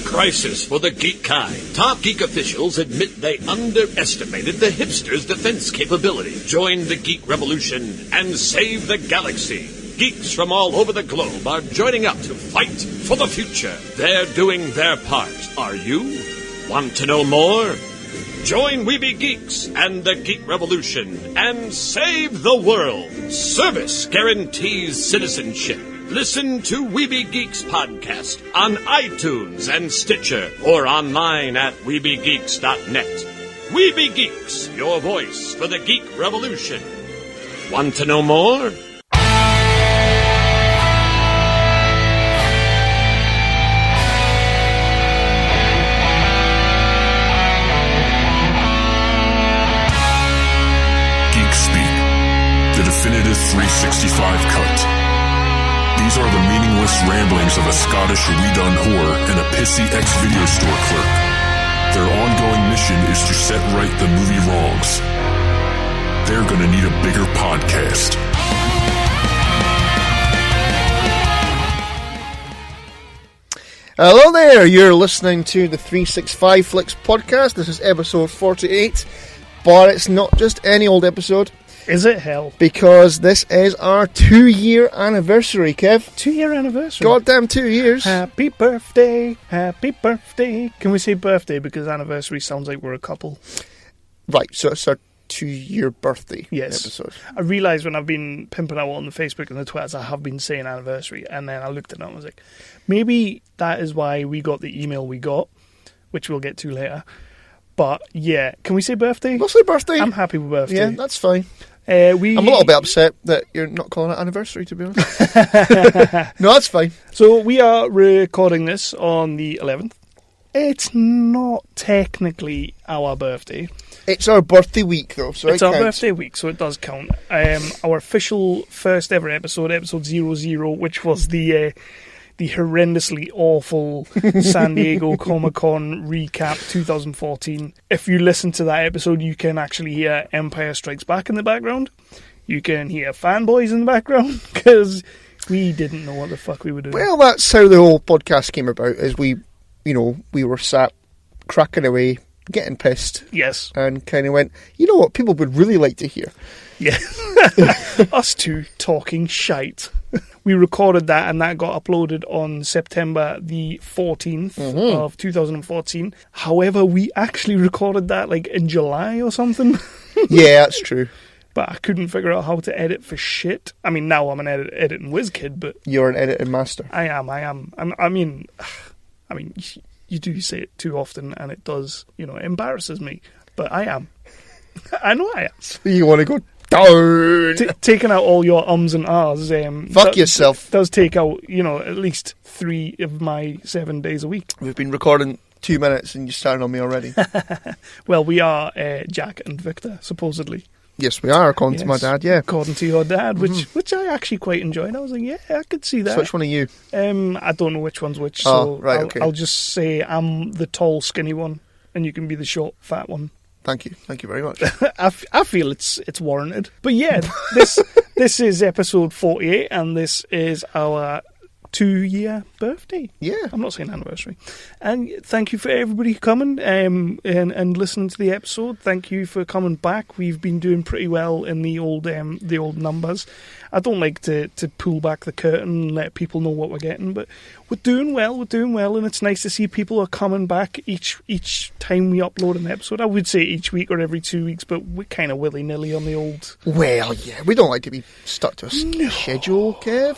crisis for the geek kind. Top geek officials admit they underestimated the hipsters' defense capability. Join the geek revolution and save the galaxy. Geeks from all over the globe are joining up to fight for the future. They're doing their part. Are you? Want to know more? Join Weeby Geeks and the Geek Revolution and save the world. Service guarantees citizenship. Listen to Weeby Geeks podcast on iTunes and Stitcher or online at weebygeeks.net. Weeby Geeks, your voice for the Geek Revolution. Want to know more? Definitive 365 cut. These are the meaningless ramblings of a Scottish redone whore and a pissy ex-video store clerk. Their ongoing mission is to set right the movie wrongs. They're gonna need a bigger podcast. Hello there, you're listening to the 365 Flicks podcast. This is episode 48, but it's not just any old episode. Is it hell? Because this is our 2-year anniversary, Kev. 2-year anniversary? Goddamn 2 years. Happy birthday, happy birthday. Can we say birthday because anniversary sounds like we're a couple? Right, so it's our 2-year birthday episode. I realised when I've been pimping out on the Facebook and the Twitters, I have been saying anniversary, and then I looked at it and I was like, maybe that is why we got the email we got, which we'll get to later. But yeah, can we say birthday? We'll say birthday. I'm happy with birthday. Yeah, that's fine. I'm a little bit upset that you're not calling it anniversary, to be honest. No, that's fine. So we are recording this on the 11th. It's not technically our birthday. It's our birthday week, though, so it's our birthday week, so it does count. Our official first ever episode 00, which was the horrendously awful San Diego Comic-Con recap 2014. If you listen to that episode, you can actually hear Empire Strikes Back in the background. You can hear fanboys in the background, because we didn't know what the fuck we were doing. Well, that's how the whole podcast came about, is we were sat cracking away, getting pissed. Yes. And kind of went, you know what people would really like to hear? Yeah. Us two talking shite. We recorded that and that got uploaded on September the 14th of 2014. However, we actually recorded that like in July or something. Yeah, that's true. But I couldn't figure out how to edit for shit. I mean, now I'm an editing whiz kid, but... You're an editing master. I am. I mean, you do say it too often and it does, it embarrasses me. But I am. I know I am. You want to go... Down. Taking out all your ums and ahs. Fuck yourself. Does take out, at least 3 of my 7 days a week. We've been recording 2 minutes and you're starting on me already. Well, we are Jack and Victor, supposedly. Yes, we are, according to my dad, yeah. According to your dad, which I actually quite enjoyed. I was like, yeah, I could see that. So which one are you? I don't know which one's which, so right, okay. I'll just say I'm the tall, skinny one, and you can be the short, fat one. Thank you very much. I feel it's warranted. But yeah, this is episode 48, and this is our 2-year birthday. Yeah. I'm not saying anniversary. And thank you for everybody coming and listening to the episode. Thank you for coming back. We've been doing pretty well in the old numbers. I don't like to pull back the curtain and let people know what we're getting, but we're doing well, and it's nice to see people are coming back each time we upload an episode. I would say each week or every 2 weeks, but we're kind of willy-nilly on the old... Well, yeah, we don't like to be stuck to a schedule, Kev.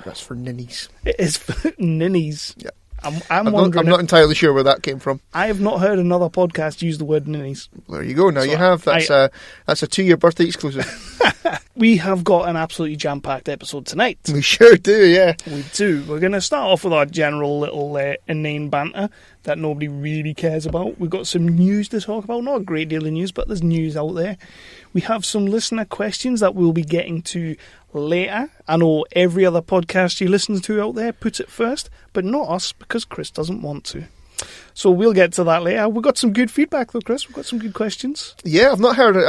That's for ninnies. It is for ninnies. Yeah. I'm wondering... I'm not entirely sure where that came from. I have not heard another podcast use the word ninnies. There you go. Now so you have. That's a 2-year birthday exclusive. We have got an absolutely jam-packed episode tonight. We sure do, yeah. We do. We're going to start off with our general little inane banter that nobody really cares about. We've got some news to talk about. Not a great deal of news, but there's news out there. We have some listener questions that we'll be getting to later. I know every other podcast you listen to out there puts it first, but not us, because Chris doesn't want to. So we'll get to that later. We've got some good feedback though, Chris. We've got some good questions. Yeah, I've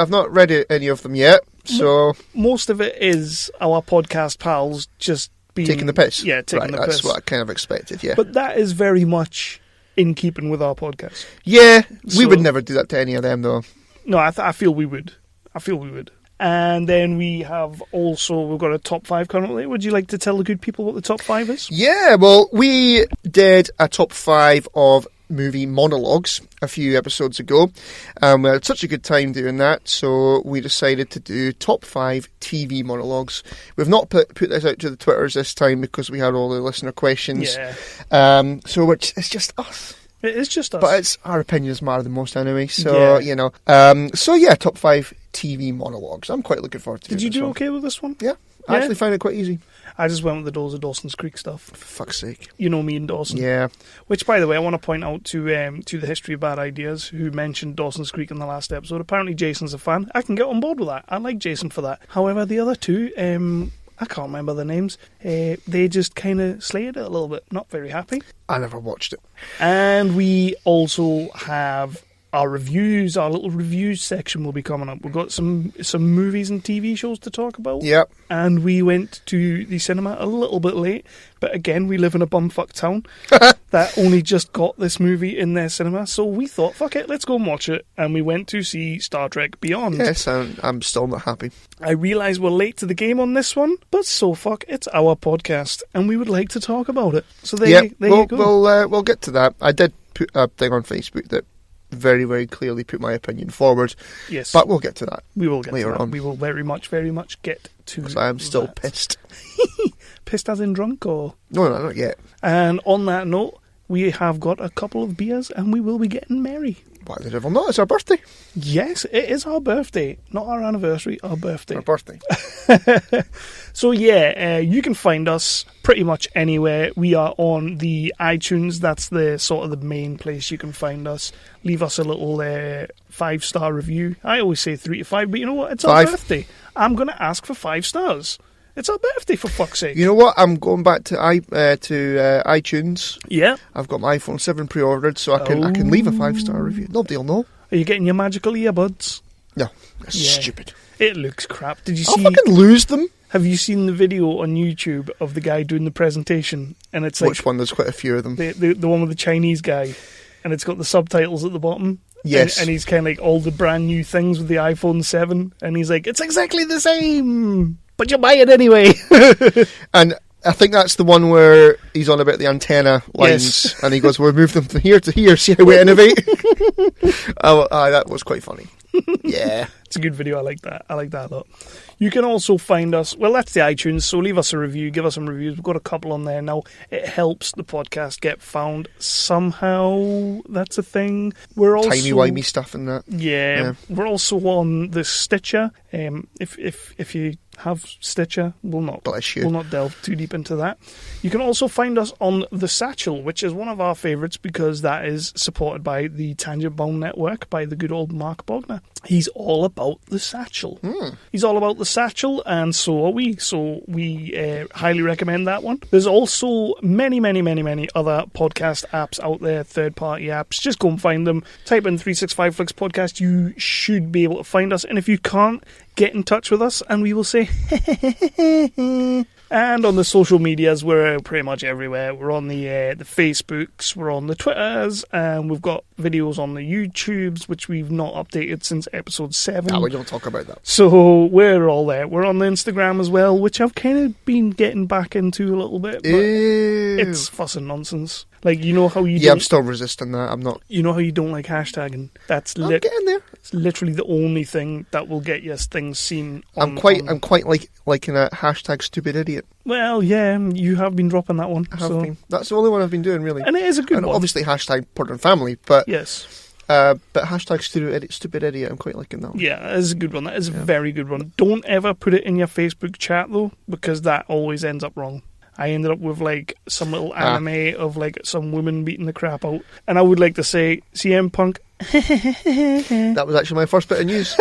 not read any of them yet. So most of it is our podcast pals just taking the piss. Yeah, taking the piss. That's what I kind of expected. Yeah, but that is very much in keeping with our podcast. Yeah, we would never do that to any of them, though. No, I feel we would. And then we've got a top 5 currently. Would you like to tell the good people what the top 5 is? Yeah, well, we did a top 5 of movie monologues a few episodes ago. We had such a good time doing that, so we decided to do top 5 TV monologues. We've not put this out to the Twitters this time because we had all the listener questions. Yeah. Which is just us. It is just us. But our opinions matter the most anyway, so, top 5 TV monologues. I'm quite looking forward to it. Did you do okay with this one? Yeah. I actually found it quite easy. I just went with the Doors of Dawson's Creek stuff. For fuck's sake. You know me and Dawson. Yeah. Which, by the way, I want to point out to the History of Bad Ideas, who mentioned Dawson's Creek in the last episode. Apparently Jason's a fan. I can get on board with that. I like Jason for that. However, the other two, I can't remember their names. They just kind of slayed it a little bit. Not very happy. I never watched it. And we also have our reviews. Our little reviews section will be coming up. We've got some movies and TV shows to talk about. Yep. And we went to the cinema a little bit late. But again, we live in a bumfuck town that only just got this movie in their cinema. So we thought, fuck it, let's go and watch it. And we went to see Star Trek Beyond. Yes, I'm still not happy. I realise we're late to the game on this one, but so fuck, it's our podcast, and we would like to talk about it. So there you go. We'll get to that. I did put a thing on Facebook that very, very clearly put my opinion forward. Yes. But we'll get to that. We will get later to that. on. We will very much get to because I am still that. pissed. Pissed as in drunk, or? No, not yet. And on that note, we have got a couple of beers and we will be getting merry. Why the devil not? It's our birthday. Yes, it is our birthday. Not our anniversary, our birthday. Our birthday. So you can find us pretty much anywhere. We are on the iTunes. That's the sort of the main place you can find us. Leave us a little 5-star review. I always say 3 to 5, but you know what? It's our birthday. I'm going to ask for 5 stars. It's our birthday, for fuck's sake. You know what? I'm going back to iTunes. Yeah. I've got my iPhone 7 pre-ordered, so I can leave a 5-star review. Nobody will know. Are you getting your magical earbuds? No, that's stupid. It looks crap. Did you I'll see? fucking lose them. Have you seen the video on YouTube of the guy doing the presentation? And it's like, which one? There's quite a few of them. The one with the Chinese guy, and it's got the subtitles at the bottom. Yes. And he's kind of like all the brand new things with the iPhone 7, and he's like, it's exactly the same, but you buy it anyway. And I think that's the one where he's on about the antenna lines, and he goes, we'll move them from here to here, see how we innovate. That was quite funny. Yeah. It's a good video. I like that. I like that a lot. You can also find us, well, that's the iTunes, so leave us a review, give us some reviews. We've got a couple on there now. It helps the podcast get found somehow. That's a thing. We're also timey-wimey stuff in that. Yeah. We're also on the Stitcher. If you have Stitcher, we'll not delve too deep into that. You can also find us on the Satchel, which is one of our favourites because that is supported by the Tangent Bone Network by the good old Mark Bogner. He's all about the Satchel. He's all about the Satchel, and so are we. So we highly recommend that one. There's also many, many, many, many other podcast apps out there, third-party apps. Just go and find them. Type in 365 Flicks Podcast. You should be able to find us, and if you can't, get in touch with us and we will say and on the social medias we're pretty much everywhere. We're on the Facebooks, we're on the Twitters, and we've got videos on the YouTubes which we've not updated since episode 7. No, we don't talk about that. So we're all there. We're on the Instagram as well, which I've kind of been getting back into a little bit, but it's fuss and nonsense. Like, you know how you I'm still resisting that. I'm not. You know how you don't like hashtagging? I'm getting there. It's literally the only thing that will get you things seen on... I'm quite liking a hashtag stupid idiot. Well, yeah, you have been dropping that one. I have been. That's the only one I've been doing, really. And it is a good one. Obviously hashtag Porter and Family, but... Yes. But hashtag stupid idiot, I'm quite liking that one. Yeah, that is a good one. That is a very good one. Don't ever put it in your Facebook chat, though, because that always ends up wrong. I ended up with like some little anime of like some woman beating the crap out, and I would like to say CM Punk. That was actually my first bit of news.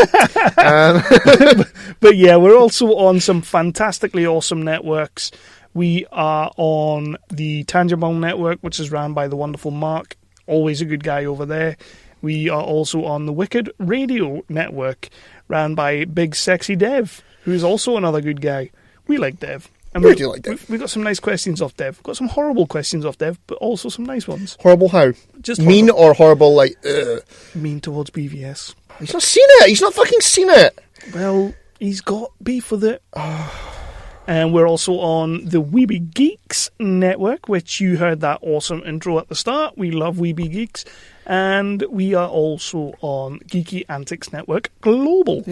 But yeah, we're also on some fantastically awesome networks. We are on the Tangent Bone Network, which is ran by the wonderful Mark, always a good guy over there. We are also on the Wicked Radio Network, ran by Big Sexy Dev, who is also another good guy. We like Dev. And Where do you like Dev? We got some nice questions off Dev. We've got some horrible questions off Dev, but also some nice ones. Horrible how? Just mean horrible. or horrible like, ugh? Mean towards BVS. He's not seen it. He's not fucking seen it. Well, he's got beef with it. And we're also on the Weeby Geeks Network, which you heard that awesome intro at the start. We love Weeby Geeks. And we are also on Geeky Antics Network Global,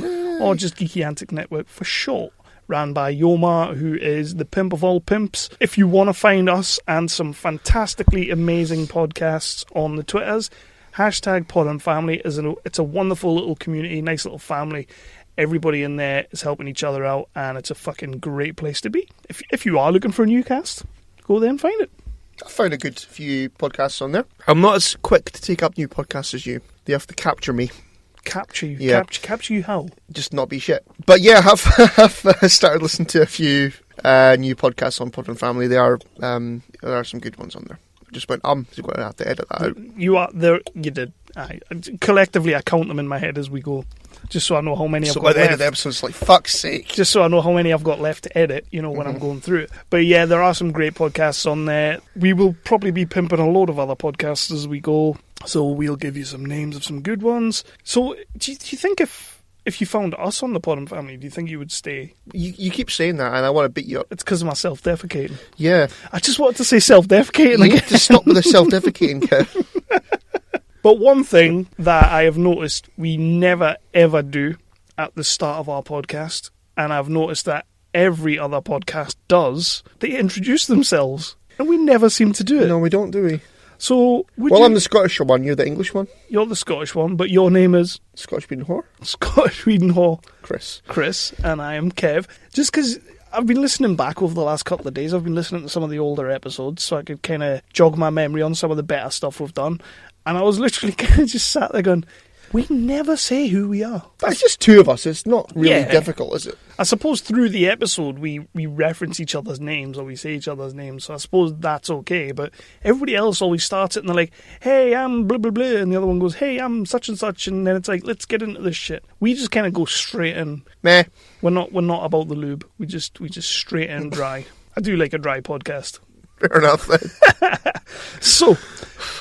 or just Geeky Antics Network for short, ran by Yoma, who is the pimp of all pimps. If you want to find us and some fantastically amazing podcasts on the Twitters, hashtag Pod and Family. It's a wonderful little community, nice little family. Everybody in there is helping each other out, and it's a fucking great place to be. If you are looking for a new cast, go there and find it. I found a good few podcasts on there. I'm not as quick to take up new podcasts as you. They have to capture me. Capture you? Yeah. Capture you how? Just not be shit. But yeah, I've started listening to a few new podcasts on Pod and Family. There are some good ones on there. I just went, so you're going to have to edit that out. You are there. You did. Collectively, I count them in my head as we go, just so I know how many I've got by the left. end of the episode, it's like, fuck's sake. Just so I know how many I've got left to edit, when I'm going through it. But yeah, there are some great podcasts on there. We will probably be pimping a load of other podcasts as we go, so we'll give you some names of some good ones. So, do you think if you found us on the Pod and Family, do you think you would stay? You keep saying that, and I want to beat you up. It's because of my self-defecating. Yeah. I just wanted to say self-defecating You again. need to stop with the self-defecating, Kev. But one thing that I have noticed we never ever do at the start of our podcast, and I've noticed that every other podcast does, they introduce themselves, and we never seem to do it. No, we don't, do we? So, I'm the Scottish one, you're the English one. You're the Scottish one, but your name is Scotch Bean Whore. Scotch Weed and Whore. Chris, and I am Kev. Just because I've been listening back over the last couple of days, I've been listening to some of the older episodes, so I could kind of jog my memory on some of the better stuff we've done. And I was literally kind of just sat there going, we never say who we are. It's just two of us. It's not really difficult, is it? I suppose through the episode we reference each other's names, or we say each other's names, so I suppose that's okay. But everybody else always starts it and they're like, hey, I'm blah, blah, blah. And the other one goes, hey, I'm such and such. And then it's like, let's get into this shit. We just kind of go straight in. Meh. We're not about the lube. We just straight in dry. I do like a dry podcast. Fair enough, then. So,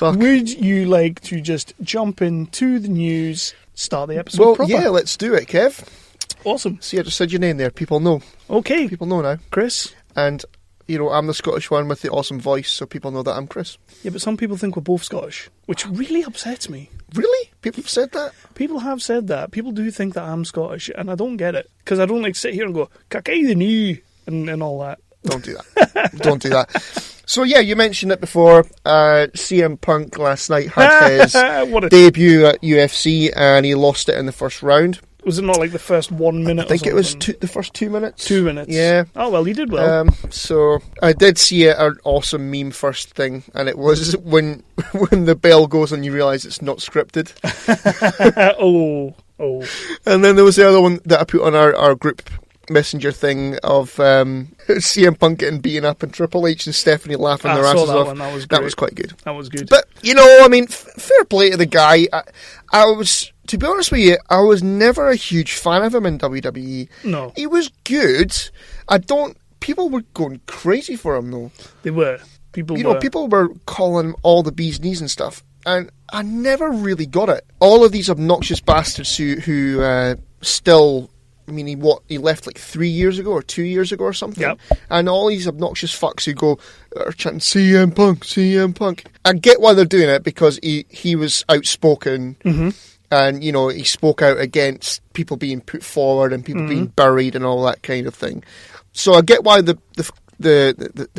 would you like to just jump into the news, start the episode proper? Yeah, let's do it, Kev. Awesome. See, I just said your name there. People know. Okay. People know now. Chris. And, I'm the Scottish one with the awesome voice, so people know that I'm Chris. Yeah, but some people think we're both Scottish, which really upsets me. Really? People have said that? People have said that. People do think that I'm Scottish, and I don't get it. Because I don't sit here and go, "Cackay the knee," and all that. Don't do that. Don't do that. So, yeah, you mentioned it before. CM Punk last night had his debut at UFC, and he lost it in the first round. Was it not like the first 1 minute? I think it was the first 2 minutes. 2 minutes. Yeah. Oh, well, he did well. So I did see an awesome meme first thing, and it was when the bell goes and you realise it's not scripted. Oh. And then there was the other one that I put on our group messenger thing of CM Punk getting beaten up and Triple H and Stephanie laughing their asses off. One. That was great. That was quite good. That was good. But, fair play to the guy. I was, to be honest with you, I was never a huge fan of him in WWE. No. He was good. People were going crazy for him, though. They were. People were calling him all the bee's knees and stuff. And I never really got it. All of these obnoxious bastards who still... he left like 3 years ago or 2 years ago or something. Yep. And all these obnoxious fucks who are chanting CM Punk, CM Punk. I get why they're doing it, because he was outspoken, and he spoke out against people being put forward and people being buried and all that kind of thing. So I get why the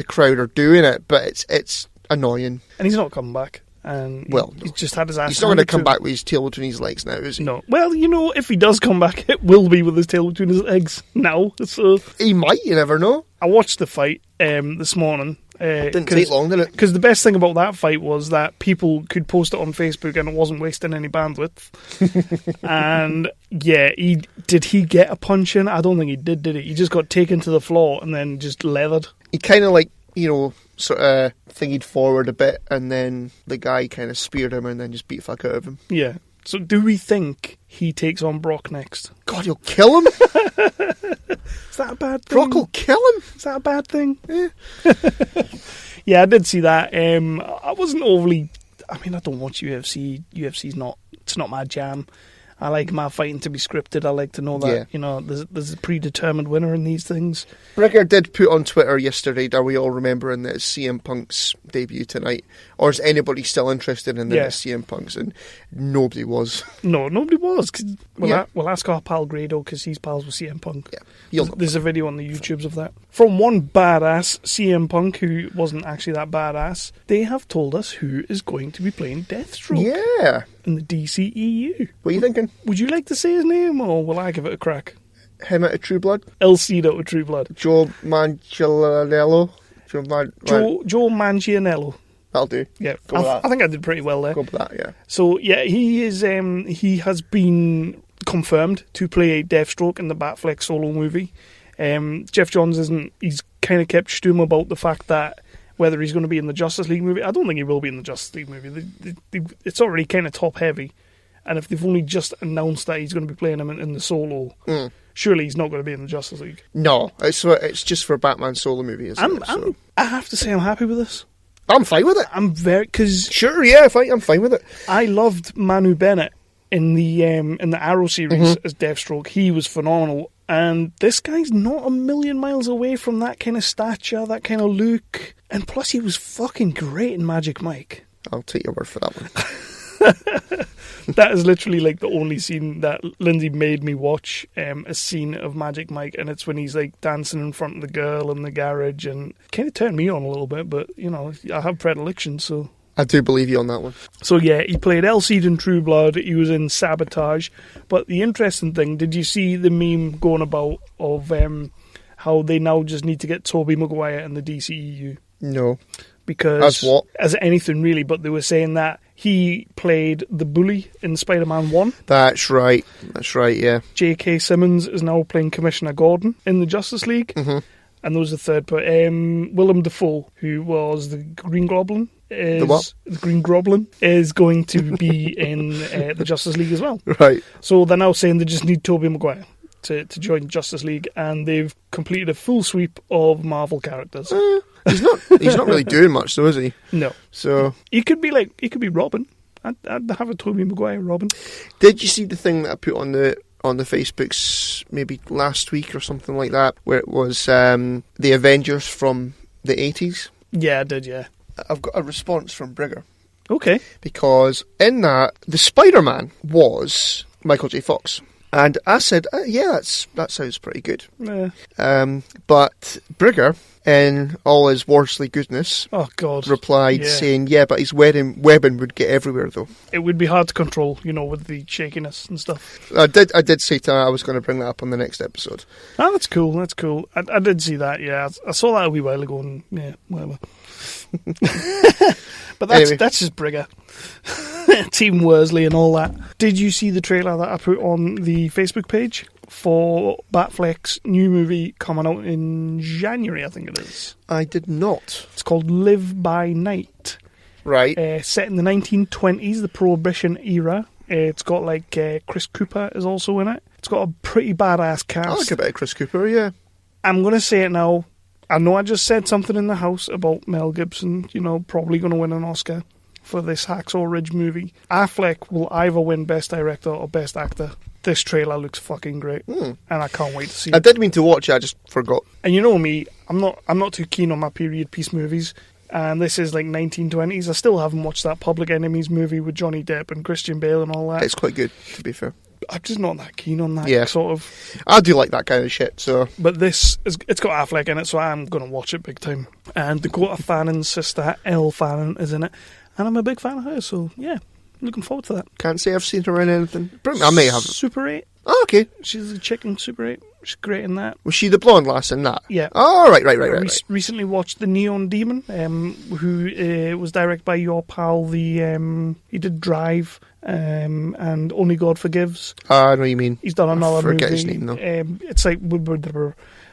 crowd are doing it, but it's annoying. And he's not coming back. And he's just had his ass. He's not going to come back with his tail between his legs now, is he? No. Well, if he does come back, it will be with his tail between his legs now. So he might. You never know. I watched the fight this morning. Didn't take long, did it? Because the best thing about that fight was that people could post it on Facebook and it wasn't wasting any bandwidth. And yeah, did he get a punch in? I don't think he did he? He just got taken to the floor and then just leathered. He kind of sort of thingied forward a bit, and then the guy kind of speared him and then just beat the fuck out of him. Yeah. So do we think he takes on Brock next? God, he'll kill him. Is that a bad thing? Brock will kill him. Is that a bad thing? Yeah. Yeah, I did see that. I wasn't overly... I mean, I don't watch UFC. UFC's not... It's not my jam. I like my fighting to be scripted. I like to know that, there's a predetermined winner in these things. Brigger did put on Twitter yesterday, are we all remembering that it's CM Punk's debut tonight? Or is anybody still interested in the CM Punk's? And nobody was. No, nobody was. We'll ask our pal Grado, because he's pals with CM Punk. Yeah, there's a video on the YouTubes of that. From one badass, CM Punk, who wasn't actually that badass, they have told us who is going to be playing Deathstroke. Yeah. In the DCEU. What are you thinking? Would you like to say his name, or will I give it a crack? Him out of True Blood? LC out of True Blood. Joe Manganiello? Joe Manganiello. That'll do. Yeah, I think I did pretty well there. Go with that, yeah. So, yeah, he is. He has been confirmed to play Deathstroke in the Batfleck solo movie. Jeff Johns isn't... He's kind of kept stum about the fact that whether he's going to be in the Justice League movie. I don't think he will be in the Justice League movie. It's already kind of top-heavy. And if they've only just announced that he's going to be playing him in the solo, surely he's not going to be in the Justice League. No, it's just for a Batman solo movie, isn't it? I have to say I'm happy with this. I'm fine with it. I'm very... Cause sure, yeah, I'm fine with it. I loved Manu Bennett in the Arrow series as Deathstroke. He was phenomenal. And this guy's not a million miles away from that kind of stature, that kind of look. And plus, he was fucking great in Magic Mike. I'll take your word for that one. That is literally like the only scene that Lindsay made me watch, a scene of Magic Mike, and it's when he's like dancing in front of the girl in the garage, and kind of turned me on a little bit, but you know, I have predilections, so... I do believe you on that one. So yeah, he played Elseed in True Blood, he was in Sabotage, but the interesting thing, did you see the meme going about of how they now just need to get Tobey Maguire in the DCEU? No. Because... As what? As anything really, but they were saying that he played the bully in Spider-Man 1. That's right, yeah. J.K. Simmons is now playing Commissioner Gordon in the Justice League. Mm-hmm. And there was a third person, Willem Dafoe, who was the Green Goblin. The what? The Green Goblin is going to be in the Justice League as well. Right. So they're now saying they just need Tobey Maguire to join Justice League, and they've completed a full sweep of Marvel characters. He's not really doing much, though, is he? No. So he could be Robin. I'd have a Tobey Maguire Robin. Did you see the thing that I put on the Facebooks maybe last week or something like that, where it was the Avengers from the 80s? Yeah, I did, yeah. I've got a response from Brigger. Okay. Because in that, the Spider-Man was Michael J. Fox. And I said, yeah, that sounds pretty good. Yeah. But Brigger, in all his Worsley goodness, replied saying, yeah, but his webbing would get everywhere, though. It would be hard to control, with the shakiness and stuff. I did say to her I was going to bring that up on the next episode. Oh, that's cool. I did see that, yeah. I saw that a wee while ago, and yeah, whatever. But that's just Brigger. Team Worsley and all that. Did you see the trailer that I put on the Facebook page for Batfleck's new movie coming out in January, I think it is? I did not. It's called Live by Night. Right. Set in the 1920s, the Prohibition era. It's got Chris Cooper is also in it. It's got a pretty badass cast. I like a bit of Chris Cooper, yeah. I'm going to say it now. I know I just said something in the house about Mel Gibson, probably going to win an Oscar for this Hacksaw Ridge movie. Affleck will either win Best Director or Best Actor. This trailer looks fucking great, and I can't wait to see it. I did mean to watch it, I just forgot. And you know me, I'm not too keen on my period piece movies, and this is 1920s. I still haven't watched that Public Enemies movie with Johnny Depp and Christian Bale and all that. It's quite good, to be fair. I'm just not that keen on that sort of... I do like that kind of shit, so... But it's got Affleck in it, so I'm going to watch it big time. And Dakota Fannon's sister, Elle Fannon, is in it. And I'm a big fan of her, so yeah, looking forward to that. Can't say I've seen her in anything. I may have. Super 8. Oh, okay. She's a chick in Super 8. She's great in that. Was she the blonde lass in that? Yeah. Oh, right. Recently watched The Neon Demon, who was directed by your pal, he did Drive, and Only God Forgives. I know what you mean. He's done another movie. I forget his name, though. It's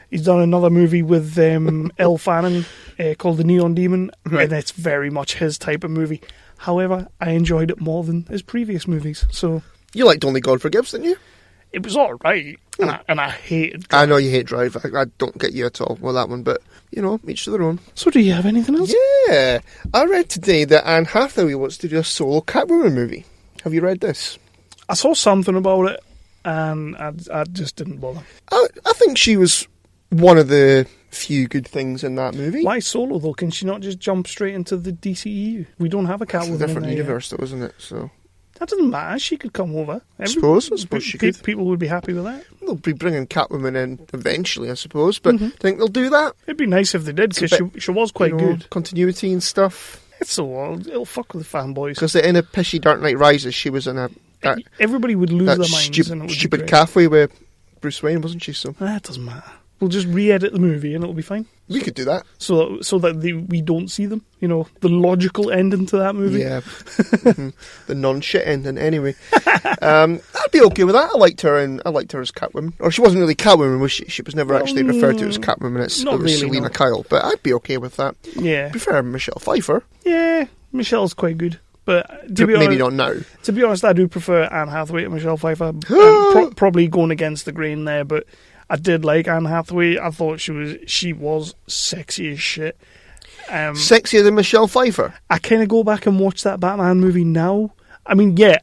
He's done another movie with Elle Fanning called The Neon Demon, and it's very much his type of movie. However, I enjoyed it more than his previous movies. So You liked Only God Forgives, didn't you? it was all right, and I hated I know you hate Drive. I don't get you at all with that one, but, each to their own. So do you have anything else? Yeah. I read today that Anne Hathaway wants to do a solo Catwoman movie. Have you read this? I saw something about it, and I just didn't bother. I think she was one of the few good things in that movie. Why solo, though? Can she not just jump straight into the DCEU? We don't have a Catwoman It's a different in there universe, though, isn't it? So That doesn't matter. She could come over. I suppose she could. People would be happy with that. They'll be bringing Catwoman in eventually, I suppose. But do you think they'll do that? It'd be nice if they did, because she was quite good. Continuity and stuff. It's so old. It'll fuck with the fanboys. Because in a pishy Dark Knight Rises, she was in everybody would lose their minds. And it would stupid be great. cafe with Bruce Wayne, wasn't she? So That doesn't matter. We'll just re-edit the movie and it'll be fine. we could do that. So that we don't see them. The logical ending to that movie. Yeah, the non-shit ending. Anyway, I'd be okay with that. I liked her as Catwoman, or she wasn't really Catwoman, was she? She was never actually referred to as Catwoman. It was really, Selena no. Kyle, but I'd be okay with that. Yeah. I prefer Michelle Pfeiffer. Yeah, Michelle's quite good. But Maybe not now. To be honest, I do prefer Anne Hathaway to Michelle Pfeiffer. Probably going against the grain there, but I did like Anne Hathaway. I thought she was sexy as shit. Sexier than Michelle Pfeiffer. I kind of go back and watch that Batman movie now. I mean, yeah,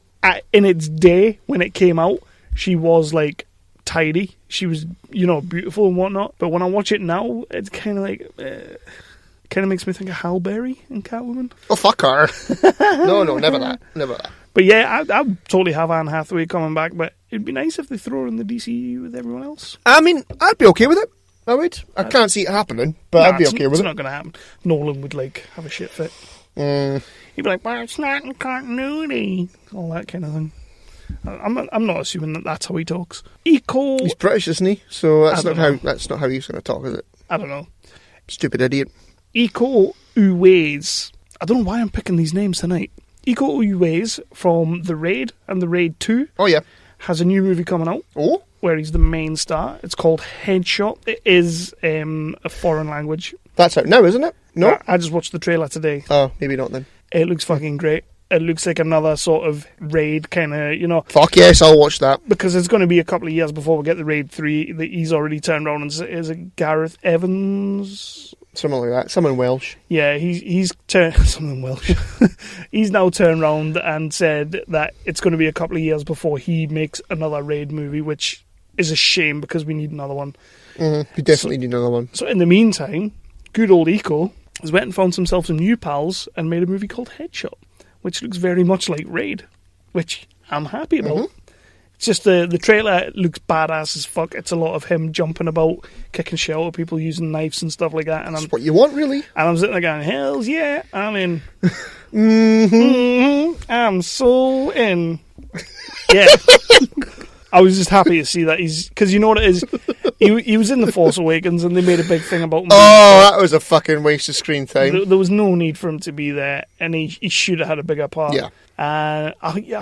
in its day when it came out, she was like tidy. She was, beautiful and whatnot. But when I watch it now, it's kind of like, kind of makes me think of Halle Berry in Catwoman. Oh, fuck her. No, never that. Never that. But yeah, I'd totally have Anne Hathaway coming back, but it'd be nice if they throw her in the DCU with everyone else. I mean, I'd be okay with it. I would. I can't see it happening, but I'd be okay with it. It's not going to happen. Nolan would, have a shit fit. He'd be like, well, it's not in continuity. All that kind of thing. I'm not assuming that's how he talks. He's British, isn't he? So that's not how he's going to talk, is it? I don't know. Stupid idiot. Iko Uwais. I don't know why I'm picking these names tonight. Iko Uwais from The Raid and The Raid 2. Oh, yeah. Has a new movie coming out. Oh? Where he's the main star. It's called Headshot. It is a foreign language. That's out now, isn't it? No? I just watched the trailer today. Oh, maybe not then. It looks fucking great. It looks like another sort of Raid kind of, Fuck yes, I'll watch that. Because it's going to be a couple of years before we get the Raid 3. He's already turned around and is it Gareth Evans? Something like that. Someone Welsh. Yeah, he's turned something Welsh. He's now turned around and said that it's going to be a couple of years before he makes another Raid movie, which is a shame because we need another one. Mm-hmm. We definitely need another one. So in the meantime, good old Eco has went and found himself some new pals and made a movie called Headshot, which looks very much like Raid, which I'm happy about. Mm-hmm. It's just the trailer looks badass as fuck. It's a lot of him jumping about, kicking shit out of people, using knives and stuff like that. And that's what you want, really. And I'm sitting there going, hells yeah, I'm in. I'm so in. Yeah. I was just happy to see that because you know what it is? He was in The Force Awakens and they made a big thing about him. Oh, that was a fucking waste of screen time. There was no need for him to be there, and he should have had a bigger part. Yeah. I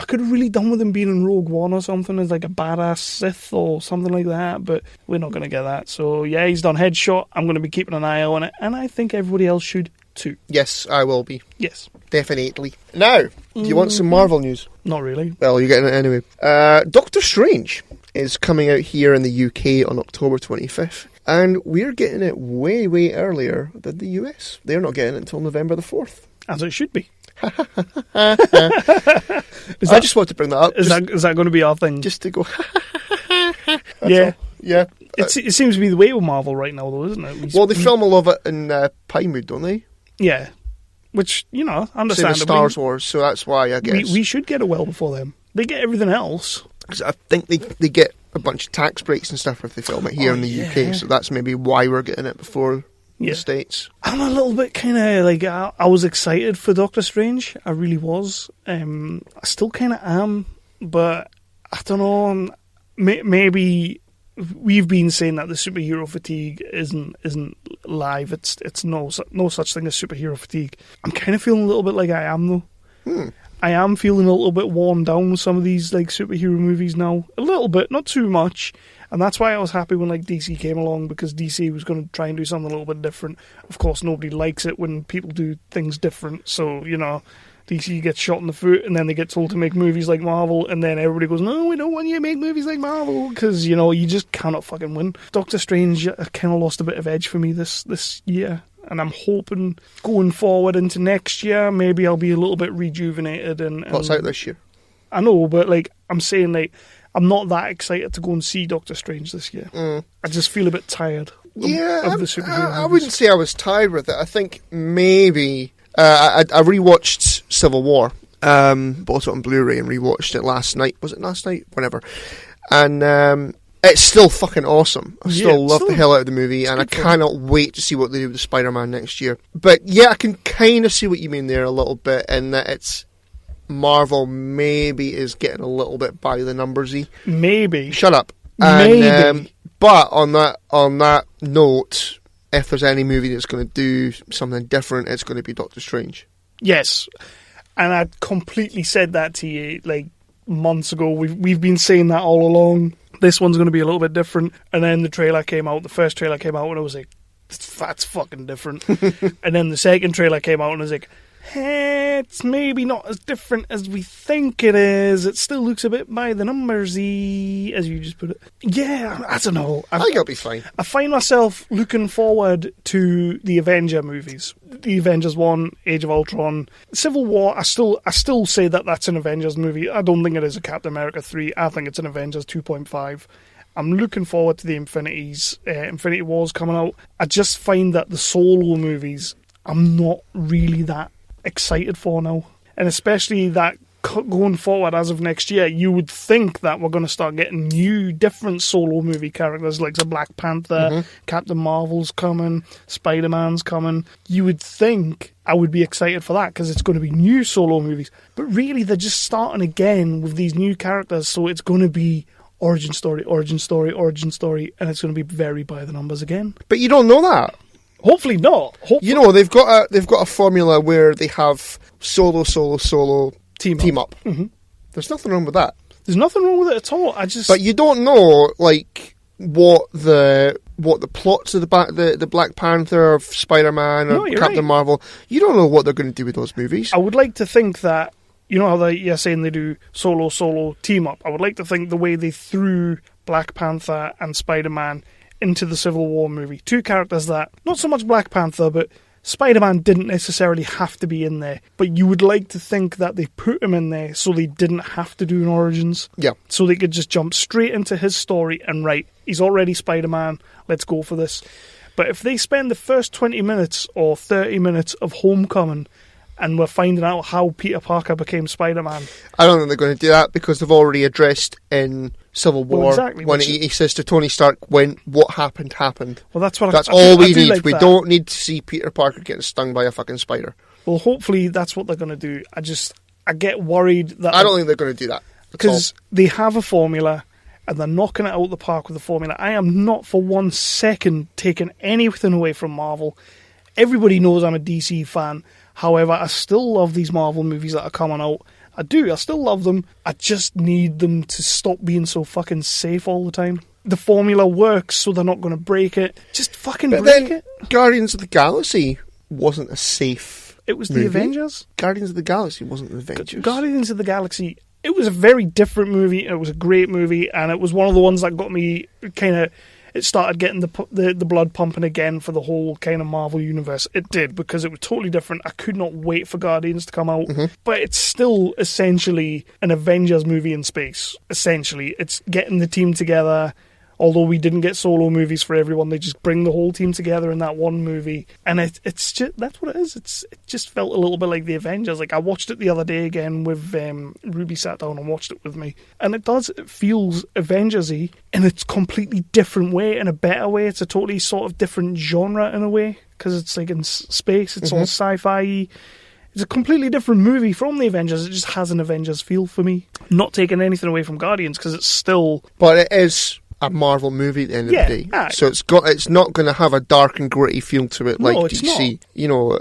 could have really done with him being in Rogue One or something as like a badass Sith or something like that, but we're not going to get that. So yeah, he's done Headshot. I'm going to be keeping an eye on it, and I think everybody else should too. Yes, I will be. Yes. Definitely. Now, do you want some Marvel news? Not really. Well, you're getting it anyway. Doctor Strange is coming out here in the UK on October 25th, and we're getting it way, way earlier than the US. They're not getting it until November the 4th. As it should be. I just want to bring that up. Is that going to be our thing? Just to go, yeah. All. Yeah. It seems to be the way with Marvel right now, though, isn't it? Well, they film a lot of it in Pinewood, don't they? Yeah. Which, understandably. Same as Star Wars, so that's why, I guess. We should get it well before them. They get everything else. Because I think they get a bunch of tax breaks and stuff if they film it here in the UK, so that's maybe why we're getting it before the States. I'm a little bit kind of like, I was excited for Doctor Strange. I really was. I still kind of am, but I don't know. Maybe we've been saying that the superhero fatigue isn't live. It's no such thing as superhero fatigue. I'm kind of feeling a little bit like I am though. I am feeling a little bit worn down with some of these like superhero movies now. A little bit, not too much. And that's why I was happy when like DC came along, because DC was going to try and do something a little bit different. Of course, nobody likes it when people do things different. So, you know, DC gets shot in the foot and then they get told to make movies like Marvel, and then everybody goes, no, we don't want you to make movies like Marvel, because, you know, you just cannot fucking win. Doctor Strange kind of lost a bit of edge for me this year. And I'm hoping going forward into next year, maybe I'll be a little bit rejuvenated. And What's out this year? I know, but like I'm saying, like I'm not that excited to go and see Doctor Strange this year. I just feel a bit tired. Of the superhero I wouldn't say I was tired with it. I think maybe I rewatched Civil War, bought it on Blu-ray and rewatched it last night. Was it last night? Whenever. And it's still fucking awesome. I still love the hell out of the movie, and I cannot wait to see what they do with Spider-Man next year. But yeah, I can kind of see what you mean there a little bit, in that it's Marvel maybe is getting a little bit by the numbersy. Maybe. Shut up. Maybe. But on that note, if there's any movie that's going to do something different, it's going to be Doctor Strange. Yes, and I completely said that to you like months ago. We've been saying that all along. This one's going to be a little bit different. And then the first trailer came out, and I was like, that's fucking different. And then the second trailer came out, and I was like, it's maybe not as different as we think it is. It still looks a bit by the numbersy, as you just put it. Yeah, I don't know. I think it'll be fine. I find myself looking forward to the Avenger movies. The Avengers 1, Age of Ultron, Civil War. I still say that that's an Avengers movie. I don't think it is a Captain America 3. I think it's an Avengers 2.5. I'm looking forward to the Infinity Wars coming out. I just find that the solo movies, I'm not really that excited for now. And especially that going forward as of next year, you would think that we're going to start getting new, different solo movie characters like the Black Panther, Captain Marvel's coming, Spider-Man's coming. You would think I would be excited for that because it's going to be new solo movies. But really, they're just starting again with these new characters, so it's going to be origin story, and it's going to be very by the numbers again. But you don't know that. Hopefully not. You know, they've got a formula where they have solo, team up. Mm-hmm. There's nothing wrong with that. There's nothing wrong with it at all. But you don't know, like, what the plots of the Black Panther, or Spider-Man, or Captain Marvel. You don't know what they're going to do with those movies. I would like to think that, you know how you're saying they do solo, team up. I would like to think the way they threw Black Panther and Spider-Man into the Civil War movie, two characters that, not so much Black Panther, but Spider-Man didn't necessarily have to be in there, but you would like to think that they put him in there so they didn't have to do an Origins. Yeah. So they could just jump straight into his story and, right, he's already Spider-Man, let's go for this. But if they spend the first 20 minutes or 30 minutes of Homecoming and we're finding out how Peter Parker became Spider-Man, I don't think they're going to do that, because they've already addressed in Civil War when he says to Tony Stark, when what happened. Well, that's all we need. Like we don't need to see Peter Parker getting stung by a fucking spider. Well, hopefully that's what they're going to do. I get worried that I don't think they're going to do that, because they have a formula and they're knocking it out of the park with the formula. I am not for 1 second taking anything away from Marvel. Everybody knows I'm a DC fan. However, I still love these Marvel movies that are coming out. I do. I still love them. I just need them to stop being so fucking safe all the time. The formula works, so they're not going to break it. Just fucking break it. Guardians of the Galaxy wasn't a safe It was movie. The Avengers? Guardians of the Galaxy wasn't the Avengers. Guardians of the Galaxy, it was a very different movie. It was a great movie, and it was one of the ones that got me kind of... It started getting the blood pumping again for the whole kind of Marvel universe. It did, because it was totally different. I could not wait for Guardians to come out. Mm-hmm. But it's still essentially an Avengers movie in space. Essentially. It's getting the team together. Although we didn't get solo movies for everyone, they just bring the whole team together in that one movie. And it's just, that's what it is. It just felt a little bit like the Avengers. Like, I watched it the other day again with Ruby sat down and watched it with me. And it feels Avengers-y in a completely different way, in a better way. It's a totally sort of different genre in a way, because it's like in space, it's all sci-fi-y. It's a completely different movie from the Avengers. It just has an Avengers feel for me. Not taking anything away from Guardians, because it's still... But it is a Marvel movie at the end of the day. So it's not going to have a dark and gritty feel to it like DC. Not. You know,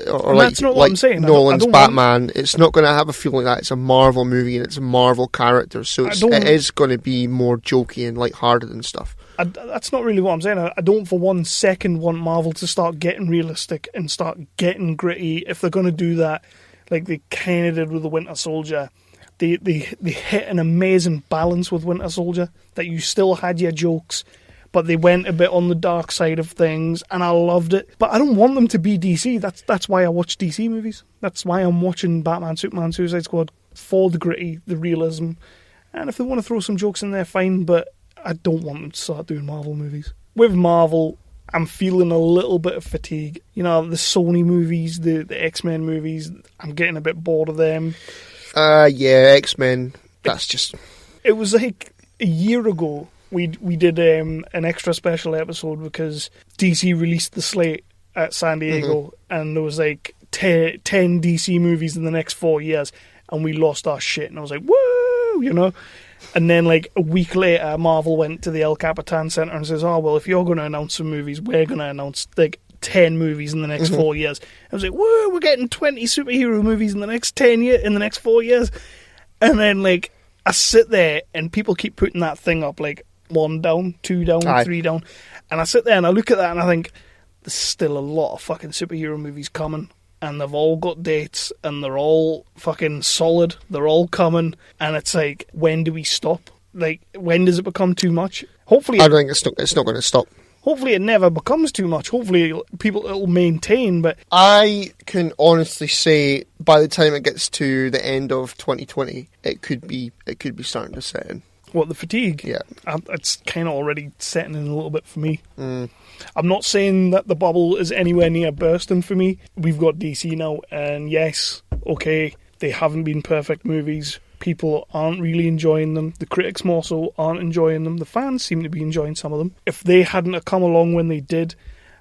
or And that's not what I'm saying. Nolan's I don't Batman, it's not going to have a feeling like that. It's a Marvel movie and it's a Marvel character, so it is going to be more jokey and lighthearted and stuff. That's not really what I'm saying. I don't for 1 second want Marvel to start getting realistic and start getting gritty. If they're going to do that, like they kind of did with the Winter Soldier, they hit an amazing balance with Winter Soldier, that you still had your jokes, but they went a bit on the dark side of things, and I loved it. But I don't want them to be DC. That's why I watch DC movies. That's why I'm watching Batman, Superman, Suicide Squad, for the gritty, the realism. And if they want to throw some jokes in there, fine, but I don't want them to start doing Marvel movies. With Marvel, I'm feeling a little bit of fatigue. You know, the Sony movies, the X-Men movies, I'm getting a bit bored of them. Yeah, X-Men, that's just... It was like a year ago, we did an extra special episode because DC released the slate at San Diego, and there was like 10 DC movies in the next 4 years, and we lost our shit, and I was like, woo, you know? And then, like, a week later, Marvel went to the El Capitan Center and says, oh, well, if you're going to announce some movies, we're going to announce, like, 10 movies in the next 4 years. I was like, whoa, we're getting 20 superhero movies in the next 4 years. And then, like, I sit there and people keep putting that thing up, like, 1 down, 2 down, 3 down. And I sit there and I look at that and I think, there's still a lot of fucking superhero movies coming. And they've all got dates, and they're all fucking solid. They're all coming, and it's like, when do we stop? Like, when does it become too much? Hopefully, I don't think it's not going to stop. Hopefully, it never becomes too much. Hopefully, it'll maintain. But I can honestly say, by the time it gets to the end of 2020, it could be starting to set in. What, the fatigue? Yeah, it's kind of already setting in a little bit for me. I'm not saying that the bubble is anywhere near bursting for me. We've got DC now, and yes, okay, they haven't been perfect movies. People aren't really enjoying them. The critics more so aren't enjoying them. The fans seem to be enjoying some of them. If they hadn't have come along when they did,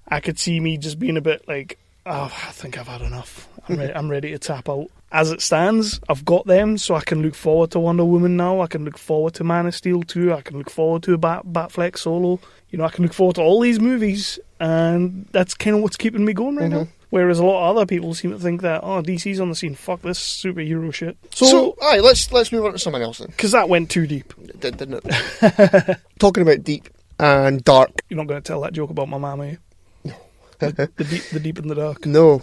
I could see me just being a bit like, oh, I think I've had enough. I'm ready to tap out. As it stands, I've got them, so I can look forward to Wonder Woman now. I can look forward to Man of Steel 2. I can look forward to a Batfleck solo. You know, I can look forward to all these movies, and that's kind of what's keeping me going right now. Whereas a lot of other people seem to think that, oh, DC's on the scene, fuck this superhero shit. So alright, let's move on to something else then. Because that went too deep. It did, didn't it? Talking about deep and dark. You're not going to tell that joke about my mum, are you? No. the deep and the dark. No.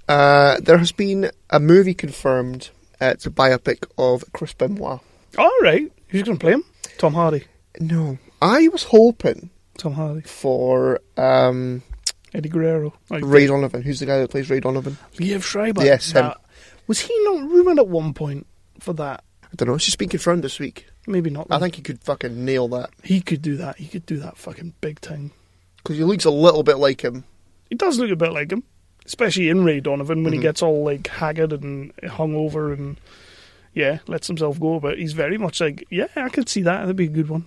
There has been a movie confirmed. It's a biopic of Chris Benoit. All right. Who's going to play him? Tom Hardy. No. I was hoping Tom Hardy. For Eddie Guerrero. Ray Donovan. Who's the guy that plays Ray Donovan? Liev Schreiber. Yes, him. Was he not rumoured at one point for that? I don't know. It's just been confirmed this week. Maybe not. I think he could fucking nail that. He could do that. He could do that fucking big time. Because he looks a little bit like him. He does look a bit like him. Especially in Ray Donovan when he gets all like haggard and hungover and lets himself go. But he's very much like, yeah, I could see that. That'd be a good one.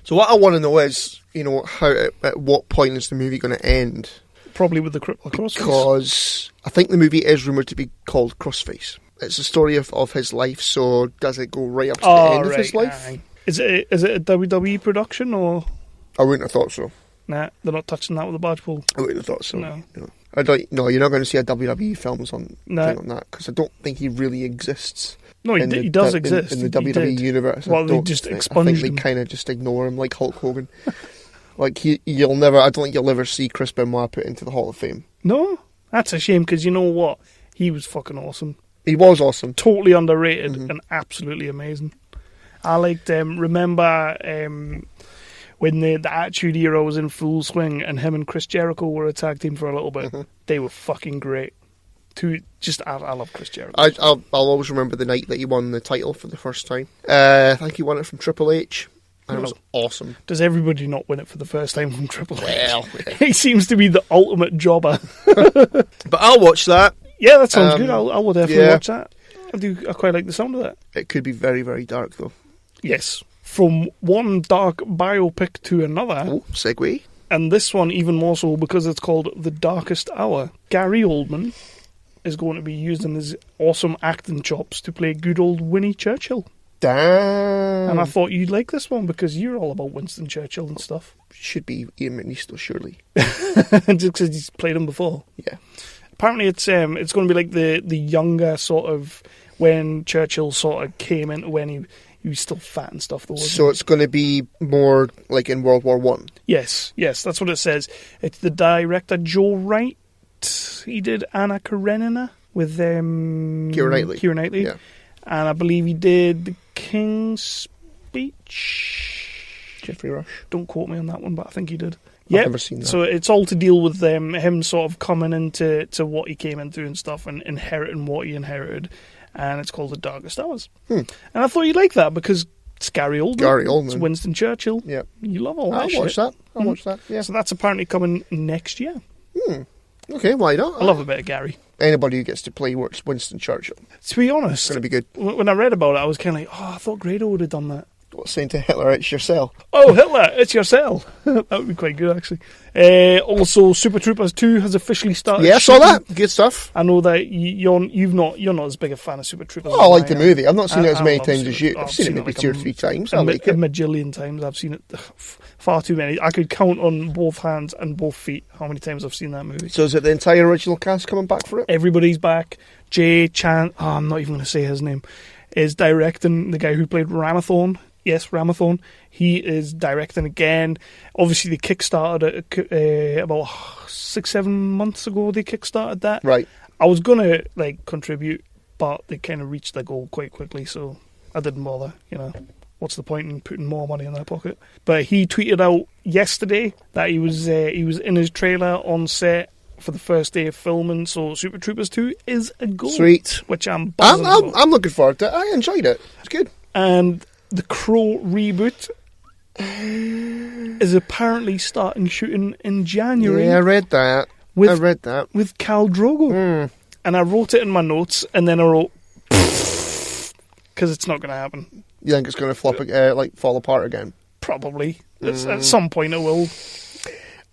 So what I want to know is, you know, how at what point is the movie going to end? Probably with the cripple crossface. Because I think the movie is rumoured to be called Crossface. It's the story of his life, so does it go right up to the end of his life? Is it a WWE production or? I wouldn't have thought so. Nah, they're not touching that with a barge pole. I wouldn't have thought so. No. I don't. No, you're not going to see a WWE films on that because I don't think he really exists. No, he does exist in the WWE universe. Well, they just expunged him. I think they kind of just ignore him like Hulk Hogan. Like you'll never. I don't think you'll ever see Chris Benoit put into the Hall of Fame. No, that's a shame because you know what? He was fucking awesome. He was awesome. Totally underrated and absolutely amazing. I liked. Remember when the Attitude Era was in full swing and him and Chris Jericho were a tag team for a little bit. They were fucking great. I love Chris Jericho. I'll always remember the night that he won the title for the first time. I think he won it from Triple H. And it was awesome. Does everybody not win it for the first time from Triple H? Well, he seems to be the ultimate jobber. But I'll watch that. Yeah, that sounds good. I will definitely watch that. I quite like the sound of that. It could be very, very dark, though. Yes. From one dark biopic to another. Oh, segue. And this one even more so because it's called The Darkest Hour. Gary Oldman is going to be using his awesome acting chops to play good old Winnie Churchill. Damn. And I thought you'd like this one because you're all about Winston Churchill and stuff. Should be Ian McNeisto, surely. Just because he's played him before. Yeah. Apparently it's going to be like the younger sort of when Churchill sort of came into when he was still fat and stuff. Though, So it's going to be more like in World War One. Yes, that's what it says. It's the director Joe Wright. He did Anna Karenina with Keira Knightley. Yeah. And I believe he did The King's Speech. Jeffrey Rush. Don't quote me on that one, but I think he did. I've never seen that. So it's all to deal with him sort of coming into what he came into and stuff, and inheriting what he inherited. And it's called The Darkest Hours. And I thought you'd like that because it's Gary Oldman. Gary Oldman. It's Winston Churchill. Yeah. You love all that I'll shit. watch that. I'll watch that, yeah. So that's apparently coming next year. Okay, why not? I love a bit of Gary. Anybody who gets to play Winston Churchill. To be honest, It's going to be good. when I read about it, I was kind of like, I thought Grado would have done that. What's saying to Hitler, it's your cell. Oh, Hitler, it's your cell. That would be quite good, actually. Also, Super Troopers 2 has officially started. Yeah, I saw shooting. that. Good stuff. I know that you're not as big a fan of Super Troopers. Oh, I like the am. movie. I've not seen it as many love times as you. Super- I've seen it maybe like 2 or 3 times. I a like a it. majillion times. I've seen it far too many. I could count on both hands and both feet how many times I've seen that movie. So is it the entire original cast coming back for it? Everybody's back. Jay Chan, I'm not even going to say his name, is directing. The guy who played Ramathorn. Yes, Ramathorn. He is directing again. Obviously, they kickstarted it about 6-7 months ago. They kickstarted that. Right. I was going to contribute, but they kind of reached their goal quite quickly, so I didn't bother. What's the point in putting more money in their pocket? But he tweeted out yesterday that he was in his trailer on set for the first day of filming. So Super Troopers 2 is a goal. Sweet. Which I'm buzzing about. I'm looking forward to it. I enjoyed it. It's good. And the Crow reboot is apparently starting shooting in January. Yeah, I read that. With Khal Drogo. And I wrote it in my notes, and then I wrote, because it's not going to happen. You think it's going to fall apart again? Probably. At some point it will.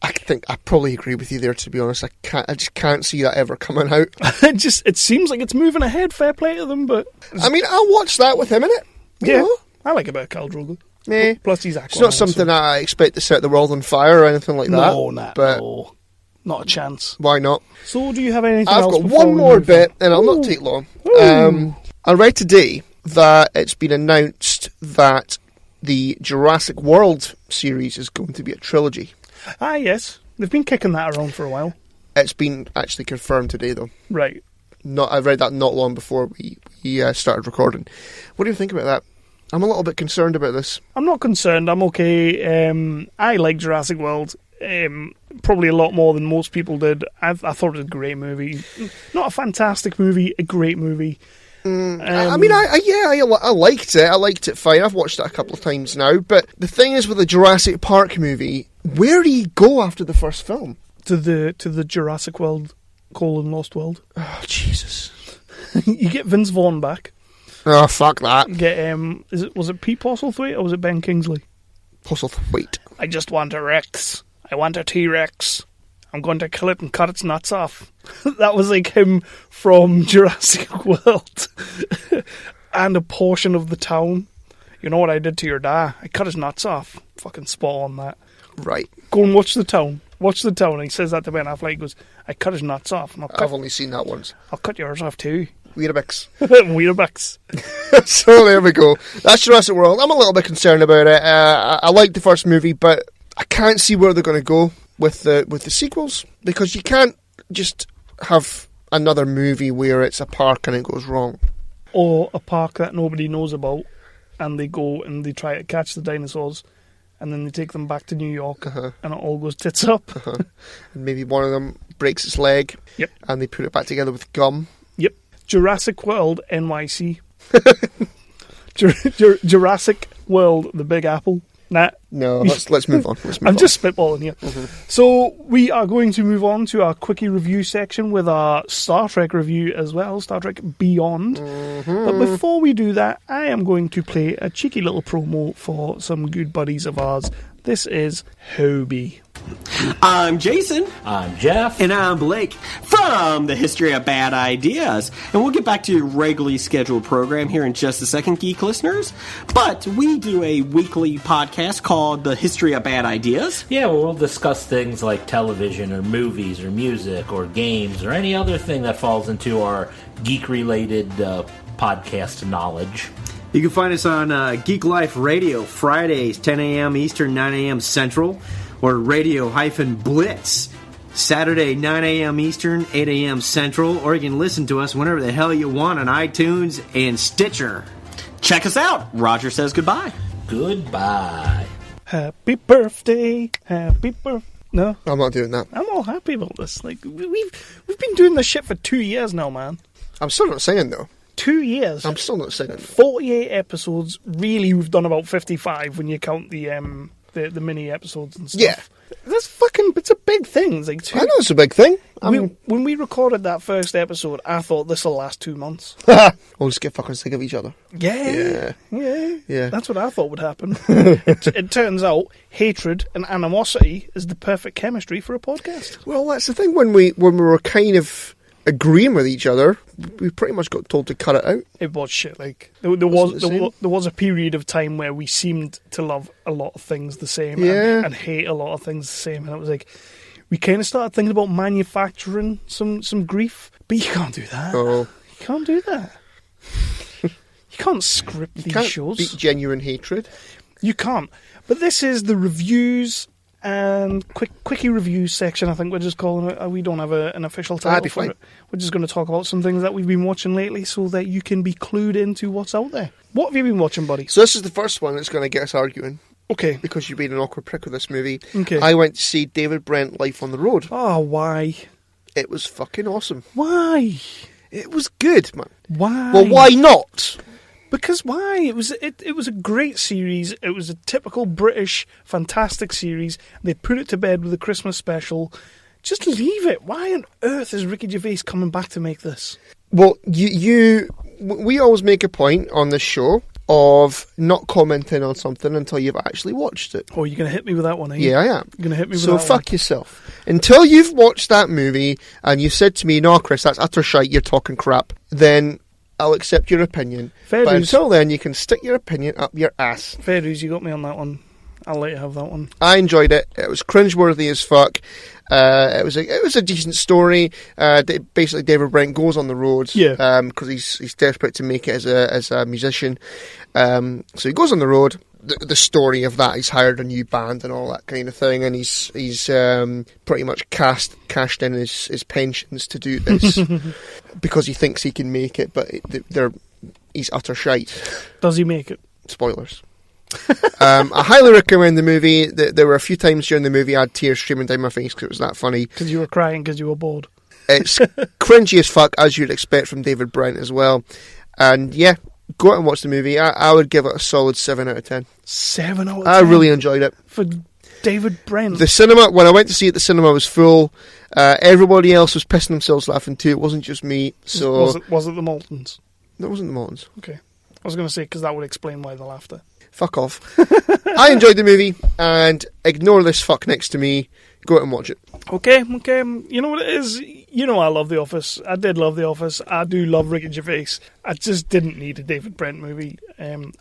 I probably agree with you there, to be honest. I just can't see that ever coming out. It seems like it's moving ahead. Fair play to them, but I mean, I'll watch that with him in it. yeah, You know? I like a bit of Khal Drogo. Yeah. Plus he's Aquaman. It's not something that I expect to set the world on fire or anything like that. No, not a chance. Why not? So, do you have anything I've else? got one more bit, and I'll not take long. I read today that it's been announced that the Jurassic World series is going to be a trilogy. Ah, yes. They've been kicking that around for a while. It's been actually confirmed today, though. Right. I read that not long before we started recording. What do you think about that? I'm a little bit concerned about this. I'm not concerned. I'm okay. I like Jurassic World. Probably a lot more than most people did. I thought it was a great movie. Not a fantastic movie, a great movie. I mean, I liked it. I liked it fine. I've watched it a couple of times now. But the thing is with the Jurassic Park movie, where do you go after the first film? To the Jurassic World, Lost World. Oh, Jesus. You get Vince Vaughn back. Oh, fuck that. You get, was it Pete Postlethwaite or was it Ben Kingsley? Postlethwaite. I just want a Rex. I want a T-Rex. I'm going to kill it and cut its nuts off. That was like him from Jurassic World. And a portion of the town. You know what I did to your dad? I cut his nuts off. Fucking spot on that. Right. Go and watch the town. Watch the town. And he says that to Ben Affleck. He goes, I cut his nuts off. And I've only seen that once. I'll cut yours off too. Weetabix. Weetabix. So there we go. That's Jurassic World. I'm a little bit concerned about it. I liked the first movie, but I can't see where they're going to go with the sequels, because you can't just have another movie where it's a park and it goes wrong. Or a park that nobody knows about, and they go and they try to catch the dinosaurs, and then they take them back to New York, and it all goes tits up. And maybe one of them breaks its leg, Yep. and they put it back together with gum. Yep. Jurassic World NYC. Jurassic World, the Big Apple. Nah. No, let's move on. I'm just spitballing here. So we are going to move on to our quickie review section with our Star Trek review as well, Star Trek Beyond. But before we do that, I am going to play a cheeky little promo for some good buddies of ours. This is Hobie. I'm Jason. I'm Jeff. And I'm Blake from the History of Bad Ideas. And we'll get back to your regularly scheduled program here in just a second, geek listeners. But we do a weekly podcast called The History of Bad Ideas. Yeah, where we'll discuss things like television or movies or music or games or any other thing that falls into our geek-related podcast knowledge. You can find us on Geek Life Radio, Fridays, 10 a.m. Eastern, 9 a.m. Central, or Radio-Blitz, Saturday, 9 a.m. Eastern, 8 a.m. Central, or you can listen to us whenever the hell you want on iTunes and Stitcher. Check us out. Roger says goodbye. Goodbye. Happy birthday, happy birthday. No, I'm not doing that. I'm all happy about this. Like we've been doing this shit for 2 years now, man. I'm still not singing, though. 2 years. I'm still not singing. 48 episodes. Really, we've done about 55 when you count the mini episodes and stuff. Yeah. It's a big thing. It's like I know it's a big thing. When we recorded that first episode, I thought this will last 2 months. We'll just get fucking sick of each other. Yeah. That's what I thought would happen. It turns out hatred and animosity is the perfect chemistry for a podcast. Well, that's the thing. When we were kind of agreeing with each other, we pretty much got told to cut it out. It was shit. Like there was a period of time where we seemed to love a lot of things the same, and hate a lot of things the same, and it was like we kind of started thinking about manufacturing some grief, but you can't do that. Oh, you can't do that. You can't script these shows. Beat genuine hatred. You can't. But this is the reviews and quickie review section, I think we're just calling it. We don't have an official title for it. We're just going to talk about some things that we've been watching lately so that you can be clued into what's out there. What have you been watching, buddy? So this is the first one that's going to get us arguing. Okay. Because you've been an awkward prick with this movie. Okay. I went to see David Brent Life on the Road. Oh, why? It was fucking awesome. Why? It was good, man. Why? Well, why not? Because why? It was a great series. It was a typical British fantastic series. They put it to bed with a Christmas special. Just leave it. Why on earth is Ricky Gervais coming back to make this? Well, we always make a point on this show of not commenting on something until you've actually watched it. Oh, you're going to hit me with that one, are you? Yeah, I am. You're going to hit me with so that one. So fuck yourself. Until you've watched that movie and you said to me, no, Chris, that's utter shite, you're talking crap, then I'll accept your opinion. But until then, you can stick your opinion up your ass. Fair dues, you got me on that one. I'll let you have that one. I enjoyed it. It was cringeworthy as fuck. It was a decent story. Basically, David Brent goes on the road because he's desperate to make it as a musician. So he goes on the road. The story of that, he's hired a new band and all that kind of thing, and he's pretty much cashed in his pensions to do this because he thinks he can make it, but he's utter shite. Does he make it? Spoilers. I highly recommend the movie. There were a few times during the movie I had tears streaming down my face because it was that funny. Because you were crying because you were bored. It's cringy as fuck, as you'd expect from David Brent as well. And yeah, go out and watch the movie. I would give it a solid 7 out of 10. 7 out of 10? I really enjoyed it. For David Brent? The cinema, when I went to see it, the cinema was full. Everybody else was pissing themselves laughing too. It wasn't just me. So Was it the Maltons? No, it wasn't the Maltons. Okay. I was going to say, because that would explain why the laughter. Fuck off. I enjoyed the movie, and ignore this fuck next to me. Go out and watch it. Okay. You know what it is? You know I love The Office. I did love The Office. I do love Ricky Gervais. I just didn't need a David Brent movie.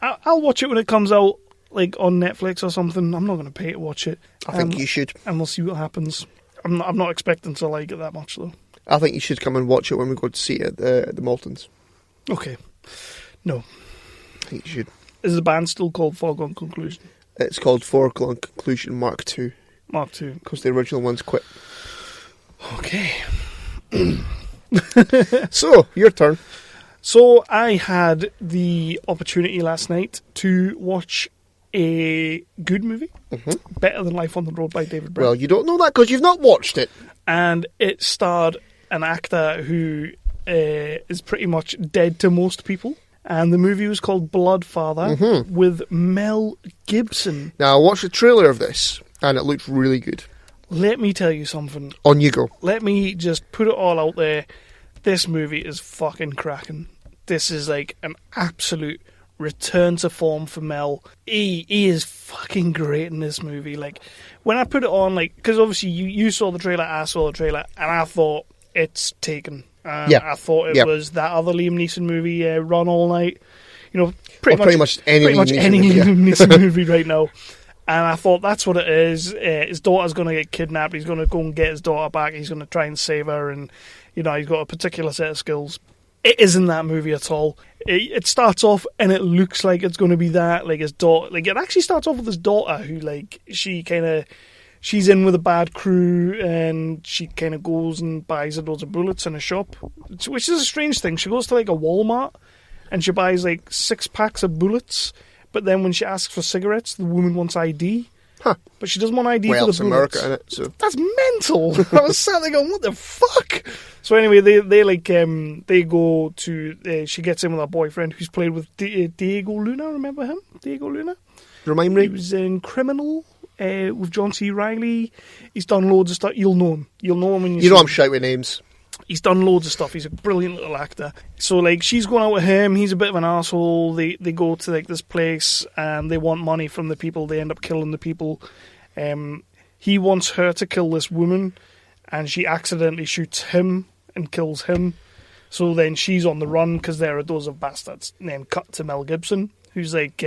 I'll watch it when it comes out, like on Netflix or something. I'm not going to pay to watch it. I think you should. And we'll see what happens. I'm not expecting to like it that much, though. I think you should come and watch it when we go to see it at the Maltons. Okay. No. I think you should. Is the band still called Foregone Conclusion? It's called Foregone Conclusion Mark II. Mark II. Because the original ones quit. Okay. So, your turn. So, I had the opportunity last night to watch a good movie. Mm-hmm. Better Than Life on the Road by David Brent. Well, you don't know that because you've not watched it. And it starred an actor who is pretty much dead to most people. And the movie was called Bloodfather with Mel Gibson. Now, I watched the trailer of this, and it looked really good. Let me tell you something. On you go. Let me just put it all out there. This movie is fucking cracking. This is like an absolute return to form for Mel. He is fucking great in this movie. Like, when I put it on, like, because obviously you saw the trailer, I saw the trailer, and I thought it's Taken. I thought it was that other Liam Neeson movie, Run All Night. You know, pretty much any Liam Neeson movie right now. And I thought that's what it is. His daughter's going to get kidnapped. He's going to go and get his daughter back. He's going to try and save her. And, you know, he's got a particular set of skills. It isn't that movie at all. It starts off and it looks like it's going to be that. Like, his daughter, like, it actually starts off with his daughter who, like, she's in with a bad crew and she kind of goes and buys loads of bullets in a shop, which is a strange thing. She goes to, like, a Walmart and she buys, like, 6 packs of bullets. But then when she asks for cigarettes, the woman wants ID. Huh. But she doesn't want ID for the bullets. America, innit? So. That's mental. I was sat there going, what the fuck? So anyway, they go to, she gets in with her boyfriend who's played with Diego Luna. Remember him? Diego Luna? Remind me. He was in Criminal with John C. Reilly. He's done loads of stuff. You'll know him. You'll know him when you know I'm shite with names. He's done loads of stuff. He's a brilliant little actor. So, like, she's going out with him. He's a bit of an asshole. They go to, like, this place and they want money from the people. They end up killing the people. He wants her to kill this woman and she accidentally shoots him and kills him. So then she's on the run because they're a dozen bastards. And then cut to Mel Gibson, who's, like,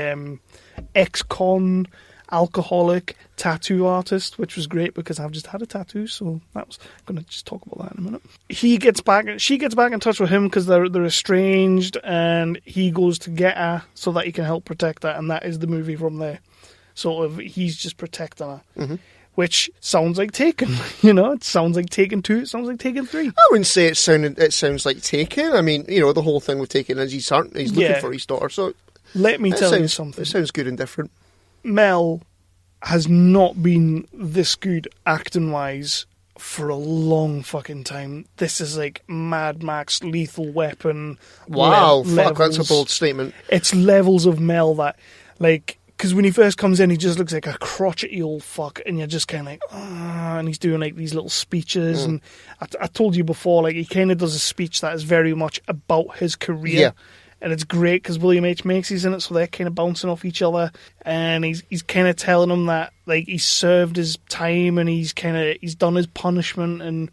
ex-con, alcoholic, tattoo artist, which was great because I've just had a tattoo, so I'm going to just talk about that in a minute. She gets back in touch with him because they're estranged, and he goes to get her so that he can help protect her, and that is the movie from there. Sort of, he's just protecting her, which sounds like Taken. You know, it sounds like Taken 2, it sounds like Taken 3. I wouldn't say it sounds like Taken. I mean, you know, the whole thing with Taken is he's looking for his daughter, so let me tell you something. It sounds good and different. Mel has not been this good acting-wise for a long fucking time. This is like Mad Max, Lethal Weapon. Wow, fuck, that's a bold statement. It's levels of Mel that, like, because when he first comes in, he just looks like a crotchety old fuck, and you're just kind of like, and he's doing like these little speeches. And I told you before, like, he kind of does a speech that is very much about his career. Yeah. And it's great because William H. Macy's in it, so they're kind of bouncing off each other. And he's kind of telling him that, like, he's served his time and he's done his punishment. And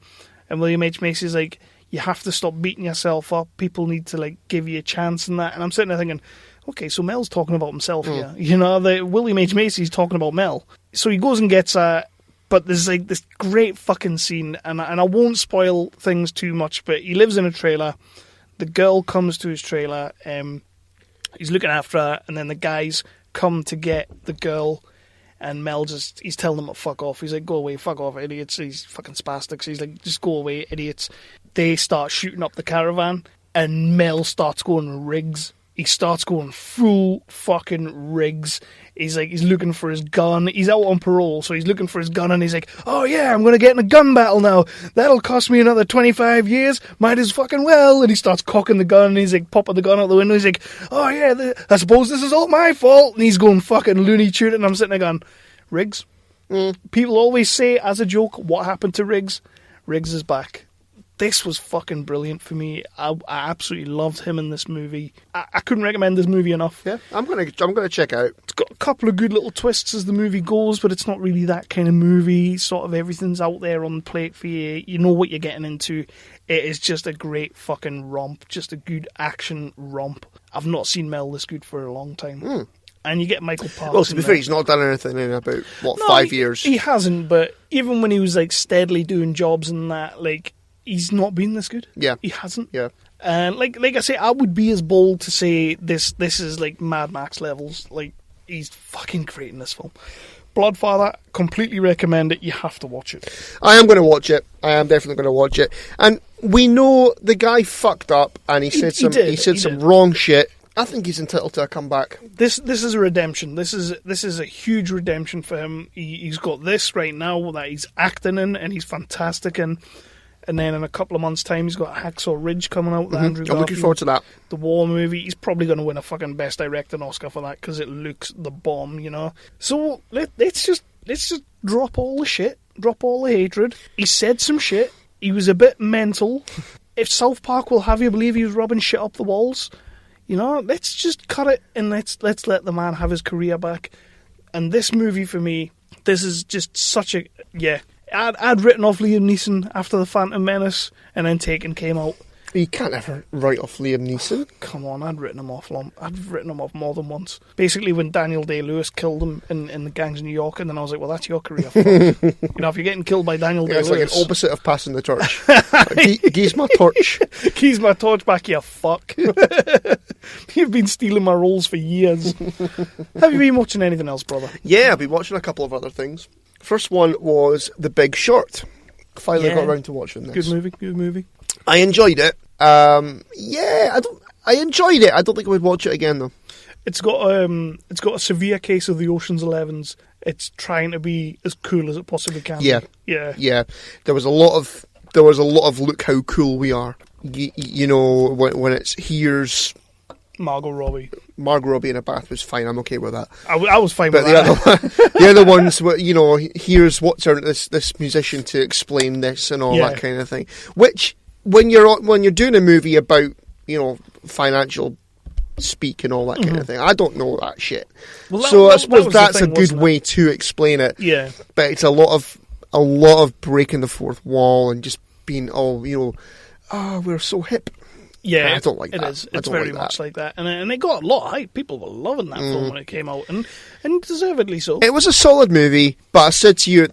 William H. Macy's like, you have to stop beating yourself up. People need to, like, give you a chance and that. And I'm sitting there thinking, okay, so Mel's talking about himself here. You know, William H. Macy's talking about Mel. So he goes and gets her. But there's, like, this great fucking scene. And I won't spoil things too much, but he lives in a trailer. The girl comes to his trailer, he's looking after her, and then the guys come to get the girl, and Mel he's telling them to fuck off. He's like, go away, fuck off, idiots. He's fucking spastic, so he's like, just go away, idiots. They start shooting up the caravan, and Mel starts going rigs. He starts going full fucking rigs. He's like, he's looking for his gun. He's out on parole, so he's looking for his gun, and he's like, oh yeah, I'm going to get in a gun battle now. That'll cost me another 25 years. Might as fucking well. And he starts cocking the gun, and he's like, popping the gun out the window. He's like, oh yeah, I suppose this is all my fault. And he's going fucking Looney Tune, and I'm sitting there going, Riggs? People always say, as a joke, what happened to Riggs? Riggs is back. This was fucking brilliant for me. I absolutely loved him in this movie. I couldn't recommend this movie enough. Yeah, I'm gonna check it out. It's got a couple of good little twists as the movie goes, but it's not really that kind of movie. Sort of everything's out there on the plate for you. You know what you're getting into. It is just a great fucking romp. Just a good action romp. I've not seen Mel this good for a long time. And you get Michael Parks. Well, to be fair, he's not done anything in about, 5 years? He hasn't, but even when he was, like, steadily doing jobs and that, like, he's not been this good. Yeah. He hasn't. Yeah. And like I say, I would be as bold to say this is like Mad Max levels. Like, he's fucking great in this film. Bloodfather, completely recommend it. You have to watch it. I am going to watch it. I am definitely going to watch it. And we know the guy fucked up and he said some wrong shit. I think he's entitled to a comeback. This is a redemption. This is a huge redemption for him. He's got this right now that he's acting in, and he's fantastic in. And then in a couple of months' time, he's got Hacksaw Ridge coming out with Andrew Garfield. I'm looking forward to that. The war movie. He's probably going to win a fucking Best Directing Oscar for that because it looks the bomb, you know. So let's just drop all the shit, drop all the hatred. He said some shit. He was a bit mental. If South Park will have you believe he was rubbing shit up the walls, you know, let's just cut it and let's let the man have his career back. And this movie for me, this is just such a I'd written off Liam Neeson after The Phantom Menace, and then Taken came out. You can't ever write off Liam Neeson. Come on, I'd written him off more than once. Basically, when Daniel Day-Lewis killed him in the Gangs of New York, and then I was like, well, that's your career. You know, if you're getting killed by Daniel Day-Lewis... It's like an opposite of passing the torch. Gee's my torch. Gee's my torch back, you fuck. You've been stealing my roles for years. Have you been watching anything else, brother? Yeah, I've been watching a couple of other things. First one was The Big Short. Finally got around to watching this. Good movie. I enjoyed it. I enjoyed it. I don't think I would watch it again though. It's got a severe case of the Ocean's 11s. It's trying to be as cool as it possibly can. Yeah. There was a lot of look how cool we are. You know, when it's here's Margot Robbie in a bath was fine. I'm okay with that. I was fine with that. The other ones, you know, here's what's this musician to explain this and all that kind of thing. Which when you're doing a movie about, you know, financial speak and all that kind of thing, I don't know that shit. Well, I suppose that's a good way to explain it. Yeah, but it's a lot of breaking the fourth wall and just being we're so hip. Yeah, I don't like that. It is. It's very much like that. And it got a lot of hype. People were loving that film when it came out, and deservedly so. It was a solid movie, but I said to you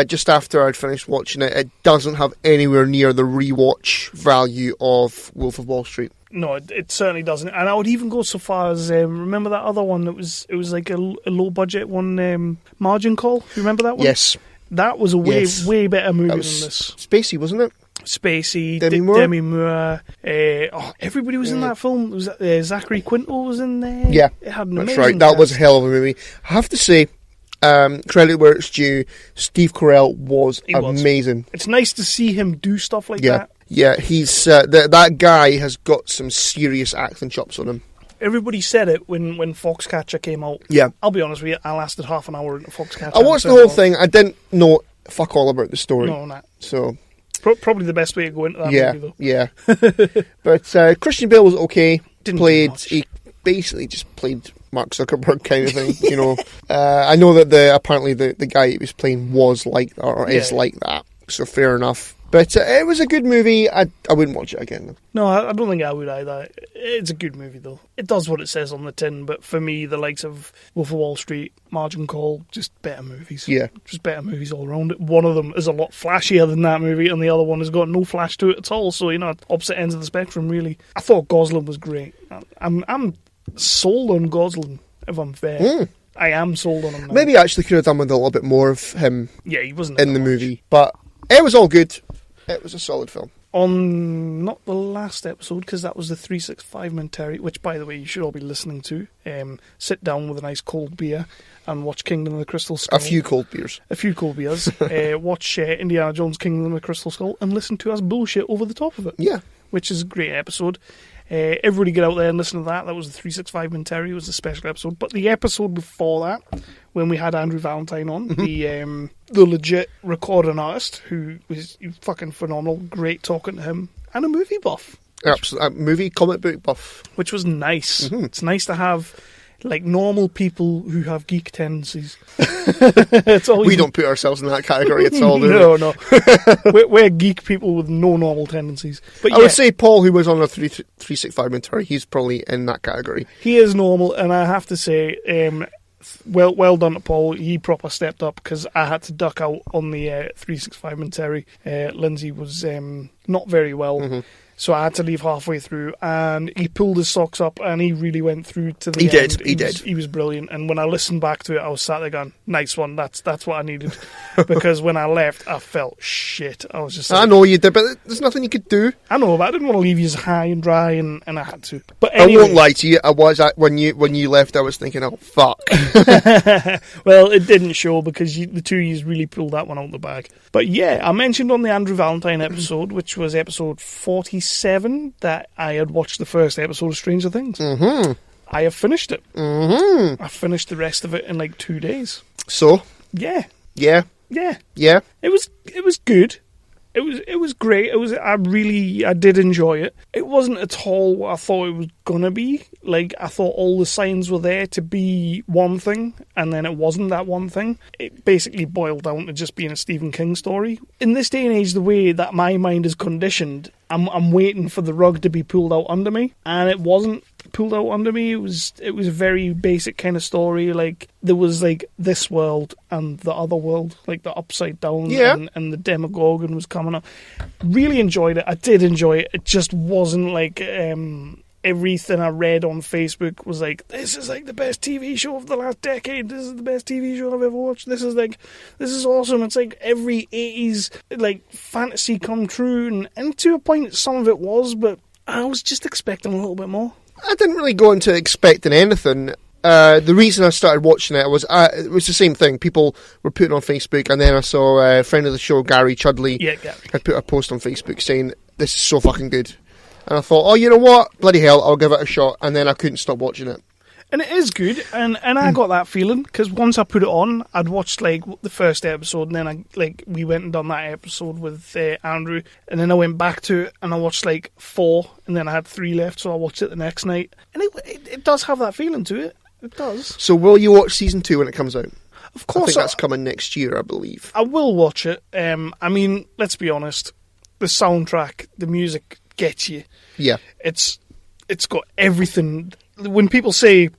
just after I'd finished watching it, it doesn't have anywhere near the rewatch value of Wolf of Wall Street. No, it certainly doesn't. And I would even go so far as remember that other one that was like a low budget one, Margin Call. You remember that one? Yes, that was a way better movie than this. Spacey, wasn't it? Spacey, Demi Moore. Everybody was in that film. Was Zachary Quinto was in there? Yeah, it had an that's amazing right. That cast. was a hell of a movie. I have to say, credit where it's due. Steve Carell was amazing. It's nice to see him do stuff like that. Yeah, he's that guy has got some serious acting chops on him. Everybody said it when Foxcatcher came out. Yeah, I'll be honest with you. I lasted half an hour into Foxcatcher. I watched the whole thing. I didn't know fuck all about the story. No, nah. So. Probably the best way to go into that movie, though. Yeah. But Christian Bale was okay. He Basically just played Mark Zuckerberg kind of thing, you know. I know that apparently the guy he was playing was like that, or is like that, so fair enough. But it was a good movie. I wouldn't watch it again, though. No, I don't think I would either. It's a good movie, though. It does what it says on the tin, but for me, the likes of Wolf of Wall Street, Margin Call, just better movies. Yeah. Just better movies all around. One of them is a lot flashier than that movie, and the other one has got no flash to it at all, so, you know, opposite ends of the spectrum, really. I thought Gosling was great. I'm sold on Gosling, if I'm fair. I am sold on him now. Maybe I actually could have done with a little bit more of him he wasn't in the movie, but it was all good. It was a solid film. On not the last episode, because that was the 365 Mentary, which, by the way, you should all be listening to. Sit down with a nice cold beer and watch Kingdom of the Crystal Skull. A few cold beers. Watch Indiana Jones Kingdom of the Crystal Skull and listen to us bullshit over the top of it. Yeah. Which is a great episode. Everybody get out there and listen to that. That was the 365 Mentary. It was a special episode. But the episode before that, when we had Andrew Valentine on, the legit recording artist, who was fucking phenomenal, great talking to him, and a movie buff. Absolutely. Movie comic book buff. Which was nice. Mm-hmm. It's nice to have like normal people who have geek tendencies. We don't put ourselves in that category at all, do we? No. We're geek people with no normal tendencies. But I would say Paul, who was on a 365 Mentary, he's probably in that category. He is normal, and I have to say, well done to Paul. He proper stepped up, because I had to duck out on the 365 Mentary. Lindsay was not very well. Mm-hmm. So I had to leave halfway through, and he pulled his socks up, and he really went through to the end. He did. He was brilliant. And when I listened back to it, I was sat there going, nice one, that's what I needed. Because when I left, I felt shit. I was just like, I know you did, but there's nothing you could do. I know, but I didn't want to leave you high and dry, and I had to. But anyway, I won't lie to you, when you left, I was thinking, oh, fuck. Well, it didn't show, because the two of you really pulled that one out of the bag. But yeah, I mentioned on the Andrew Valentine episode, which was episode 47, that I had watched the first episode of Stranger Things. Mm-hmm. I have finished it. Mm-hmm. I finished the rest of it in like 2 days. So? Yeah. Yeah. Yeah. Yeah. It was good. It was great. I did enjoy it. It wasn't at all what I thought it was gonna be. Like, I thought all the signs were there to be one thing, and then it wasn't that one thing. It basically boiled down to just being a Stephen King story. In this day and age, the way that my mind is conditioned, I'm waiting for the rug to be pulled out under me, and it wasn't pulled out under me. It was a very basic kind of story. Like, there was like this world and the other world, like the upside down, and the Demogorgon was coming up. Really enjoyed it. I did enjoy it. It just wasn't like everything I read on Facebook was like, this is like the best TV show of the last decade. This is the best TV show I've ever watched. This is awesome. It's like every 80s like fantasy come true, and to a point some of it was, but I was just expecting a little bit more. I didn't really go into expecting anything. The reason I started watching it was the same thing. People were putting on Facebook, and then I saw a friend of the show, Gary Chudley, had put a post on Facebook saying, this is so fucking good. And I thought, oh, you know what? Bloody hell, I'll give it a shot. And then I couldn't stop watching it. And it is good, and I got that feeling, because once I put it on, I'd watched like the first episode, and then we went and done that episode with Andrew, and then I went back to it, and I watched like 4, and then I had 3 left, so I watched it the next night. And it does have that feeling to it. It does. So will you watch season 2 when it comes out? Of course. I think that's coming next year, I believe. I will watch it. I mean, let's be honest, the soundtrack, the music gets you. Yeah. It's got everything. When people say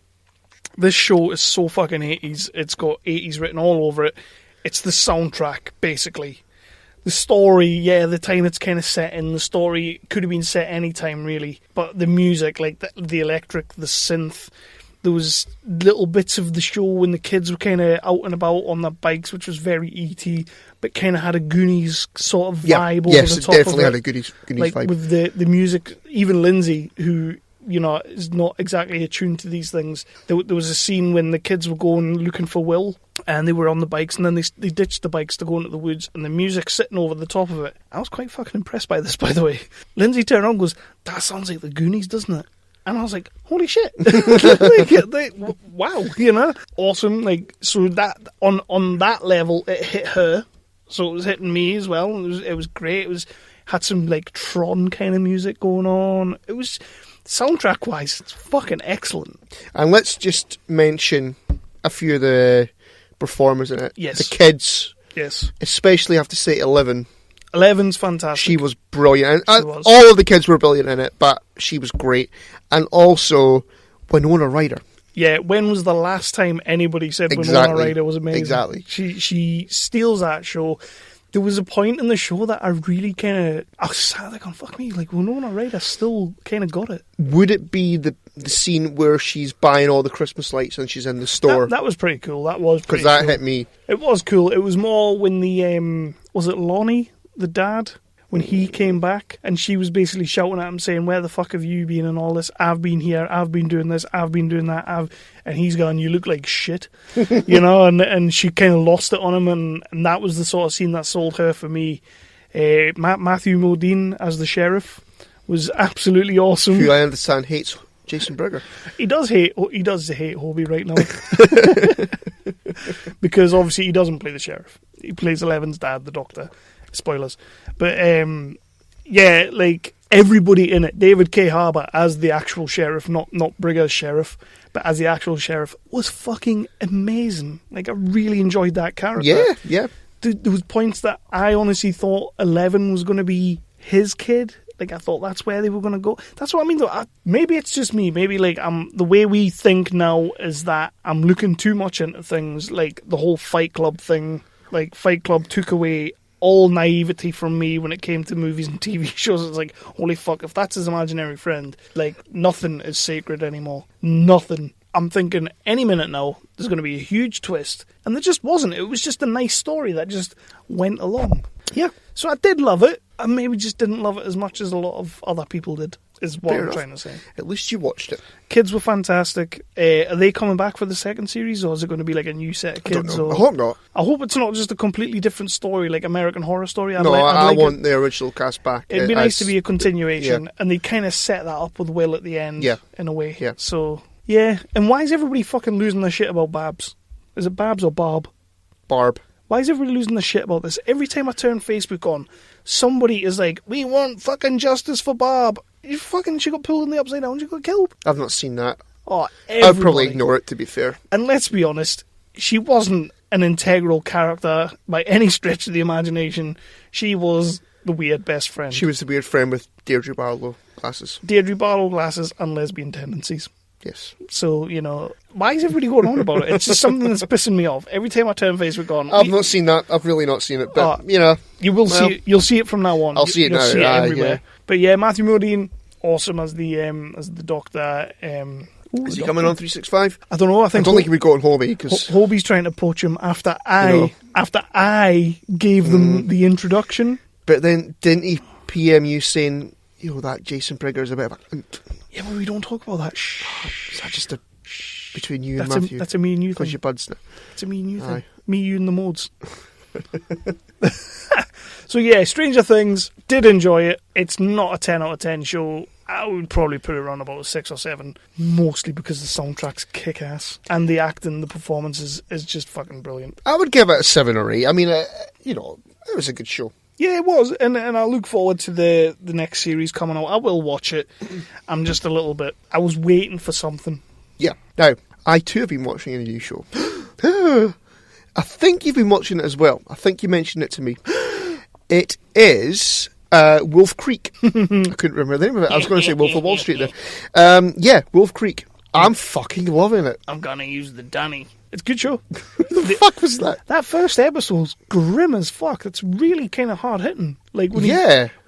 this show is so fucking 80s, it's got 80s written all over it, it's the soundtrack, basically. The story, the time it's kind of set in, the story could have been set any time, really. But the music, like the electric, the synth, there was little bits of the show when the kids were kind of out and about on their bikes, which was very E.T., but kind of had a Goonies sort of vibe over the top of it. Yes, it definitely had a Goonies like, vibe. With the music, even Lindsay, who, you know, is not exactly attuned to these things. There was a scene when the kids were going looking for Will, and they were on the bikes, and then they ditched the bikes to go into the woods, and the music's sitting over the top of it. I was quite fucking impressed by this, by the way. Lindsay turned on and goes, that sounds like the Goonies, doesn't it? And I was like, holy shit. Wow, you know? Awesome. Like, so that on that level, it hit her. So it was hitting me as well. It was great. Had some like Tron kind of music going on. It was, soundtrack wise, it's fucking excellent. And let's just mention a few of the performers in it. Yes. The kids. Yes. Especially have to say 11. 11's fantastic. She was brilliant. And was. All of the kids were brilliant in it, but she was great. And also Winona Ryder. Yeah, when was the last time anybody said Winona Ryder was amazing? Exactly. She steals that show. There was a point in the show that I really I was sat there going, fuck me, like Winona Ryder still kind of got it. Would it be the scene where she's buying all the Christmas lights and she's in the store? That was pretty cool. That was pretty cool. Because that cool. hit me. It was cool. It was more when the, was it Lonnie, the dad? When he came back, and she was basically shouting at him saying, where the fuck have you been and all this? I've been here, I've been doing this, I've been doing that, and he's going, you look like shit. You know, and she kind of lost it on him, and that was the sort of scene that sold her for me. Matthew Modine as the sheriff was absolutely awesome. Who I understand hates Jason Brigger. He does hate Hobie right now. Because obviously he doesn't play the sheriff. He plays Eleven's dad, the doctor. Spoilers. But, yeah, like, everybody in it, David K. Harbour as the actual sheriff, not Brigger's sheriff, but as the actual sheriff, was fucking amazing. Like, I really enjoyed that character. Yeah. There was points that I honestly thought 11 was going to be his kid. Like, I thought that's where they were going to go. That's what I mean, though. Maybe it's just me. Maybe, like, the way we think now is that I'm looking too much into things, like the whole Fight Club thing. Like, Fight Club took away all naivety from me when it came to movies and TV shows. It's like, holy fuck, if that's his imaginary friend, like, nothing is sacred anymore. Nothing. I'm thinking any minute now there's going to be a huge twist, and there just wasn't. It was just a nice story that just went along. Yeah. So I did love it. I maybe just didn't love it as much as a lot of other people did, is what I'm trying to say. At least you watched it. Kids were fantastic. Are they coming back for the second series, or is it going to be like a new set of kids? I don't know. Or... I hope not. I hope it's not just a completely different story, like American Horror Story. I want the original cast back. It'd be nice to be a continuation, and they kind of set that up with Will at the end, in a way. Yeah. So, yeah. And why is everybody fucking losing their shit about Babs? Is it Babs or Barb? Barb. Why is everybody losing their shit about this? Every time I turn Facebook on, somebody is like, we want fucking justice for Bob. She got pulled in the upside down, she got killed. I've not seen that. Oh, I'd probably ignore it, to be fair. And let's be honest, she wasn't an integral character by any stretch of the imagination. She was the weird best friend. She was the weird friend with Deirdre Barlow glasses. Deirdre Barlow glasses and lesbian tendencies. Yes. So, why is everybody going on about it? It's just something that's pissing me off. Every time I turn Facebook on... I've not seen that. I've really not seen it. But, You will see it. You'll see it from now on. I'll see it now. See it everywhere. Yeah. But yeah, Matthew Modine, awesome as the Doctor. Is he coming on 365? I don't know. I don't think he would go on Hobie, because Hobie's trying to poach him after I gave them the introduction. But then didn't he PM you saying, that Jason Brigger's a bit of a... Yeah, but we don't talk about that. Is that just between you and Matthew? That's a me and you thing. Because you're buds now. It's a me and you thing. Me, you and the mods. So yeah, Stranger Things, did enjoy it. It's not a 10 out of 10 show. I would probably put it around about a 6 or 7, mostly because the soundtrack's kick-ass and the acting, the performances is just fucking brilliant. I would give it a 7 or 8. I mean, it was a good show. Yeah, it was, and I look forward to the next series coming out. I will watch it. I'm just a little bit... I was waiting for something. Yeah. Now, I too have been watching a new show. I think you've been watching it as well. I think you mentioned it to me. It is... Wolf Creek. I couldn't remember the name of it. I was going to say Wolf of Wall Street there. Yeah, Wolf Creek. I'm fucking loving it. I'm going to use the Danny. It's a good show. The fuck was that? That first episode's grim as fuck. It's really kind of hard hitting. Like when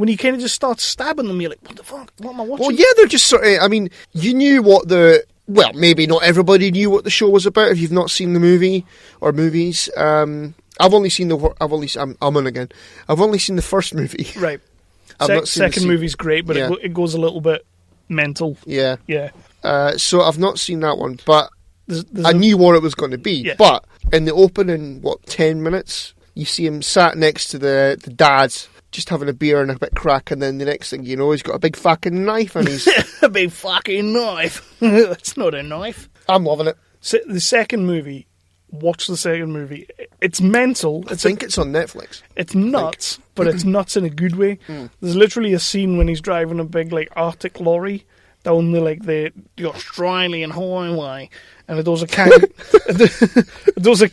he kind of just starts stabbing them, you're like, what the fuck? What am I watching? Well, yeah, they're just sort of... I mean, you knew what the... Well, maybe not everybody knew what the show was about if you've not seen the movie or movies. I've only seen the... I'm on again. I've only seen the first movie. Right. Second movie's great, but it goes a little bit mental. Yeah. Yeah. So I've not seen that one, but I knew what it was going to be. Yeah. But in the opening, 10 minutes, you see him sat next to the dad, just having a beer and a bit crack, and then the next thing you know, he's got a big fucking knife, and he's... A big fucking knife. That's not a knife. I'm loving it. So the second movie... Watch the second movie. It's mental. I think it's on Netflix. It's nuts, but it's nuts in a good way. There's literally a scene when he's driving a big Arctic lorry down the Australian highway, and those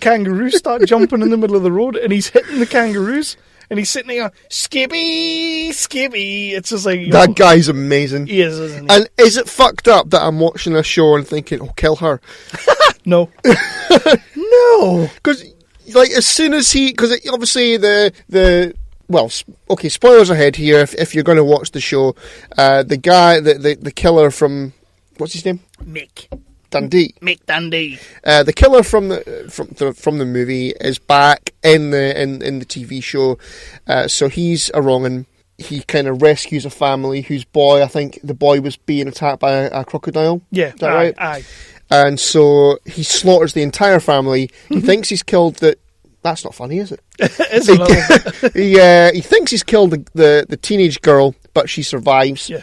kangaroos start jumping in the middle of the road, and he's hitting the kangaroos, and he's sitting there, Skippy, Skippy. It's just like that guy's amazing. He is, isn't he? And is it fucked up that I'm watching a show and thinking, "Oh, kill her"? No. No. Because, as soon as because obviously okay, spoilers ahead here if you're going to watch the show. The guy, the killer from, what's his name? Mick Dundee. Mick Dundee. The killer from the movie is back in the TV show. So he's a wrong'un. He kind of rescues a family whose boy, I think the boy was being attacked by a crocodile. Yeah, is that right? Aye. And so he slaughters the entire family. He thinks he's killed That's not funny, is it? It's a little bit. He thinks he's killed the teenage girl, but she survives. Yeah.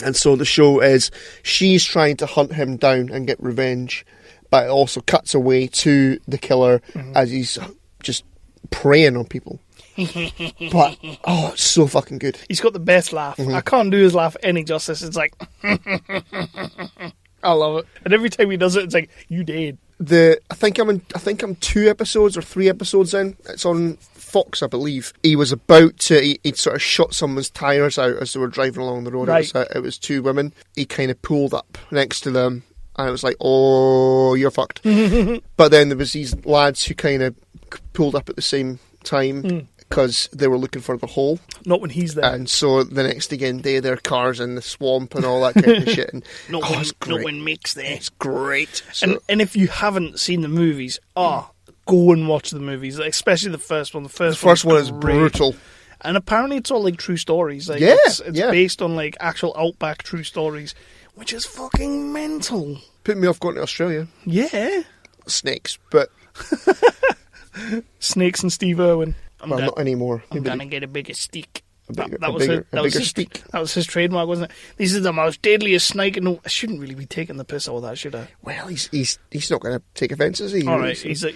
And so the show is she's trying to hunt him down and get revenge, but it also cuts away to the killer as he's just preying on people. But, it's so fucking good. He's got the best laugh. I can't do his laugh any justice. It's like... I love it. And every time he does it, it's like, you did. I think I'm 2 episodes or 3 episodes in. It's on Fox, I believe. He was about to... He'd sort of shot someone's tyres out as they were driving along the road. Right. It was 2 women. He kind of pulled up next to them, and it was like, oh, you're fucked. But then there was these lads who kind of pulled up at the same time because they were looking for the hole. Not when he's there. And so the next again day, their cars in the swamp and all that kind of shit. And, it's great. Not when Mick's there. It's great. So, and if you haven't seen the movies, go and watch the movies, especially the first one. The first one is brutal. And apparently it's all true stories. It's based on actual outback true stories, which is fucking mental. Put me off going to Australia. Yeah. Snakes, but... Snakes and Steve Irwin. Not anymore. I'm going to get a bigger stick. That was his trademark, wasn't it? This is the most deadliest snake in the... I shouldn't really be taking the piss out of that, should I? Well, he's not going to take offence, is he? All right, he's like,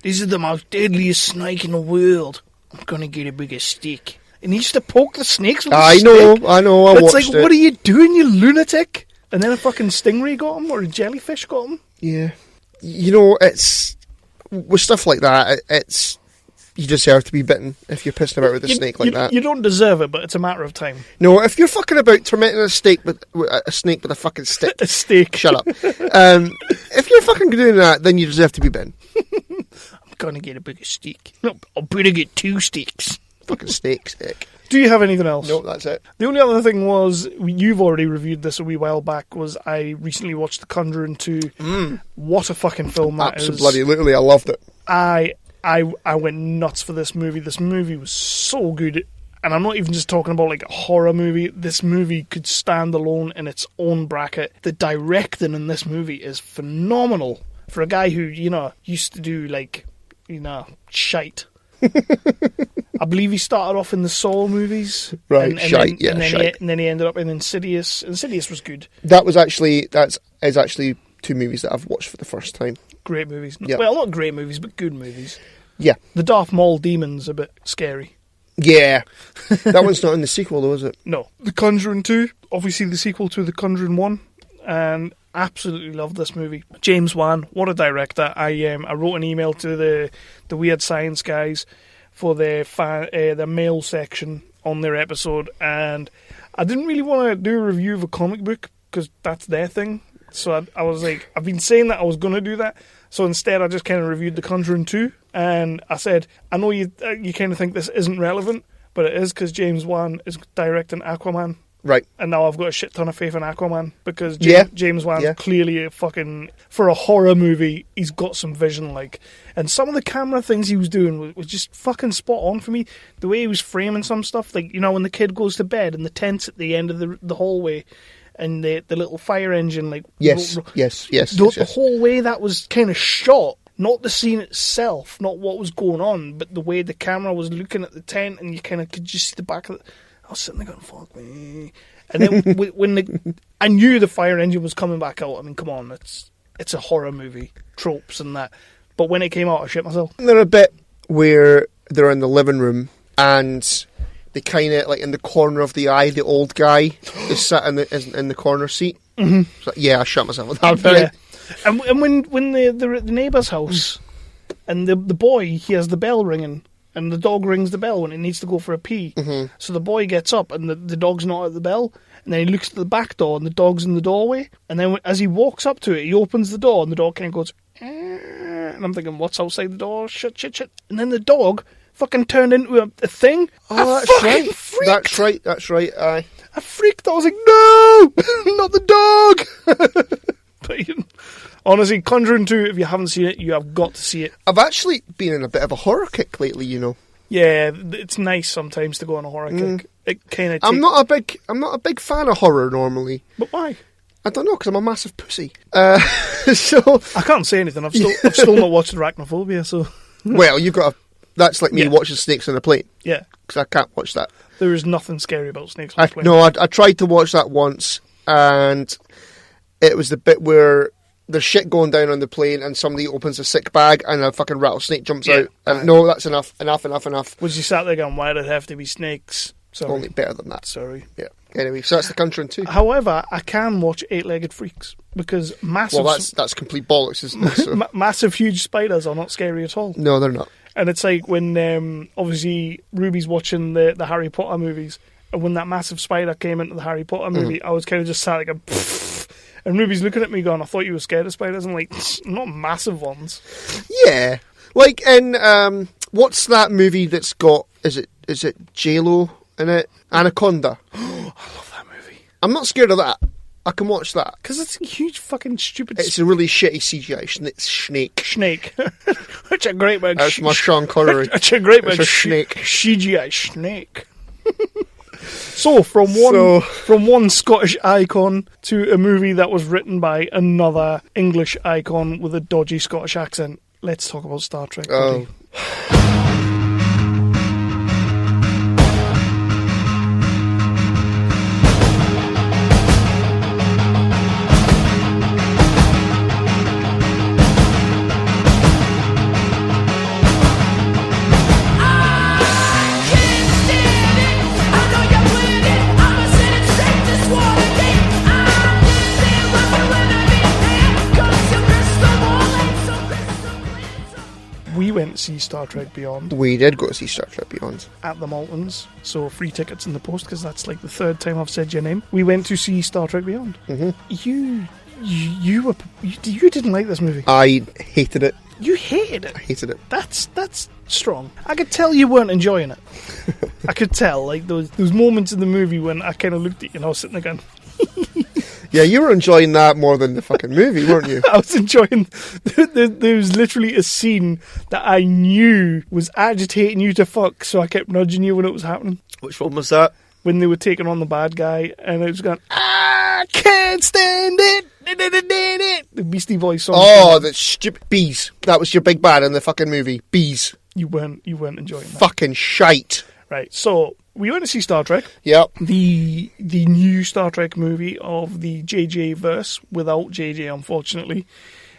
this is the most deadliest snake in the world. I'm going to get a bigger stick. And he used to poke the snakes with a I stick. know, I It's watched like, it. what are you doing, you lunatic? And then a fucking stingray got him, or a jellyfish got him. Yeah. You know, it's... With stuff like that, it's... You deserve to be bitten if you're pissing about with a snake like that. You don't deserve it, but it's a matter of time. No, if you're fucking about tormenting a snake with a fucking stick... A steak. Shut up. If you're fucking doing that, then you deserve to be bitten. I'm gonna get a bigger steak. No, I'm gonna get 2 steaks. Fucking snakes, ick. Do you have anything else? No, that's it. The only other thing was, you've already reviewed this a wee while back, was I recently watched The Conjuring 2. What a fucking film that is. Absolutely, literally, I loved it. I went nuts for this movie. This movie was so good. And I'm not even just talking about like a horror movie. This movie could stand alone in its own bracket. The directing in this movie is phenomenal. For a guy who, used to do like, shite. I believe he started off in the Saw movies. Right, shite. Shite. And then he ended up in Insidious. Insidious was good. That's actually 2 movies that I've watched for the first time. Great movies. Yeah. Well, not great movies, but good movies. Yeah. The Darth Maul demon's a bit scary. Yeah. That one's not in the sequel, though, is it? No. The Conjuring 2, obviously the sequel to The Conjuring 1, and absolutely love this movie. James Wan, what a director. I wrote an email to the Weird Science guys for their mail section on their episode, and I didn't really want to do a review of a comic book because that's their thing. So I was like, I've been saying that I was going to do that. So instead, I just kind of reviewed The Conjuring 2. And I said, I know you kind of think this isn't relevant, but it is because James Wan is directing Aquaman. Right. And now I've got a shit ton of faith in Aquaman because James Wan's clearly a fucking... For a horror movie, he's got some vision, like... And some of the camera things he was doing was just fucking spot on for me. The way he was framing some stuff, like, when the kid goes to bed and the tent's at the end of the hallway... And the little fire engine, like... Yes. The whole way that was kind of shot, not the scene itself, not what was going on, but the way the camera was looking at the tent, and you kind of could just see the back of it. I was sitting there going, fuck me. And then when I knew the fire engine was coming back out. I mean, come on, it's a horror movie, tropes and that. But when it came out, I shit myself. There a bit where they're in the living room, and... They kind of, like, in the corner of the eye, the old guy is sat in the corner seat. Mm-hmm. So, yeah, I shut myself with that. Yeah. And when they're at the neighbour's house, and the boy, he has the bell ringing, and the dog rings the bell when it needs to go for a pee. Mm-hmm. So the boy gets up, and the dog's not at the bell, and then he looks at the back door, and the dog's in the doorway. And then as he walks up to it, he opens the door, and the dog kind of goes, and I'm thinking, what's outside the door? Shit. And then the dog... fucking turned into a thing. Oh, that's right. Freaked. That's right. Aye. I freaked. I was like, no, not the dog. But honestly, Conjuring 2, if you haven't seen it, you have got to see it. I've actually been in a bit of a horror kick lately, Yeah, it's nice sometimes to go on a horror kick. It kind of. I'm not a big fan of horror normally. But why? I don't know, because I'm a massive pussy. So I can't say anything. I've still not watched Arachnophobia. So well, you've got to. That's like me watching Snakes on a Plane. Yeah. Because I can't watch that. There is nothing scary about Snakes on a Plane. No, I tried to watch that once, and it was the bit where there's shit going down on the plane, and somebody opens a sick bag, and a fucking rattlesnake jumps out. And no, that's enough. Was you sat there going, why did it have to be snakes? Sorry. Only better than that. Sorry. Yeah. Anyway, so that's The Conjuring 2. However, I can watch Eight-Legged Freaks, because massive... Well, that's complete bollocks, isn't it? So. Massive, huge spiders are not scary at all. No, they're not. And it's like when, obviously, Ruby's watching the Harry Potter movies, and when that massive spider came into the Harry Potter movie, I was kind of just sat like a... And Ruby's looking at me going, I thought you were scared of spiders. I'm like, not massive ones. Yeah. Like in, what's that movie that's got, is it J-Lo in it? Anaconda. I love that movie. I'm not scared of that. I can watch that. Because it's a huge fucking stupid... It's a really shitty CGI snake. Snake. It's a great big... That's my Sean Connery. It's a great big... snake. CGI snake. So, from one Scottish icon to a movie that was written by another English icon with a dodgy Scottish accent, let's talk about Star Trek. Oh. we went to see Star Trek Beyond We did go to see Star Trek Beyond. at the Maltons, so free tickets in the post, because that's like the third time I've said your name. We went to see Star Trek Beyond. Mhm. You didn't like this movie. I hated it. You hated it. I hated it. That's strong. I could tell you weren't enjoying it. I could tell, like those moments in the movie when I kind of looked at you and I was sitting there going, Yeah, you were enjoying that more than the fucking movie, weren't you? I was enjoying. There was literally a scene that I knew was agitating you to fuck, so I kept nudging you when it was happening. Which one was that? When they were taking on the bad guy, and it was going, I can't stand it. The Beastie Boys song. Oh, the stupid bees. That was your big bad in the fucking movie. Bees. You weren't enjoying that. Fucking shite. Right. So we went to see Star Trek. Yep. The new Star Trek movie of the JJ verse, without JJ, unfortunately,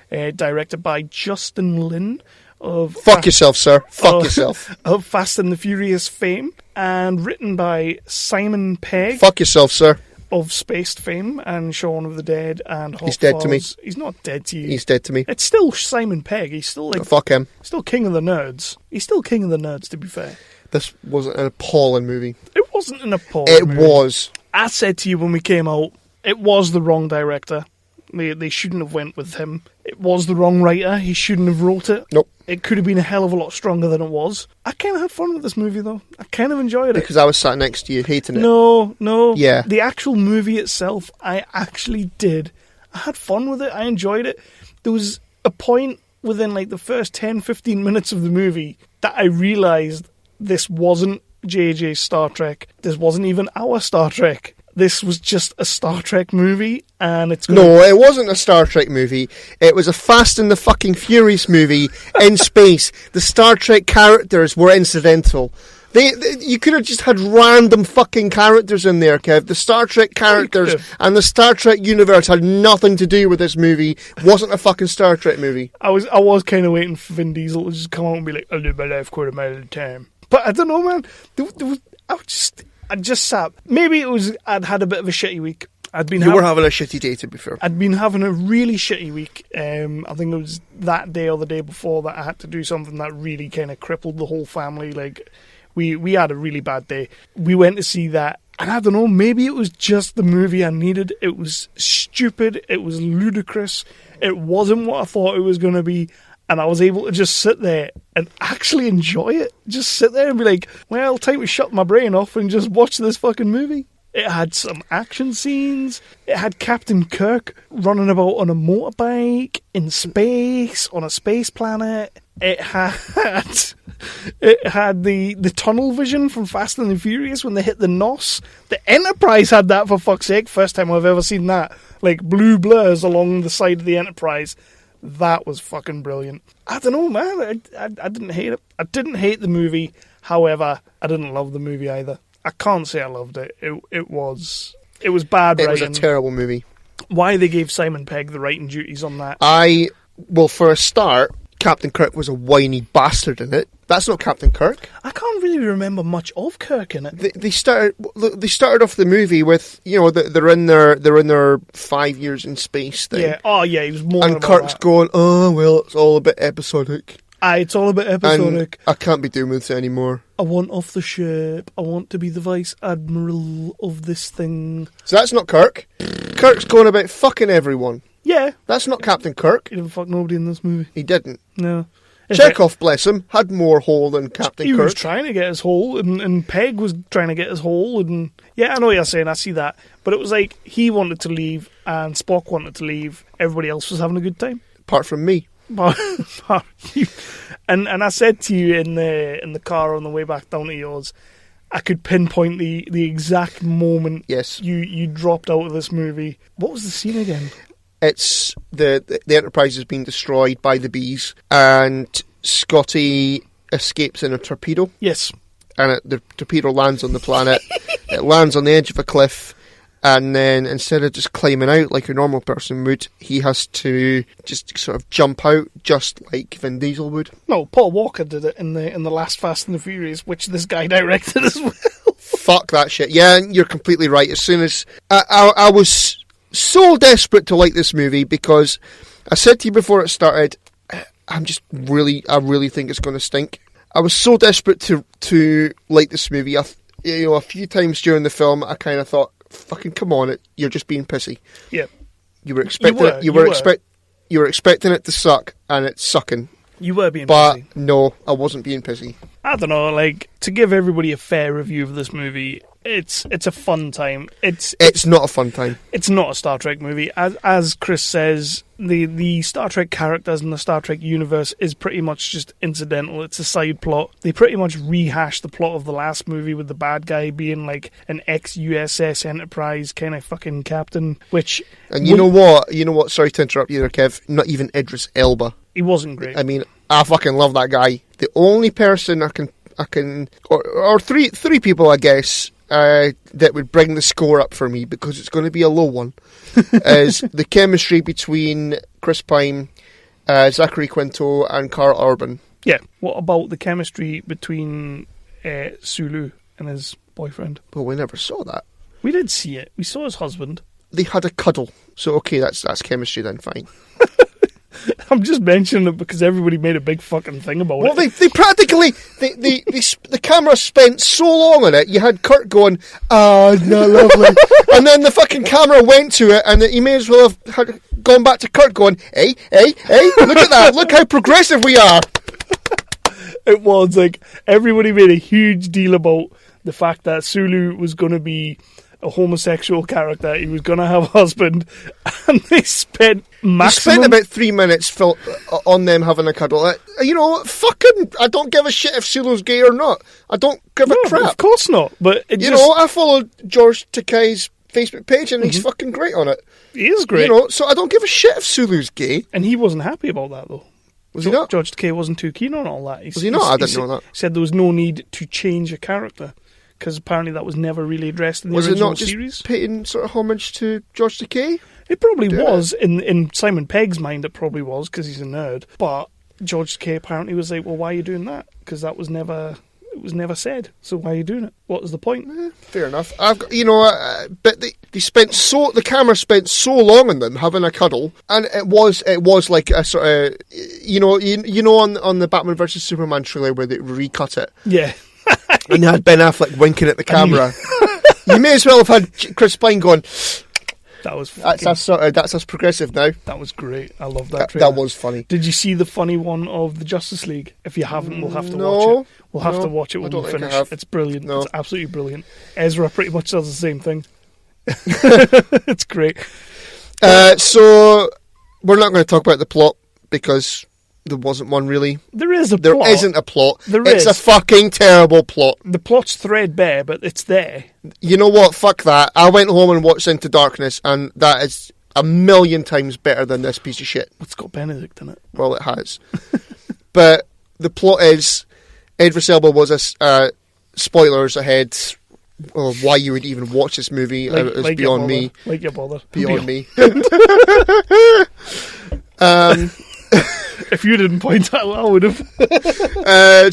directed by Justin Lin of Fuck yourself, sir. Fuck yourself. of Fast and the Furious fame, and written by Simon Pegg Fuck yourself, sir. of Spaced fame and Shaun of the Dead and Hot He's dead to me. Fuzz. He's not dead to you. He's dead to me. It's still Simon Pegg. He's still like Fuck him. still king of the nerds. He's still king of the nerds, to be fair. This was an appalling movie. It wasn't an appalling It movie. was. I said to you when we came out, it was the wrong director. They shouldn't have went with him. It was the wrong writer. He shouldn't have wrote it. Nope. It could have been a hell of a lot stronger than it was. I kind of had fun with this movie, though. I kind of enjoyed it. Because I was sat next to you hating it. No. Yeah. The actual movie itself, I actually did. I had fun with it. I enjoyed it. There was a point within like the first 10, 15 minutes of the movie that I realised this wasn't JJ's Star Trek. This wasn't even our Star Trek. This was just a Star Trek movie, and it's gonna... No, it wasn't a Star Trek movie. It was a Fast and the fucking Furious movie in space. The Star Trek characters were incidental. You could have just had random fucking characters in there, Kev. The Star Trek characters and the Star Trek universe had nothing to do with this movie. Wasn't a fucking Star Trek movie. I was kind of waiting for Vin Diesel to just come out and be like, "I live my life quarter mile at a time." But I don't know, man. I just sat. Maybe it was I'd had a bit of a shitty week. You were having a shitty day, to be fair. I'd been having a really shitty week. I think it was that day or the day before that I had to do something that really kind of crippled the whole family. Like, we had a really bad day. We went to see that, and I don't know, maybe it was just the movie I needed. It was stupid. It was ludicrous. It wasn't what I thought it was going to be. And I was able to just sit there and actually enjoy it. Just sit there and be like, well, time to shut my brain off and just watch this fucking movie. It had some action scenes. It had Captain Kirk running about on a motorbike in space, on a space planet. It had the tunnel vision from Fast and the Furious when they hit the NOS. The Enterprise had that, for fuck's sake. First time I've ever seen that. Like blue blurs along the side of the Enterprise. That was fucking brilliant. I don't know, man. I didn't hate it. I didn't hate the movie. However, I didn't love the movie either. I can't say I loved it. It was bad writing. It was a terrible movie. Why they gave Simon Pegg the writing duties on that? Well, for a start, Captain Kirk was a whiny bastard in it. That's not Captain Kirk. I can't really remember much of Kirk in it. They started off the movie with, you know, they're in their 5 years in space thing. Yeah. Oh yeah, he was more. And Kirk's going, oh well, it's all a bit episodic. It's all a bit episodic. And I can't be doing this anymore. I want off the ship. I want to be the vice admiral of this thing. So that's not Kirk. Kirk's going about fucking everyone. Yeah. That's not Captain Kirk. He didn't fuck nobody in this movie. He didn't. No. Chekhov, bless him, had more hole than Captain Kirk. He was trying to get his hole, and Pegg was trying to get his hole, and yeah, I know what you're saying, I see that. But it was like, he wanted to leave, and Spock wanted to leave. Everybody else was having a good time. Apart from me. And I said to you in the car on the way back down to yours, I could pinpoint the exact moment you dropped out of this movie. What was the scene again? It's the Enterprise is being destroyed by the bees, and Scotty escapes in a torpedo. Yes. And the torpedo lands on the planet. It lands on the edge of a cliff, and then instead of just climbing out like a normal person would, he has to just sort of jump out, just like Vin Diesel would. No, Paul Walker did it in the last Fast and the Furious, which this guy directed as well. Fuck that shit. Yeah, you're completely right. As soon as I was so desperate to like this movie, because I said to you before it started, I really think it's going to stink. I was so desperate to like this movie. A few times during the film, I kind of thought, "Fucking come on, you're just being pissy." Yeah, you were expecting it. You were expecting it to suck, and it's sucking. You were being pissy. But no, I wasn't being pissy. I don't know, like, to give everybody a fair review of this movie, it's a fun time. It's not a fun time. It's not a Star Trek movie. As Chris says, the Star Trek characters in the Star Trek universe is pretty much just incidental. It's a side plot. They pretty much rehash the plot of the last movie with the bad guy being like an ex-USS Enterprise kind of fucking captain, which... And you know what? Sorry to interrupt you there, Kev. Not even Idris Elba. He wasn't great. I mean, I fucking love that guy. The only person I can, or three people, I guess, that would bring the score up for me, because it's going to be a low one, is the chemistry between Chris Pine, Zachary Quinto, and Carl Urban. Yeah. What about the chemistry between Sulu and his boyfriend? Well, we never saw that. We did see it. We saw his husband. They had a cuddle. So, okay, that's chemistry then, fine. I'm just mentioning it because everybody made a big fucking thing about it. Well, they practically, the camera spent so long on it, you had Kurt going, "Ah, no, lovely." And then the fucking camera went to it, and you may as well have had gone back to Kurt going, hey, look at that, look how progressive we are. It was like, everybody made a huge deal about the fact that Sulu was going to be a homosexual character. He was going to have a husband, and they spent about 3 minutes on them having a cuddle. Fucking, I don't give a shit if Sulu's gay or not. I don't give a crap. Of course not. But I followed George Takei's Facebook page, and he's fucking great on it. He is great. So I don't give a shit if Sulu's gay. And he wasn't happy about that, though. Was he not? George Takei wasn't too keen on all that. Was he not? I didn't know that. He said there was no need to change a character, because apparently that was never really addressed in the original series. Was it not just paying sort of homage to George Takei? It probably was. In Simon Pegg's mind, it probably was, because he's a nerd. But George Takei apparently was like, well, why are you doing that? Because that was never said. So why are you doing it? What was the point? Fair enough. But the camera spent so long on them having a cuddle, and it was like a sort of, on the Batman vs Superman trailer where they recut it. Yeah. And they had Ben Affleck winking at the camera. You may as well have had Chris Pine going, that was that's us progressive now. That was great. I love that. That was funny. Did you see the funny one of the Justice League? If you haven't, we'll have to watch it. We'll have to watch it when we finish. It's brilliant. No. It's absolutely brilliant. Ezra pretty much does the same thing. It's great. So we're not going to talk about the plot, because there wasn't one really. There is a plot. There isn't a plot. It's a fucking terrible plot. The plot's threadbare, but it's there. You know what? Fuck that. I went home and watched Into Darkness, and that is 1,000,000 times better than this piece of shit. It's got Benedict in it. Well, it has. But the plot is, Idris Elba was a spoilers ahead of why you would even watch this movie. It's beyond me. Like your bother. Beyond me. If you didn't point out, I would have.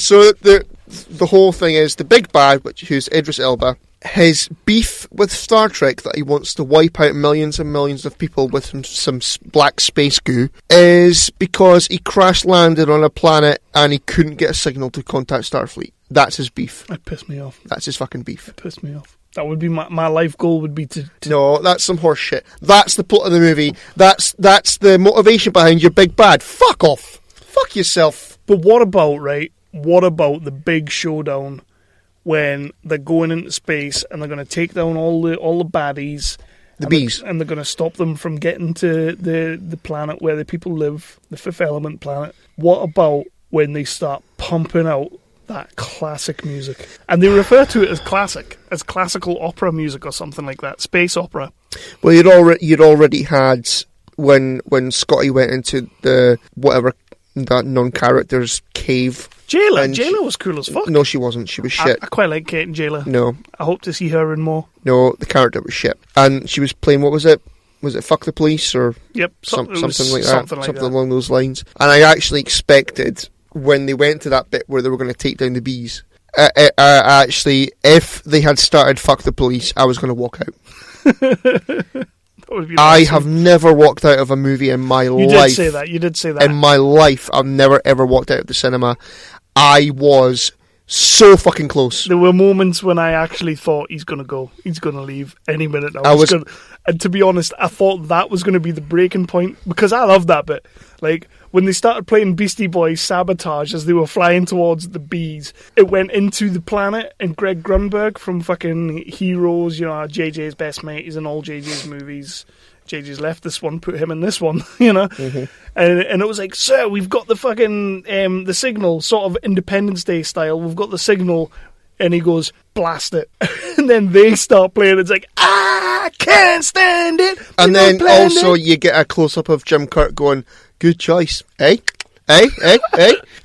So the whole thing is, the big bad, who's Idris Elba, his beef with Star Trek, that he wants to wipe out millions and millions of people with some black space goo, is because he crash landed on a planet and he couldn't get a signal to contact Starfleet. That's his beef. That pissed me off. That's his fucking beef. It pissed me off. That would be my life goal, would be to... No, that's some horse shit. That's the plot of the movie. That's the motivation behind your big bad. Fuck off. Fuck yourself. But what about the big showdown when they're going into space and they're going to take down all the baddies, the bees, and they're going to stop them from getting to the planet where the people live, the Fifth Element planet? What about when they start pumping out that classic music? And they refer to it as classical opera music or something like that, space opera. Well, you'd already had when Scotty went into the whatever that non-character's cave. Jayla was cool as fuck. No, she wasn't. She was shit. I quite like Kate and Jayla. No. I hope to see her in more. No, the character was shit. And she was playing, what was it? Was it Fuck the Police or something like that? Something along those lines. And I actually expected, when they went to that bit where they were going to take down the bees, actually, if they had started Fuck the Police, I was going to walk out. would be I awesome. have never walked out of a movie in my life. You did say that. In my life, I've never ever walked out of the cinema. I was so fucking close. There were moments when I actually thought he's going to go. He's going to leave any minute now. And to be honest, I thought that was going to be the breaking point, because I love that bit. Like, when they started playing Beastie Boys Sabotage as they were flying towards the bees, it went into the planet, and Greg Grunberg from fucking Heroes, JJ's best mate, he's in all JJ's movies. JJ's left this one, put him in this one, Mm-hmm. And it was like, sir, we've got the fucking, the signal, sort of Independence Day style, we've got the signal, and he goes, blast it. And then they start playing, it's like, I can't stand it. And then also you get a close-up of Jim Kirk going, good choice, eh?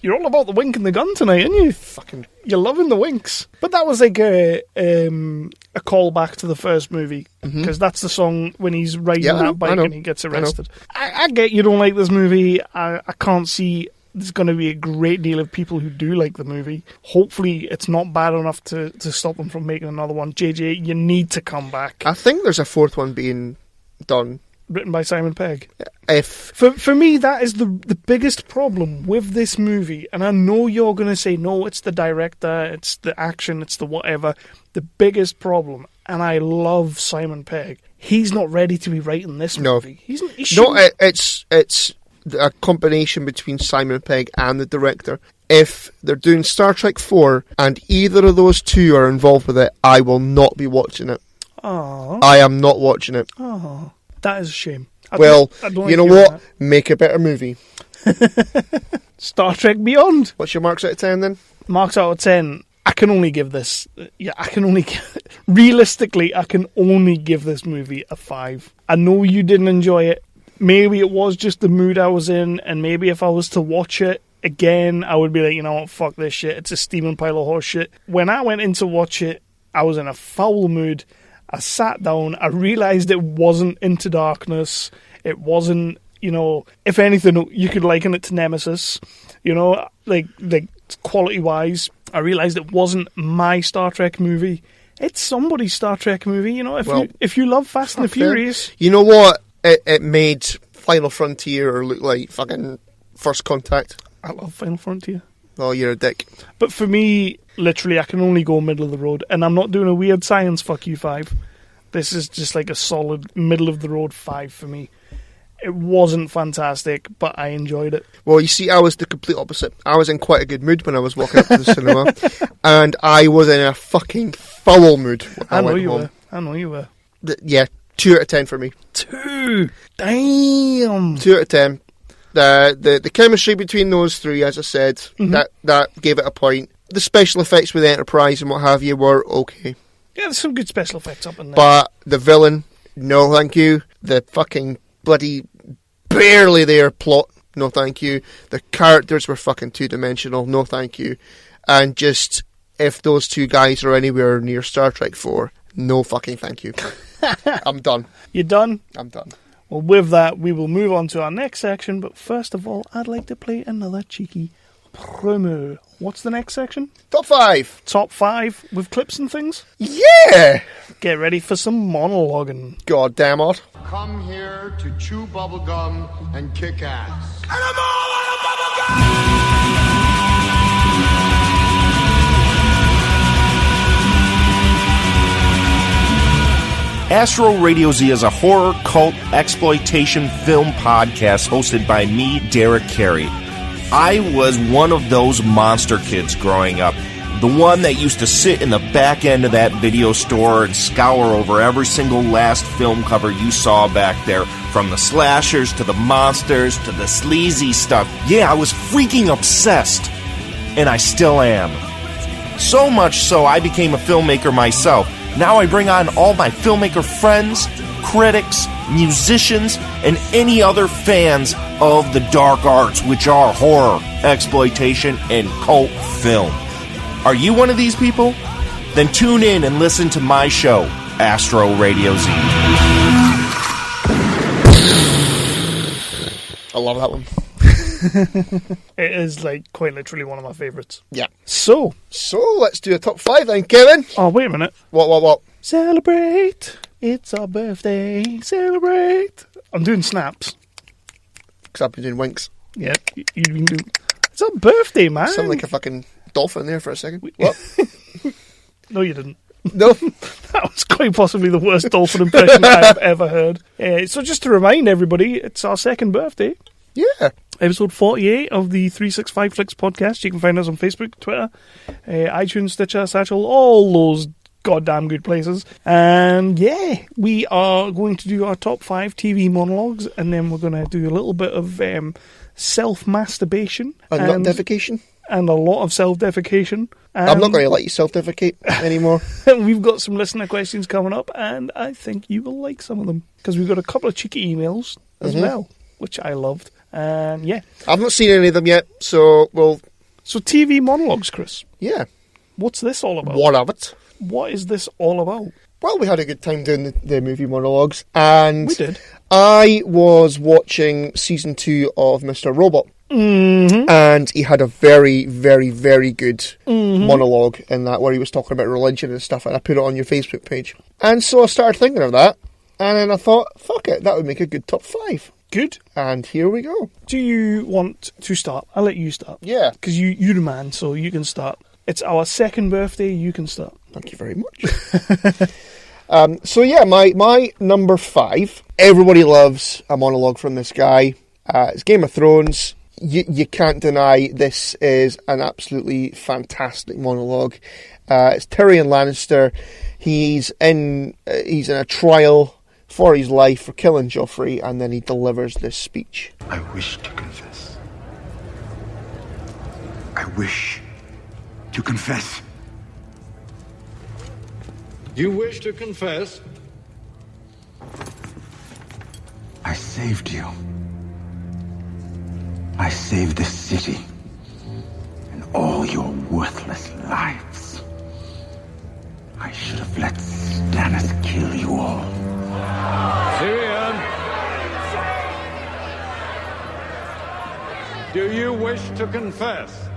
You're all about the wink and the gun tonight, aren't you? You're loving the winks. But that was like a callback to the first movie, because that's the song when he's riding that bike and he gets arrested. I get you don't like this movie. I can't see there's going to be a great deal of people who do like the movie. Hopefully it's not bad enough to stop them from making another one. JJ, you need to come back. I think there's a fourth one being done. Written by Simon Pegg. For me, that is the biggest problem with this movie. And I know you're going to say, no, it's the director, it's the action, it's the whatever. The biggest problem, and I love Simon Pegg, he's not ready to be writing this movie. It's a combination between Simon Pegg and the director. If they're doing Star Trek 4 and either of those two are involved with it, I will not be watching it. Aww. I am not watching it. Oh, that is a shame. You know what? Make a better movie. Star Trek Beyond. What's your marks out of 10 then? Marks out of 10. I can only give this... realistically, I can only give this movie a 5. I know you didn't enjoy it. Maybe it was just the mood I was in, and maybe if I was to watch it again, I would be like, you know what, fuck this shit. It's a steaming pile of horse shit. When I went in to watch it, I was in a foul mood. I sat down, I realised it wasn't Into Darkness, it wasn't, if anything, you could liken it to Nemesis, like quality-wise. I realised it wasn't my Star Trek movie. It's somebody's Star Trek movie, if you love Fast and the Furious. You know what? It made Final Frontier look like fucking First Contact. I love Final Frontier. Oh, you're a dick. But for me, literally, I can only go middle of the road. And I'm not doing a weird science fuck you 5. This is just like a solid middle of the road 5 for me. It wasn't fantastic, but I enjoyed it. Well, you see, I was the complete opposite. I was in quite a good mood when I was walking up to the cinema. And I was in a fucking foul mood when I went home. I know you were. Yeah, 2 out of 10 for me. 2? Damn! 2 out of 10. The chemistry between those three, as I said, that gave it a point. The special effects with Enterprise and what have you were okay. Yeah, there's some good special effects up in there. But the villain, no thank you. The fucking bloody barely there plot, no thank you. The characters were fucking two-dimensional, no thank you. And just, if those two guys are anywhere near Star Trek 4, no fucking thank you. I'm done. You done? I'm done. Well, with that, we will move on to our next section, but first of all, I'd like to play another cheeky promo. What's the next section? Top 5. Top 5 with clips and things? Yeah! Get ready for some monologuing. God damn it. Come here to chew bubblegum and kick ass. And I'm all out of bubblegum! Astro Radio Z is a horror, cult, exploitation film podcast hosted by me, Derek Carey. I was one of those monster kids growing up. The one that used to sit in the back end of that video store and scour over every single last film cover you saw back there. From the slashers to the monsters to the sleazy stuff. Yeah, I was freaking obsessed. And I still am. So much so I became a filmmaker myself. Now I bring on all my filmmaker friends, critics, musicians, and any other fans of the dark arts, which are horror, exploitation, and cult film. Are you one of these people? Then tune in and listen to my show, Astro Radio Z. I love that one. It is like quite literally one of my favourites. Yeah. So let's do a top 5 then, Kevin. Oh, wait a minute. What? Celebrate. It's our birthday. Celebrate. I'm doing snaps. Because I've been doing winks. Yeah, you've been doing... It's our birthday, man. Sound like a fucking dolphin there for a second. What? No, you didn't. No. That was quite possibly the worst dolphin impression I've ever heard. So just to remind everybody, it's our second birthday. Yeah. Episode 48 of the 365 Flicks podcast. You can find us on Facebook, Twitter, iTunes, Stitcher, Satchel, all those goddamn good places. And yeah, we are going to do our top 5 TV monologues, and then we're going to do a little bit of self-masturbation. And defecation. And a lot of self-defecation. I'm not going to let you self-defecate anymore. We've got some listener questions coming up, and I think you will like some of them, because we've got a couple of cheeky emails as well, which I loved. And yeah. I've not seen any of them yet, so we'll... So TV monologues, Chris. Yeah. What's this all about? What of it? What is this all about? Well, we had a good time doing the movie monologues, and... We did. I was watching season 2 of Mr. Robot. Mm-hmm. And he had a very, very, very good monologue in that, where he was talking about religion and stuff, and I put it on your Facebook page. And so I started thinking of that, and then I thought, fuck it, that would make a good top 5. Good. And here we go. Do you want to start? I'll let you start. Yeah. Because you're the man, so you can start. It's our second birthday, you can start. Thank you very much. So yeah, my number 5, everybody loves a monologue from this guy. It's Game of Thrones. You can't deny this is an absolutely fantastic monologue. It's Tyrion Lannister. He's in a trial for his life for killing Joffrey, and then he delivers this speech. I wish to confess. I wish to confess. You wish to confess? I saved you. I saved the city and all your worthless lives. I should have let Stannis kill you all. Tyrion! Do you wish to confess?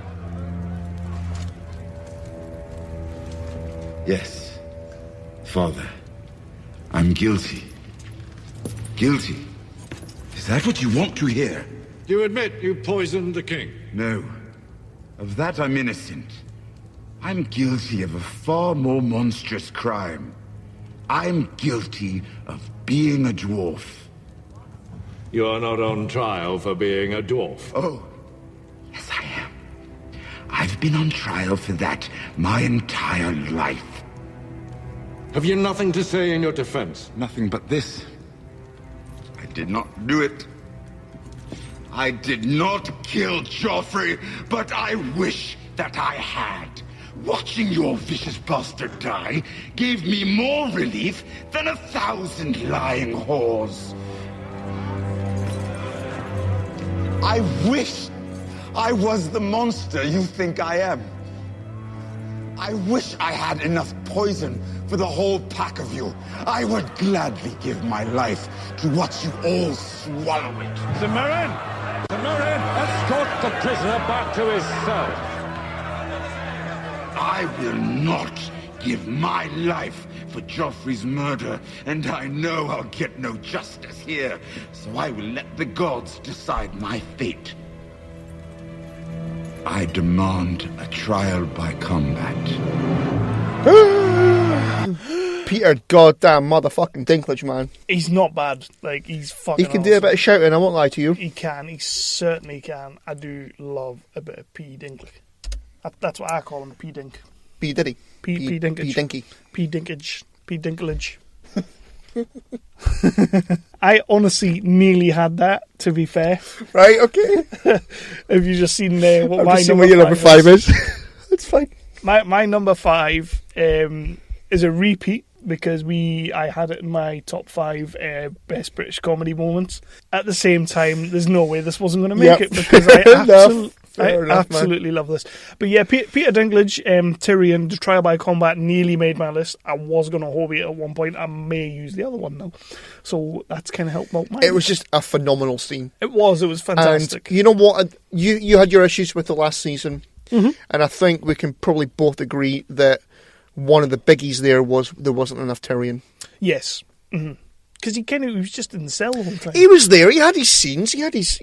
Yes, Father. I'm guilty. Guilty? Is that what you want to hear? You admit you poisoned the king? No. Of that I'm innocent. I'm guilty of a far more monstrous crime. I'm guilty of being a dwarf. You are not on trial for being a dwarf. Oh, yes I am. I've been on trial for that my entire life. Have you nothing to say in your defense? Nothing but this. I did not do it. I did not kill Joffrey, but I wish that I had. Watching your vicious bastard die gave me more relief than 1,000 lying whores. I wish I was the monster you think I am. I wish I had enough poison for the whole pack of you. I would gladly give my life to watch you all swallow it. Samarin! Samarin, escort the prisoner back to his cell. I will not give my life for Joffrey's murder, and I know I'll get no justice here, so I will let the gods decide my fate. I demand a trial by combat. Peter goddamn motherfucking Dinklage, man. He's not bad. Like, he's fucking He can do a bit of shouting, I won't lie to you. He can. He certainly can. I do love a bit of P. Dinklage. That's what I call him, P. Dink. P. Diddy. P. Dinkage. P. Dinky. P. Dinkage. P. Dinklage. I honestly nearly had that, to be fair. Right, okay. Have you just seen what I've my just seen number what your number 5 is. That's fine. My number 5 is a repeat, because I had it in my top 5 best British comedy moments. At the same time, there's no way this wasn't going to make it, because I absolutely love this. But yeah, Peter Dinklage, Tyrion, the Trial by Combat nearly made my list. I was going to hobby it at one point. I may use the other one now. So that's kind of helped out mine. It was just a phenomenal scene. It was fantastic. And you know what? You had your issues with the last season, and I think we can probably both agree that one of the biggies there wasn't enough Tyrion. Yes. Because he was just in the cell the whole time. He was there. He had his scenes. He had his,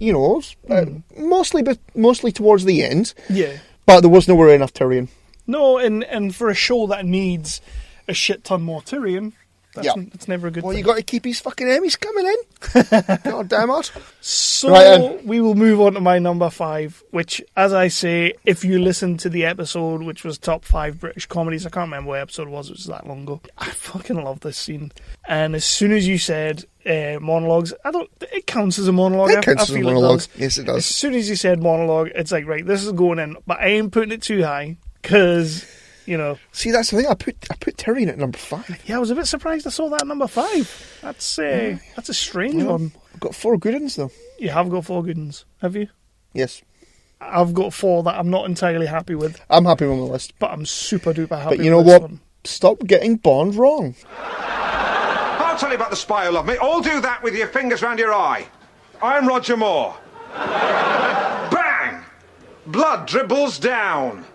mostly towards the end. Yeah. But there was nowhere enough Tyrion. No, and for a show that needs a shit ton more Tyrion, that's never a good thing. Well, you got to keep his fucking Emmys coming in. God damn it. So, right, we will move on to my number 5, which, as I say, if you listen to the episode, which was Top 5 British Comedies, I can't remember what episode it was that long ago. I fucking love this scene. And as soon as you said monologues, it counts as a monologue. It counts as a monologue. Yes, it does. As soon as you said monologue, it's like, right, this is going in, but I ain't putting it too high, because... See, that's the thing. I put Tyrion at number 5. Yeah, I was a bit surprised I saw that at number 5. That's a strange one. I've got 4 good ones though. You have got 4 good ones, have you? Yes. I've got 4 that I'm not entirely happy with. I'm happy with my list, but I'm super duper happy. But you know with what? This one. Stop getting Bond wrong. I'll tell you about the spy who loved me. All do that with your fingers round your eye. I'm Roger Moore. Bang! Blood dribbles down.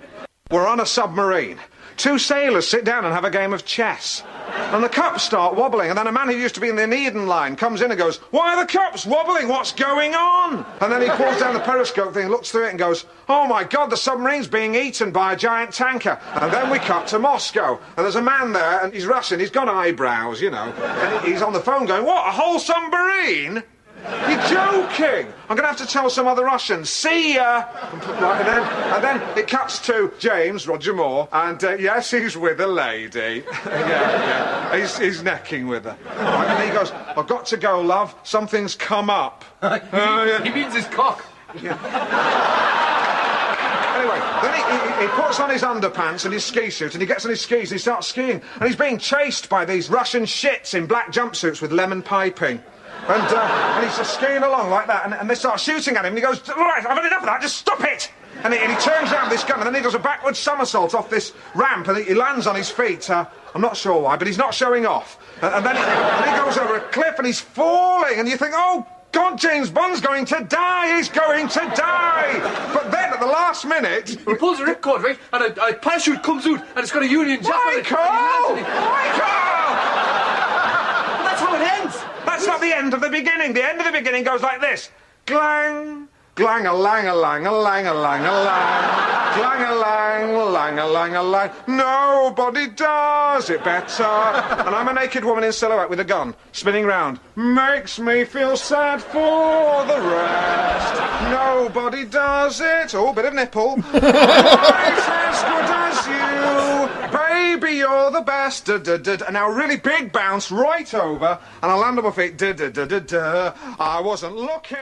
We're on a submarine. 2 sailors sit down and have a game of chess. And the cups start wobbling, and then a man who used to be in the Inane line comes in and goes, "Why are the cups wobbling? What's going on?" And then he pulls down the periscope thing, looks through it and goes, "Oh my God, the submarine's being eaten by a giant tanker." And then we cut to Moscow, and there's a man there, and he's Russian, he's got eyebrows, and he's on the phone going, "What, a whole submarine? You're joking! I'm going to have to tell some other Russians. See ya!" And then it cuts to James, Roger Moore, and yes, he's with a lady. yeah. He's necking with her. Right, and he goes, "I've got to go, love. Something's come up." He means his cock. Yeah. Anyway, then he puts on his underpants and his ski suit, and he gets on his skis and he starts skiing. And he's being chased by these Russian shits in black jumpsuits with lemon piping. And he's just skiing along like that, and they start shooting at him, and he goes, "All right, I've had enough of that, just stop it!" And he turns around with this gun, and then he does a backward somersault off this ramp, and he lands on his feet. I'm not sure why, but he's not showing off. And then he goes over a cliff, and he's falling, and you think, "Oh, God, James Bond's going to die, he's going to die!" But then, at the last minute... He pulls a ripcord, right, and a parachute comes out, and it's got a Union Jack on it. Michael! That's how it ends! That's not the end of the beginning. The end of the beginning goes like this. Glang, glang-a-lang-a-lang-a-lang-a-lang. Glang-a-lang-a-lang-a-lang-a-lang. Nobody does it better. And I'm a naked woman in silhouette with a gun, spinning round. Makes me feel sad for the rest. Nobody does it. Oh, bit of nipple. Quite as good as you. Baby, you're the best. And now really big bounce right over, and I land on my feet. I wasn't looking.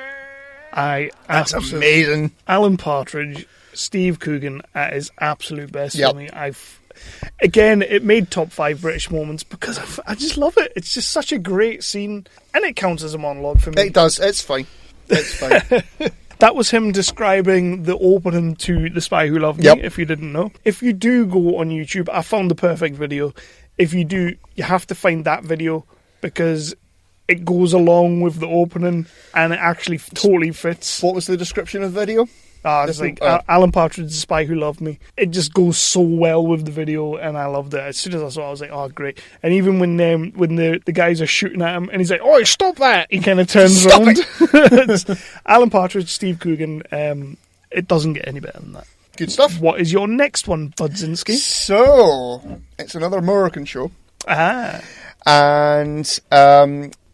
That's amazing. Alan Partridge, Steve Coogan at his absolute best for me. Again, it made top 5 British moments because I just love it. It's just such a great scene, and it counts as a monologue for me. It does. It's fine. It's fine. That was him describing the opening to The Spy Who Loved Me, if you didn't know. If you do go on YouTube, I found the perfect video. If you do, you have to find that video because it goes along with the opening and it actually totally fits. What was the description of the video? It's like Alan Partridge, The Spy Who Loved Me. It just goes so well with the video, and I loved it. As soon as I saw it, I was like, "Oh, great!" And even when the guys are shooting at him, and he's like, "Oh, stop that!" He kind of turns around. Alan Partridge, Steve Coogan. It doesn't get any better than that. Good stuff. What is your next one, Budzinski? So it's another American show. And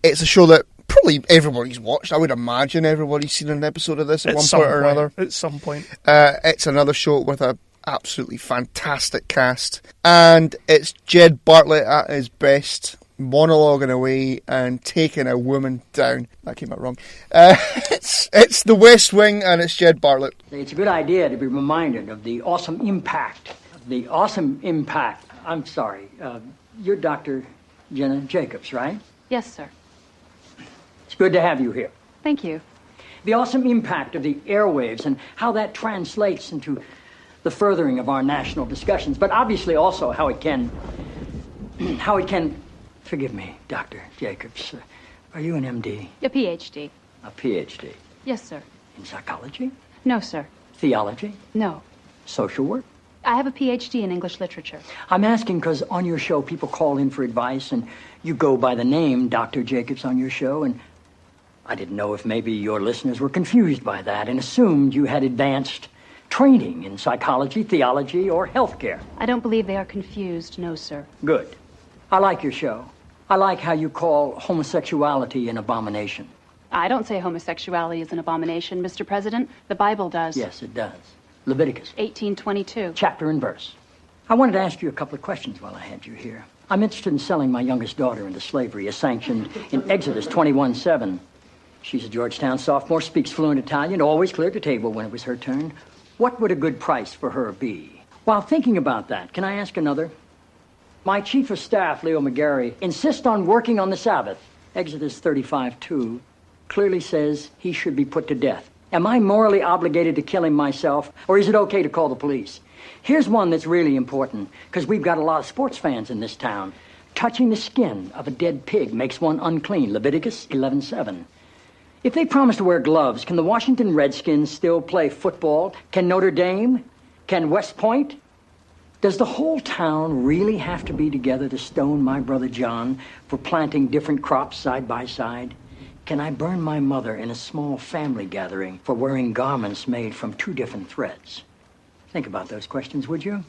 it's a show that probably everybody's watched. I would imagine everybody's seen an episode of this at one point or another. At some point. It's another show with a absolutely fantastic cast. And it's Jed Bartlett at his best, monologuing away and taking a woman down. That came out wrong. It's The West Wing, and it's Jed Bartlett. It's a good idea to be reminded of the awesome impact. I'm sorry. You're Dr. Jenna Jacobs, right? Yes, sir. It's good to have you here. Thank you. The awesome impact of the airwaves and how that translates into the furthering of our national discussions, but obviously also how it can, forgive me, Dr. Jacobs, are you an MD? A PhD. A PhD? Yes, sir. In psychology? No, sir. Theology? No. Social work? I have a PhD in English literature. I'm asking because on your show, people call in for advice, and you go by the name Dr. Jacobs on your show, and I didn't know if maybe your listeners were confused by that and assumed you had advanced training in psychology, theology, or healthcare. I don't believe they are confused, no, sir. Good. I like your show. I like how you call homosexuality an abomination. I don't say homosexuality is an abomination, Mr. President. The Bible does. Yes, it does. Leviticus 18:22. Chapter and verse. I wanted to ask you a couple of questions while I had you here. I'm interested in selling my youngest daughter into slavery, as sanctioned in Exodus 21:7. She's a Georgetown sophomore, speaks fluent Italian, always cleared the table when it was her turn. What would a good price for her be? While thinking about that, can I ask another? My chief of staff, Leo McGarry, insists on working on the Sabbath. Exodus 35:2 clearly says he should be put to death. Am I morally obligated to kill him myself, or is it okay to call the police? Here's one that's really important, because we've got a lot of sports fans in this town. Touching the skin of a dead pig makes one unclean. Leviticus 11:7. If they promise to wear gloves, can the Washington Redskins still play football? Can Notre Dame? Can West Point? Does the whole town really have to be together to stone my brother John for planting different crops side by side? Can I burn my mother in a small family gathering for wearing garments made from two different threads? Think about those questions, would you?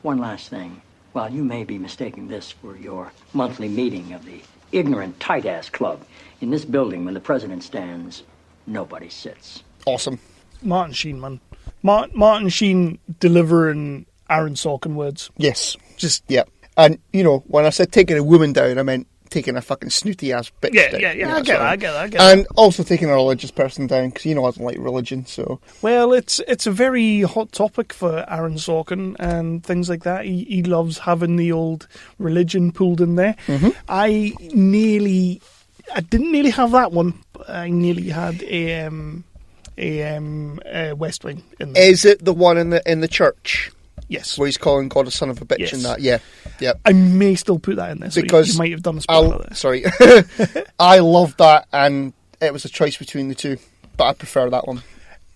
One last thing. While you may be mistaking this for your monthly meeting of the ignorant tight-ass club, in this building, when the president stands, nobody sits. Awesome. Martin Sheen, man. Martin Sheen delivering Aaron Sorkin words. Yes. Just... Yeah. And, you know, when I said taking a woman down, I meant taking a fucking snooty-ass bitch down. Yeah. I get that. And also taking a religious person down, because, you know, I don't like religion, so... Well, it's a very hot topic for Aaron Sorkin and things like that. He loves having the old religion pulled in there. Mm-hmm. I didn't nearly have that one, but I nearly had a West Wing in there. Is it the one in the church? Yes. Where he's calling God a son of a bitch and that, yeah. I may still put that in there, so because you might have done a spoiler there. Sorry. I love that, and it was a choice between the two, but I prefer that one.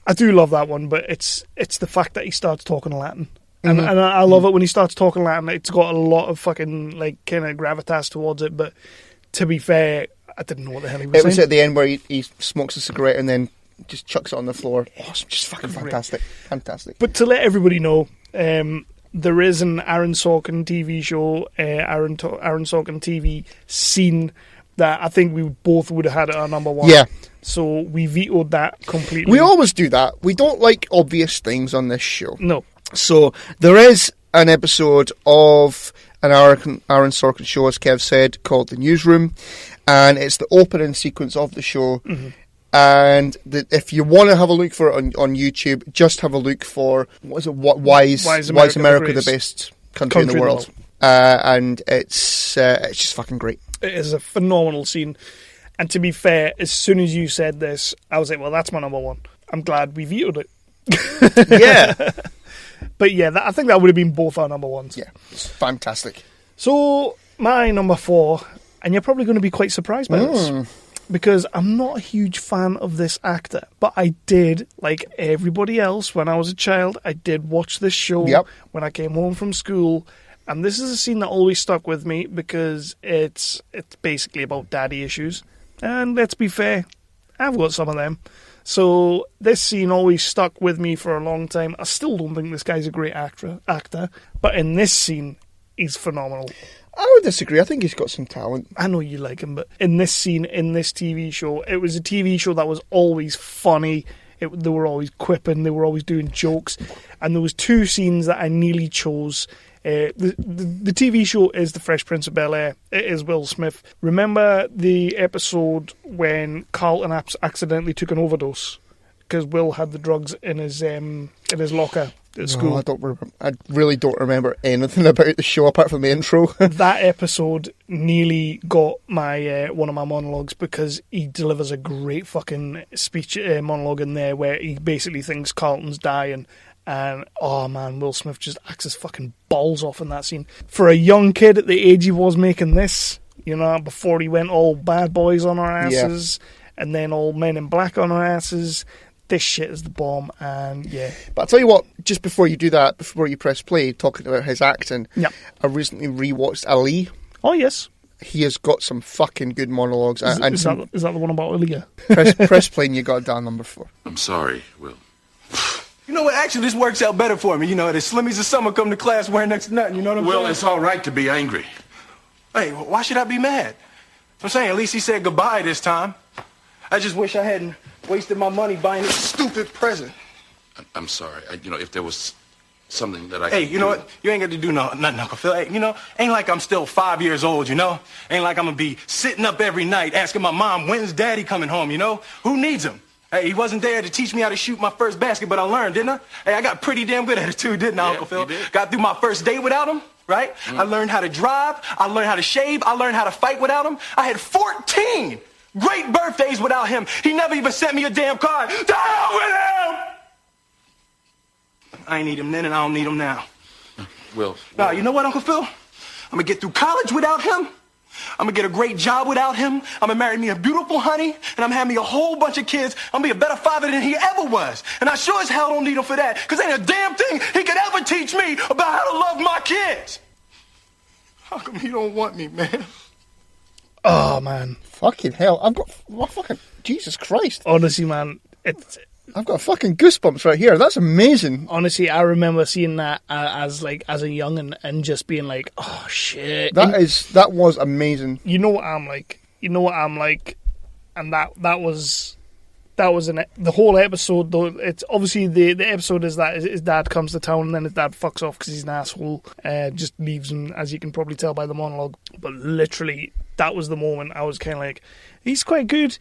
I do love that one, but it's the fact that he starts talking Latin. And I love it when he starts talking Latin. It's got a lot of fucking, like, kind of gravitas towards it, but to be fair, I didn't know what the hell he was saying. It was at the end where he smokes a cigarette and then just chucks it on the floor. Awesome. Just fucking fantastic. Fantastic. But to let everybody know, there is an Aaron Sorkin TV show, Aaron Sorkin TV scene that I think we both would have had at our number one. Yeah. So we vetoed that completely. We always do that. We don't like obvious things on this show. No. So there is an episode of an Aaron Sorkin show, as Kev said, called The Newsroom, and it's the opening sequence of the show. Mm-hmm. And if you want to have a look for it on YouTube, just have a look for why is America the best country in the world? And it's just fucking great. It is a phenomenal scene. And to be fair, as soon as you said this, I was like, well, that's my number one. I'm glad we vetoed it. Yeah. But yeah, I think that would have been both our number ones. Yeah, it's fantastic. So, my number 4, and you're probably going to be quite surprised by this, because I'm not a huge fan of this actor, but I did, like everybody else, when I was a child, I did watch this show when I came home from school, and this is a scene that always stuck with me, because it's basically about daddy issues, and let's be fair, I've got some of them. So this scene always stuck with me for a long time. I still don't think this guy's a great actor, but in this scene, he's phenomenal. I would disagree. I think he's got some talent. I know you like him, but in this scene, in this TV show, it was a TV show that was always funny. They were always quipping. They were always doing jokes. And there was 2 scenes that I nearly chose. The TV show is The Fresh Prince of Bel-Air. It is Will Smith. Remember the episode when Carlton accidentally took an overdose because Will had the drugs in his locker at school? No, I really don't remember anything about the show apart from the intro. That episode nearly got my one of my monologues because he delivers a great fucking speech monologue in there where he basically thinks Carlton's dying. And, oh man, Will Smith just acts his fucking balls off in that scene. For a young kid at the age he was making this, you know, before he went all bad boys on our asses, and then all Men in Black on our asses, this shit is the bomb, and yeah. But I'll tell you what, just before you do that, before you press play, talking about his acting, I recently rewatched Ali. Oh, yes. He has got some fucking good monologues. Is that the one about Aaliyah? Press play and you got down number 4. I'm sorry, Will. You know what? Actually, this works out better for me. You know, the slimmies of summer come to class wearing next to nothing. You know what I'm saying? Will, it's all right to be angry. Hey, why should I be mad? I'm saying at least he said goodbye this time. I just wish I hadn't wasted my money buying this stupid present. I'm sorry. If there was something that I Hey, could you know do. what? You ain't got to do nothing, Uncle Phil. Hey, ain't like I'm still 5 years old, you know? Ain't like I'm going to be sitting up every night asking my mom, when's Daddy coming home, you know? Who needs him? Hey, he wasn't there to teach me how to shoot my first basket, but I learned, didn't I? Hey, I got pretty damn good at it too, didn't I, Uncle Phil? Got through my first date without him, right? I learned how to drive. I learned how to shave. I learned how to fight without him. I had 14 great birthdays without him. He never even sent me a damn card. To hell with him! I ain't need him then, and I don't need him now. Will. Now, you know what, Uncle Phil? I'm gonna get through college without him. I'm gonna get a great job without him. I'm gonna marry me a beautiful honey, and I'm gonna have me a whole bunch of kids. I'm gonna be a better father than he ever was. And I sure as hell don't need him for that, because ain't a damn thing he could ever teach me about how to love my kids. How come he don't want me, man? Oh, man. Fucking hell. Jesus Christ. Honestly, man, I've got fucking goosebumps right here. That's amazing. Honestly, I remember seeing that as a youngin' and just being like, oh shit. That was amazing. You know what I'm like. And that was the whole episode. Though it's obviously the episode is that his dad comes to town and then his dad fucks off because he's an asshole. Just leaves him, as you can probably tell by the monologue. But literally, that was the moment I was kind of like, he's quite good.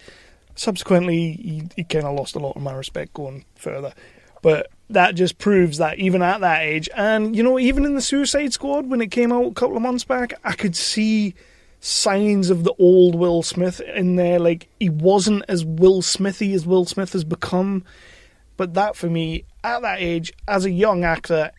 Subsequently, he kind of lost a lot of my respect going further. But that just proves that even at that age, and even in the Suicide Squad, when it came out a couple of months back, I could see signs of the old Will Smith in there. Like, he wasn't as Will Smithy as Will Smith has become. But that, for me, at that age, as a young actor,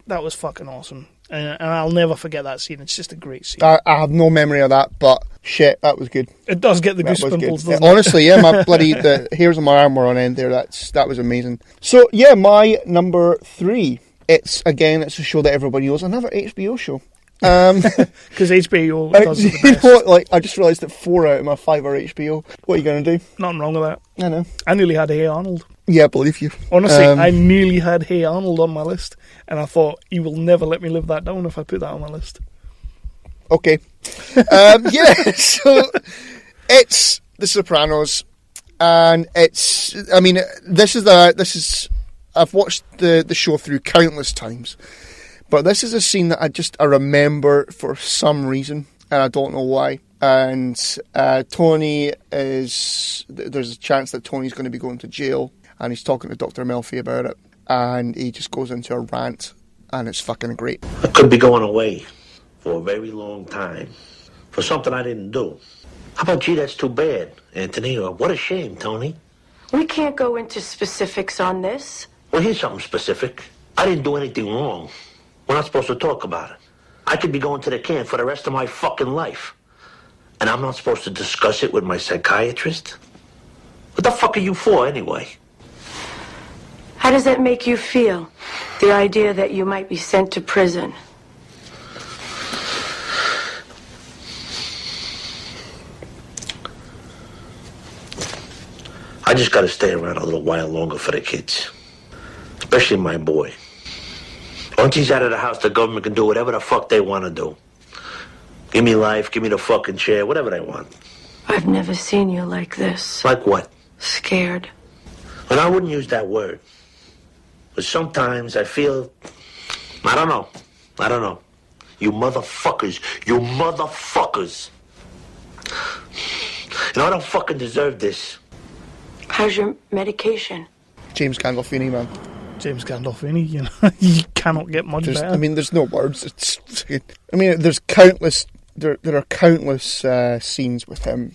that was fucking awesome. And I'll never forget that scene. It's just a great scene. I have no memory of that, but shit, that was good. It does get the goosebumps, doesn't it? Honestly, yeah, the hairs on my arm were on end there. That was amazing. So, yeah, my number 3. It's a show that everybody knows. Another HBO show. Because HBO does it the best. What, I just realised that 4 out of my 5 are HBO. What are you going to do? Nothing wrong with that. I know. I nearly had Hey Arnold. Yeah, I believe you. Honestly, I nearly had Hey Arnold on my list, and I thought, he will never let me live that down if I put that on my list. Okay. Yeah, so it's The Sopranos, and I've watched the show through countless times, but this is a scene that I remember for some reason, and I don't know why. And Tony there's a chance that Tony's going to be going to jail, and he's talking to Dr. Melfi about it, and he just goes into a rant, and it's fucking great. I could be going away for a very long time for something I didn't do. How about, gee, that's too bad, Anthony, or what a shame, Tony. We can't go into specifics on this. Well, here's something specific. I didn't do anything wrong. We're not supposed to talk about it. I could be going to the can for the rest of my fucking life, and I'm not supposed to discuss it with my psychiatrist? What the fuck are you for, anyway? How does that make you feel? The idea that you might be sent to prison. I just gotta stay around a little while longer for the kids. Especially my boy. Once he's out of the house, the government can do whatever the fuck they want to do. Give me life, give me the fucking chair, whatever they want. I've never seen you like this. Like what? Scared. And I wouldn't use that word. But sometimes I feel... I don't know. You motherfuckers. I don't fucking deserve this. How's your medication? James Gandolfini, man. James Gandolfini, you cannot get much better. There's no words. There's countless... There are countless scenes with him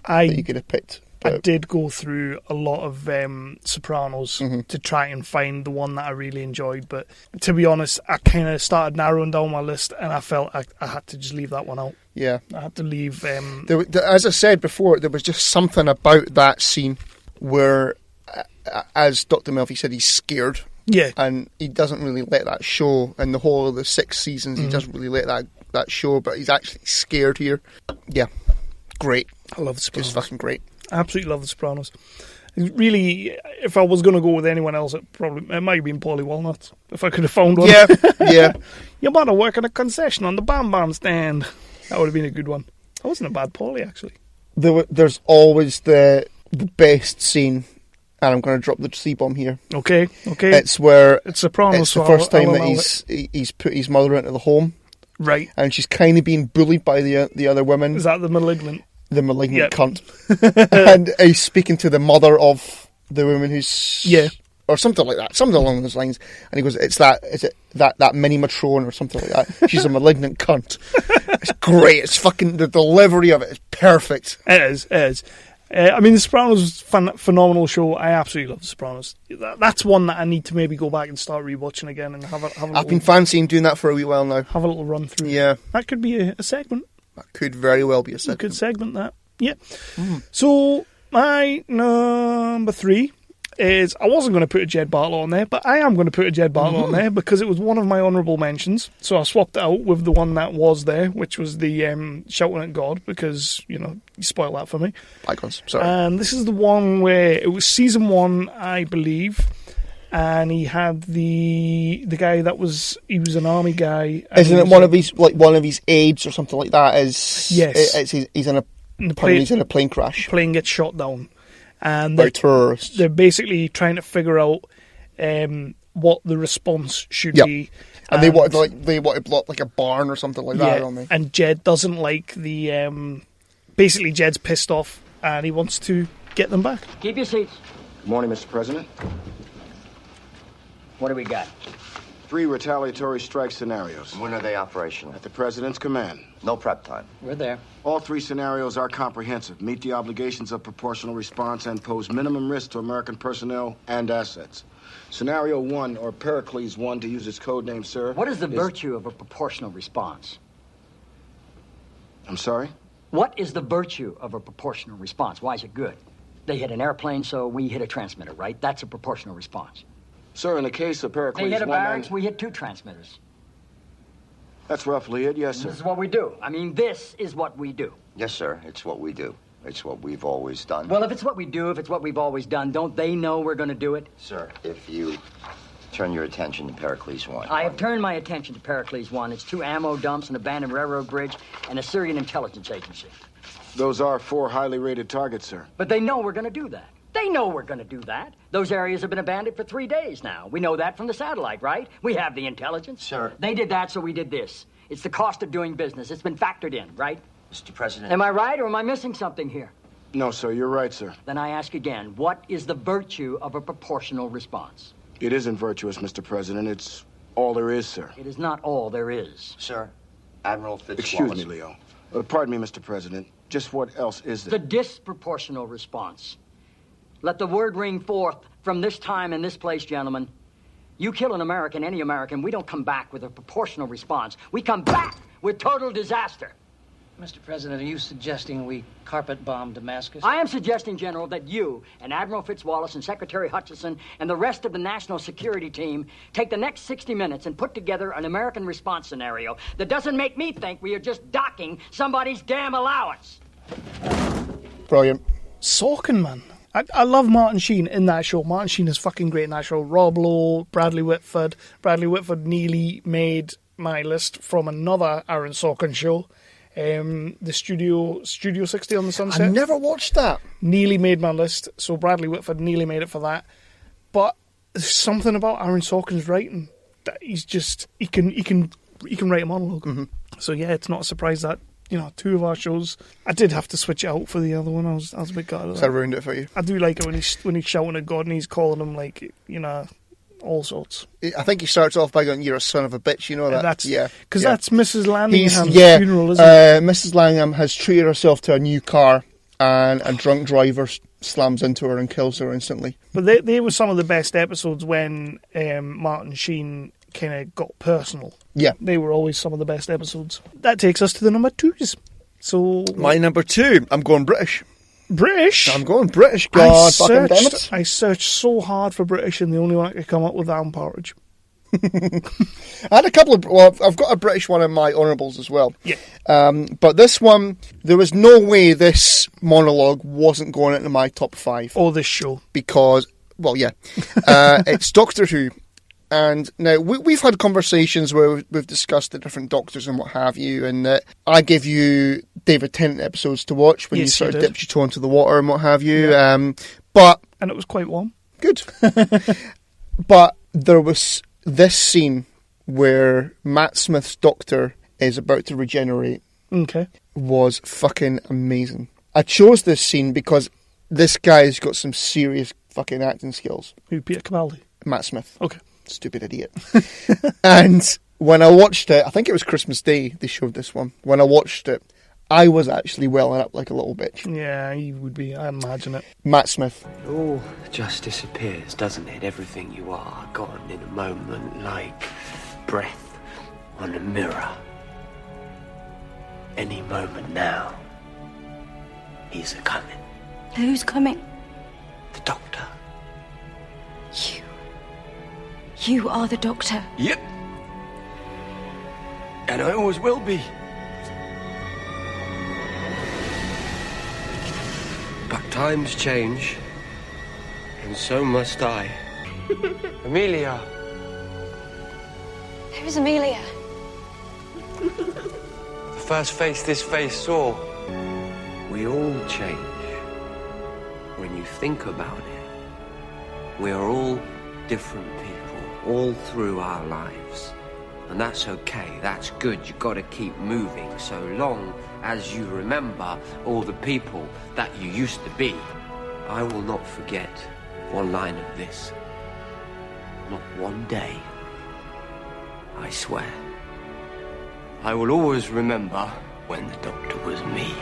that you could have picked. I did go through a lot of Sopranos to try and find the one that I really enjoyed, but to be honest, I kind of started narrowing down my list, and I felt I had to just leave that one out. Yeah. I had to leave... as I said before, there was just something about that scene where as Dr. Melfi said, he's scared. Yeah. And he doesn't really let that show. In the whole of the 6 seasons, he doesn't really let that show, but he's actually scared here. Yeah. Great. I love The Sopranos. Just fucking great. Absolutely love The Sopranos. Really, if I was going to go with anyone else, it might have been Paulie Walnuts, if I could have found one. Yeah, yeah. You better work at a concession on the Bam Bam stand. That would have been a good one. That wasn't a bad Paulie, actually. There's always the best scene, and I'm going to drop the C-bomb here. Okay. It's where it's Sopranos. It's the first time that he's put his mother into the home. Right. And she's kind of being bullied by the other women. Is that the malignant? The malignant cunt. And he's speaking to the mother of the woman who's... Yeah. Or something like that. Something along those lines. And he goes, is it that mini Matrone or something like that? She's a malignant cunt. It's great. It's fucking... The delivery of it is perfect. It is. I mean, The Sopranos is a phenomenal show. I absolutely love The Sopranos. That's one that I need to maybe go back and start rewatching again and have a I've been fancying doing that for a wee while now. Have a little run through. Yeah. That could be a segment. That could very well be a segment. Good segment, that. Yeah. So, my number 3 is... I wasn't going to put a Jed Bartlet on there, but I am going to put a Jed Bartlet on there because it was one of my honourable mentions. So I swapped it out with the one that was there, which was the Shouting at God, because, you spoiled that for me. Icons, sorry. And this is the one where it was season 1, I believe... And he had the guy that was... He was an army guy. Isn't it one of his aides or something like that? Yes. He's in a plane crash. Plane gets shot down. And by terrorists. They're basically trying to figure out what the response should be. And they wanted to block like a barn or something like that, don't they? And Jed doesn't like the... basically, Jed's pissed off and he wants to get them back. Keep your seats. Good morning, Mr. President. What do we got? 3 retaliatory strike scenarios. When are they operational? At the President's command. No prep time. We're there. All 3 scenarios are comprehensive, meet the obligations of proportional response, and pose minimum risk to American personnel and assets. Scenario 1, or Pericles 1, to use its code name, sir. What is the virtue of a proportional response? I'm sorry? What is the virtue of a proportional response? Why is it good? They hit an airplane, so we hit a transmitter, right? That's a proportional response. Sir, in the case of Pericles... They hit a barracks, we hit 2 transmitters. That's roughly it, yes, sir. This is what we do. I mean, this is what we do. Yes, sir. It's what we do. It's what we've always done. Well, if it's what we do, if it's what we've always done, don't they know we're going to do it? Sir, if you turn your attention to Pericles 1. I have turned my attention to Pericles 1. It's 2 ammo dumps, an abandoned railroad bridge, and a Syrian intelligence agency. Those are 4 highly rated targets, sir. But they know we're going to do that. They know we're going to do that. Those areas have been abandoned for 3 days now. We know that from the satellite, right? We have the intelligence. Sir. They did that, so we did this. It's the cost of doing business. It's been factored in, right? Mr. President. Am I right, or am I missing something here? No, sir, you're right, sir. Then I ask again, what is the virtue of a proportional response? It isn't virtuous, Mr. President. It's all there is, sir. It is not all there is. Sir, Admiral Fitzwallace. Excuse me, Leo. Pardon me, Mr. President. Just what else is there? The disproportional response. Let the word ring forth from this time and this place, gentlemen. You kill an American, any American, we don't come back with a proportional response. We come back with total disaster. Mr. President, are you suggesting we carpet bomb Damascus? I am suggesting, General, that you and Admiral Fitzwallace and Secretary Hutchison and the rest of the national security team take the next 60 minutes and put together an American response scenario that doesn't make me think we are just docking somebody's damn allowance. Brilliant. Sorkin, man. I love Martin Sheen in that show. Martin Sheen is fucking great in that show. Rob Lowe, Bradley Whitford. Bradley Whitford nearly made my list from another Aaron Sorkin show. The Studio 60 on the Sunset. I never watched that. Nearly made my list. So Bradley Whitford nearly made it for that. But there's something about Aaron Sorkin's writing that he's just he can write a monologue. Mm-hmm. So yeah, it's not a surprise that 2 of our shows. I did have to switch it out for the other one. I was a bit gutted of that. So I ruined it for you. I do like it when he's shouting at God and he's calling him all sorts. I think he starts off by going, "You're a son of a bitch," you know that? That's yeah. Because that's Mrs. Langham's funeral, isn't it? Mrs. Langham has treated herself to a new car and a drunk driver slams into her and kills her instantly. But they were some of the best episodes when Martin Sheen kind of got personal. Yeah. They were always some of the best episodes. That takes us to the number 2s. So my number 2, I'm going British. British? I'm going British, God fucking damn it. I searched so hard for British, and the only one I could come up with Alan Partridge. I had a couple of... Well, I've got a British one in my honourables as well. Yeah. But this one, there was no way this monologue wasn't going into my top 5. Or this show. Because, well, yeah. It's Doctor Who. And now, we've had conversations where we've discussed the different doctors and what have you, and I gave you David Tennant episodes to watch when you sort of dipped your toe into the water and what have you. Yeah. And it was quite warm. Good. But there was this scene where Matt Smith's doctor is about to regenerate. Okay. Was fucking amazing. I chose this scene because this guy's got some serious fucking acting skills. Who, Peter Capaldi? Matt Smith. Okay. Stupid idiot. And when I watched it, I think it was Christmas Day they showed this one. When I watched it, I was actually welling up like a little bitch. Yeah, you would be, I imagine it. Matt Smith. It all just disappears, doesn't it? Everything you are gone in a moment, like breath on a mirror. Any moment now, he's a-coming. Who's coming? The Doctor. You are the Doctor. Yep. And I always will be. But times change, and so must I. Amelia. Who's Amelia? The first face this face saw. We all change. When you think about it, we are all different people, all through our lives. And that's okay, that's good, you gotta keep moving, so long as you remember all the people that you used to be. I will not forget one line of this. Not one day. I swear. I will always remember when the Doctor was me.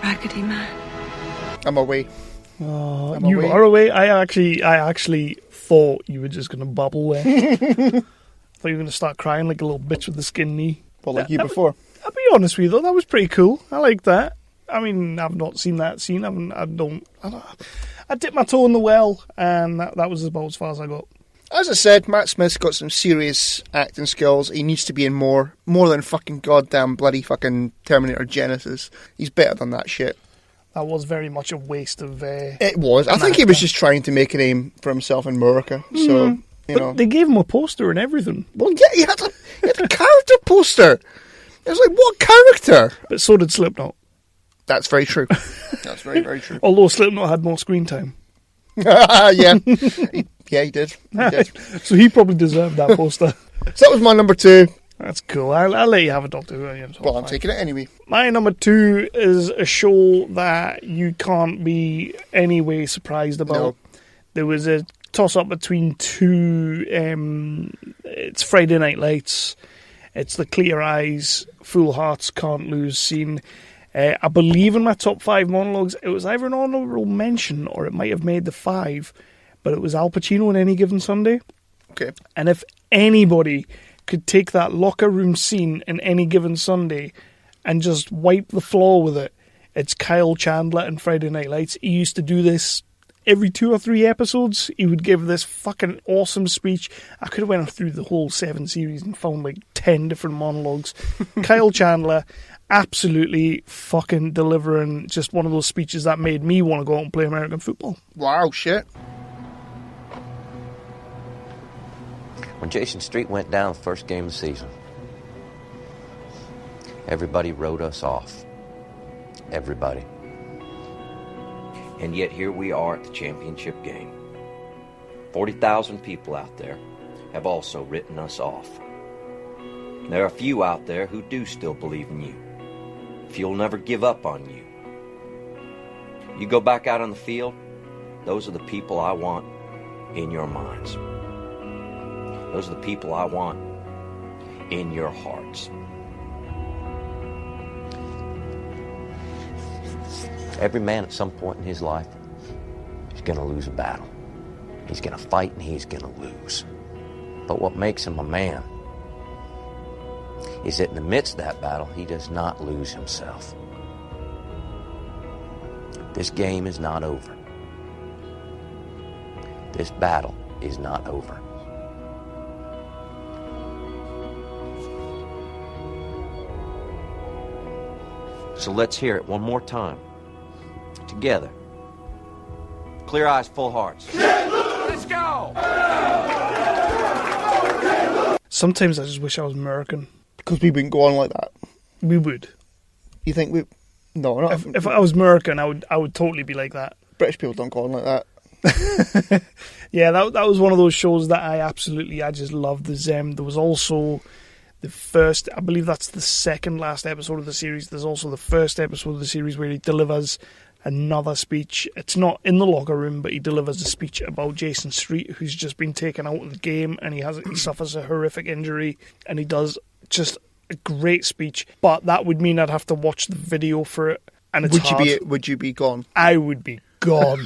Raggedy Man. I'm away. Oh, you are away. I actually thought you were just going to bubble there. I thought you were going to start crying like a little bitch with the skin knee. Well, like you before. I'll be honest with you though, that was pretty cool. I like that. I mean, I've not seen that scene. I dipped my toe in the well, and that was about as far as I got. As I said, Matt Smith's got some serious acting skills. He needs to be in more than fucking goddamn bloody fucking Terminator Genesis. He's better than that shit. That was very much a waste of... it was. I think he was just trying to make a name for himself in America. So, you know. They gave him a poster and everything. Well, yeah, he had a character poster. It was like, what character? But so did Slipknot. That's very true. That's very, very true. Although Slipknot had more screen time. Yeah. He did. So he probably deserved that poster. So that was my number 2. That's cool. I'll let you have a Doctor Who. Well, I'm taking it anyway. My number 2 is a show that you can't be any way surprised about. No. There was a toss-up between two... it's Friday Night Lights. It's the Clear Eyes, Full Hearts, Can't Lose scene. I believe in my top 5 monologues, it was either an honourable mention or it might have made the 5, but it was Al Pacino on Any Given Sunday. Okay. And if anybody could take that locker room scene in Any Given Sunday and just wipe the floor with it, it's Kyle Chandler in Friday Night Lights. He used to do this every 2 or 3 episodes. He would give this fucking awesome speech. I could have went through the whole 7 series and found like 10 different monologues. Kyle Chandler, absolutely fucking delivering just one of those speeches that made me want to go out and play American football. Wow, shit. When Jason Street went down the first game of the season, everybody wrote us off. Everybody. And yet here we are at the championship game. 40,000 people out there have also written us off. There are a few out there who do still believe in you. If you'll never give up on you. You go back out on the field, those are the people I want in your minds. Those are the people I want in your hearts. Every man at some point in his life is going to lose a battle. He's going to fight and he's going to lose. But what makes him a man is that in the midst of that battle, he does not lose himself. This game is not over. This battle is not over. So let's hear it one more time. Together. Clear eyes, full hearts. Let's go! Sometimes I just wish I was American. Because we wouldn't go on like that. We would. You think we... No, not... If I was American, I would totally be like that. British people don't go on like that. Yeah, that was one of those shows that I just loved. There was also the first, I believe that's the second last episode of the series. There's also the first episode of the series where he delivers another speech. It's not in the locker room, but he delivers a speech about Jason Street, who's just been taken out of the game, and he suffers a horrific injury, and he does just a great speech. But that would mean I'd have to watch the video for it, and it's hard. Would you be gone? I would be gone.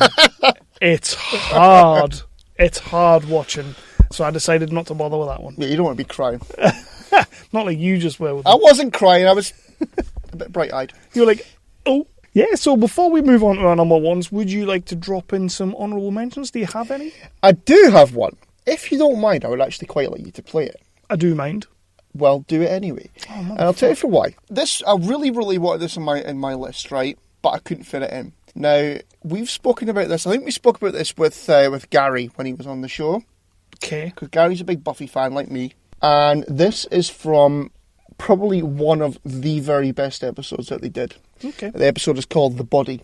It's hard. It's hard watching. So I decided not to bother with that one. Yeah, you don't want to be crying. Not like you just were with I wasn't crying. I was a bit bright-eyed. You were like, oh. Yeah, so before we move on to our number ones, would you like to drop in some honourable mentions? Do you have any? I do have one. If you don't mind, I would actually quite like you to play it. I do mind. Well, do it anyway. And I'll tell you for why. I really, really wanted this in my list, right? But I couldn't fit it in. Now, we've spoken about this. I think we spoke about this with Gary when he was on the show. Okay. Because Gary's a big Buffy fan like me. And this is from probably one of the very best episodes that they did. Okay. The episode is called The Body.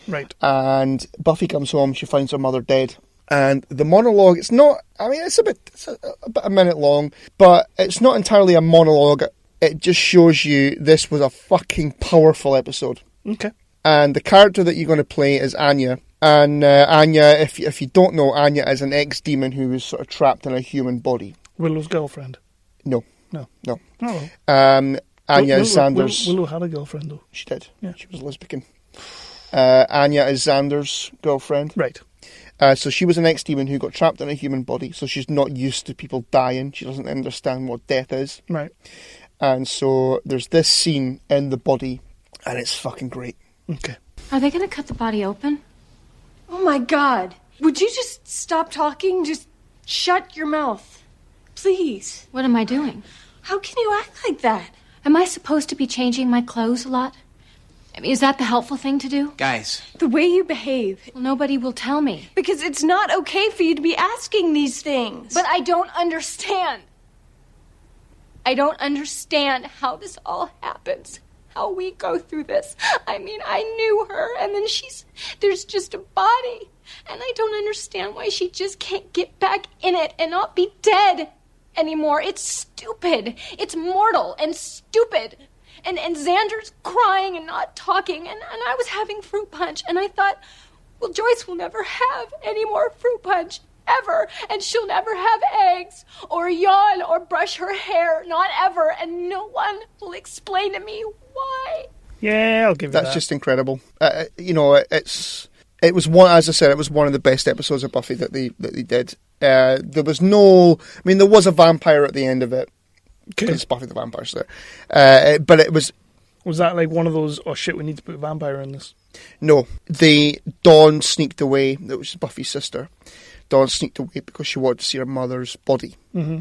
Right. And Buffy comes home, she finds her mother dead. And the monologue, it's a minute long, but it's not entirely a monologue. It just shows you this was a fucking powerful episode. Okay. And the character that you're going to play is Anya. And Anya, if you don't know, Anya is an ex-demon who was sort of trapped in a human body. Willow's girlfriend? No. No. Oh. Anya is Xander's... Willow had a girlfriend, though. She did. Yeah. She was a lesbian. Anya is Xander's girlfriend. Right. So she was an ex-demon who got trapped in a human body, so she's not used to people dying. She doesn't understand what death is. Right. And so there's this scene in The Body, and it's fucking great. Okay. Are they going to cut the body open? Oh my God. Would you just stop talking? Just shut your mouth. Please. What am I doing? How can you act like that? Am I supposed to be changing my clothes a lot? I mean, is that the helpful thing to do? Guys. The way you behave. Well, nobody will tell me. Because it's not okay for you to be asking these things. But I don't understand. I don't understand how this all happens. How we go through this. I mean, I knew her, and then there's just a body. And I don't understand why she just can't get back in it and not be dead anymore. It's stupid. It's mortal and stupid. And Xander's crying and not talking, and I was having fruit punch, and I thought, well, Joyce will never have any more fruit punch, ever, and she'll never have eggs, or yawn, or brush her hair, not ever, and no one will explain to me why. Yeah, I'll give you that. That's just incredible. It was one, as I said, it was one of the best episodes of Buffy that they did. There was there was a vampire at the end of it. Because it's Buffy the Vampire Slayer. But it was... Was that like one of those, oh shit, we need to put a vampire in this? No. Dawn sneaked away, that was Buffy's sister. Dawn sneaked away because she wanted to see her mother's body. Mm-hmm.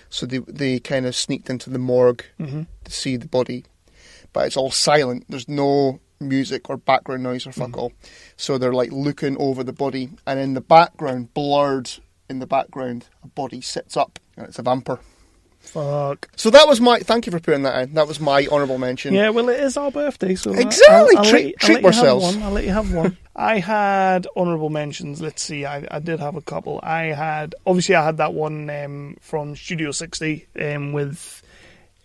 So they kind of sneaked into the morgue to see the body. But it's all silent. There's no music or background noise or fuck all. So they're like looking over the body, and in the background, blurred in the background, a body sits up, and it's a vampire. Fuck. So that was my... Thank you for putting that in. That was my honourable mention. Yeah, well, it is our birthday, so... Exactly! I'll treat ourselves. I'll let you have one. I had honourable mentions. Let's see. I did have a couple. Obviously, I had that one from Studio 60 with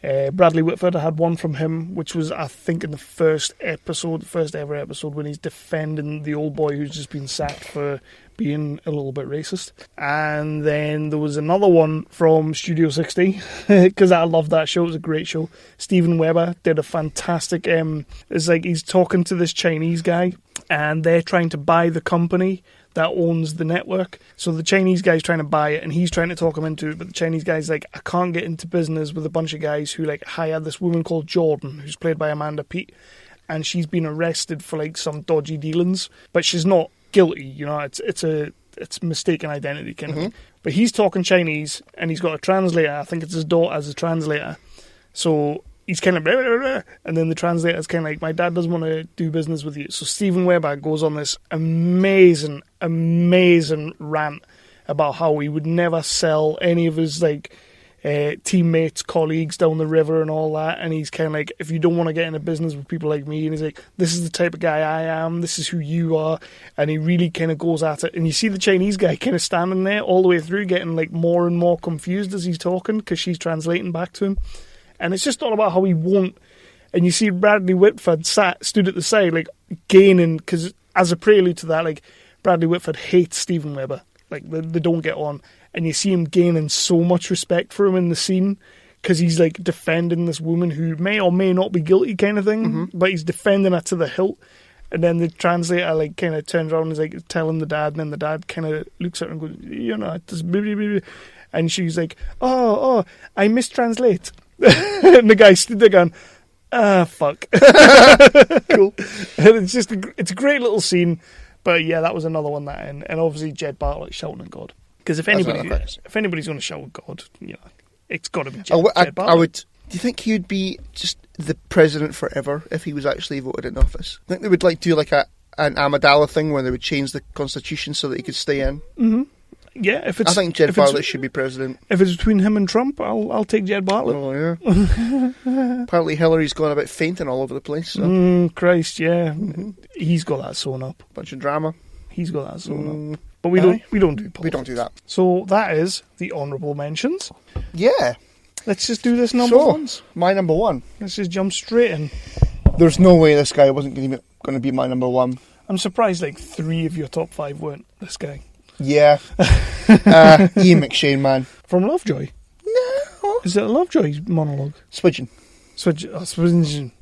Bradley Whitford. I had one from him, which was, I think, in the first ever episode, when he's defending the old boy who's just been sacked for being a little bit racist. And then there was another one from Studio 60, because I love that show. It was a great show. Steven Weber did a fantastic, it's like he's talking to this Chinese guy, and they're trying to buy the company that owns the network. So the Chinese guy's trying to buy it, and he's trying to talk him into it, but the Chinese guy's like, I can't get into business with a bunch of guys who like hire this woman called Jordan, who's played by Amanda Peet, and she's been arrested for like some dodgy dealings, but she's not guilty, you know, it's mistaken identity kind of thing. But he's talking Chinese, and he's got a translator. I think it's his daughter as a translator. So he's kind of blah, blah, blah, and then the translator's kind of like, my dad doesn't want to do business with you. So Steven Weber goes on this amazing rant about how he would never sell any of his like teammates, colleagues down the river and all that, and he's kind of like, if you don't want to get into business with people like me, and he's like, this is the type of guy I am, this is who you are, and he really kind of goes at it, and you see the Chinese guy kind of standing there all the way through, getting like more and more confused as he's talking, because she's translating back to him, and it's just all about how he won't, and you see Bradley Whitford stood at the side, like, gaining, because as a prelude to that, like, Bradley Whitford hates Steven Weber, like, they don't get on. And you see him gaining so much respect for him in the scene, because he's like defending this woman who may or may not be guilty kind of thing, but he's defending her to the hilt. And then the translator like kind of turns around and is like telling the dad, and then the dad kind of looks at her and goes, you know, it's blah, blah, blah. And she's like, oh, I mistranslate. And the guy stood there going, fuck. Cool. And it's a great little scene. But yeah, that was another one that, and obviously Jed Bartlett shouting at God. Because if anybody's going to shout at God, you know, it's got to be Jed Bartlett. Do you think he would be just the president forever if he was actually voted in office? I think they would like do like an Amidala thing where they would change the constitution so that he could stay in. Mm-hmm. Yeah, I think Jed Bartlett should be president. If it's between him and Trump, I'll take Jed Bartlett. Oh yeah. Apparently Hillary's gone about fainting all over the place. So. Christ, yeah, he's got that sewn up. Bunch of drama. He's got that sewn up. But we don't do politics. We don't do that. So that is the honourable mentions. Yeah. Let's just do this number ones. My number one. Let's just jump straight in. There's no way this guy wasn't going to be my number one. I'm surprised like 3 of your top 5 weren't this guy. Yeah. Ian McShane, man. From Lovejoy? No. Is it a Lovejoy monologue? Swidgen. Swearingen.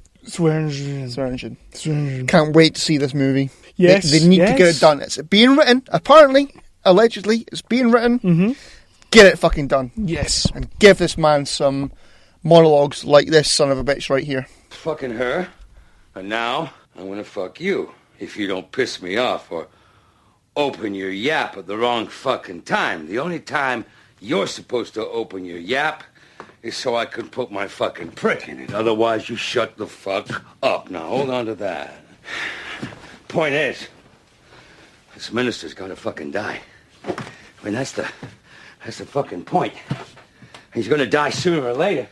Can't wait to see this movie. Yes. They need to get it done. It's being written. Apparently, allegedly, it's being written. Mm-hmm. Get it fucking done. Yes. And give this man some monologues like this son of a bitch right here. Fucking her. And now, I'm gonna fuck you if you don't piss me off or open your yap at the wrong fucking time. The only time you're supposed to open your yap is so I can put my fucking prick in it. Otherwise, you shut the fuck up. Now, hold on to that. Point is, this minister's gotta fucking die. I mean, that's the fucking point. He's gonna die sooner or later.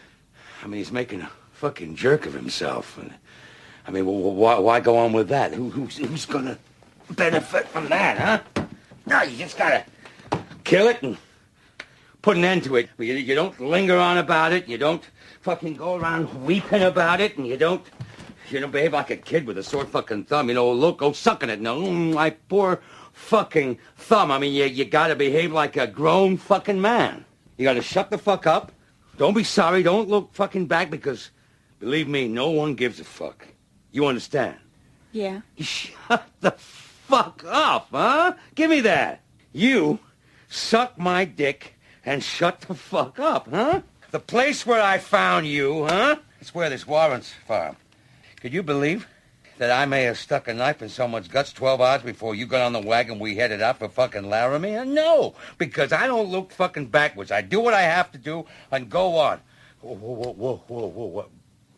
I mean, he's making a fucking jerk of himself. And I mean, why go on with that? Who's gonna benefit from that, huh? No, you just gotta kill it and put an end to it. You don't linger on about it. You don't fucking go around weeping about it, and you don't behave like a kid with a sore fucking thumb. You know, look, go sucking it. No, my poor fucking thumb. I mean, you gotta behave like a grown fucking man. You gotta shut the fuck up. Don't be sorry. Don't look fucking back, because, believe me, no one gives a fuck. You understand? Yeah. Shut the fuck up, huh? Give me that. You suck my dick and shut the fuck up, huh? The place where I found you, huh? It's where this Warrens farm. Could you believe that I may have stuck a knife in someone's guts 12 hours before you got on the wagon we headed out for fucking Laramie? No, because I don't look fucking backwards. I do what I have to do and go on. Whoa.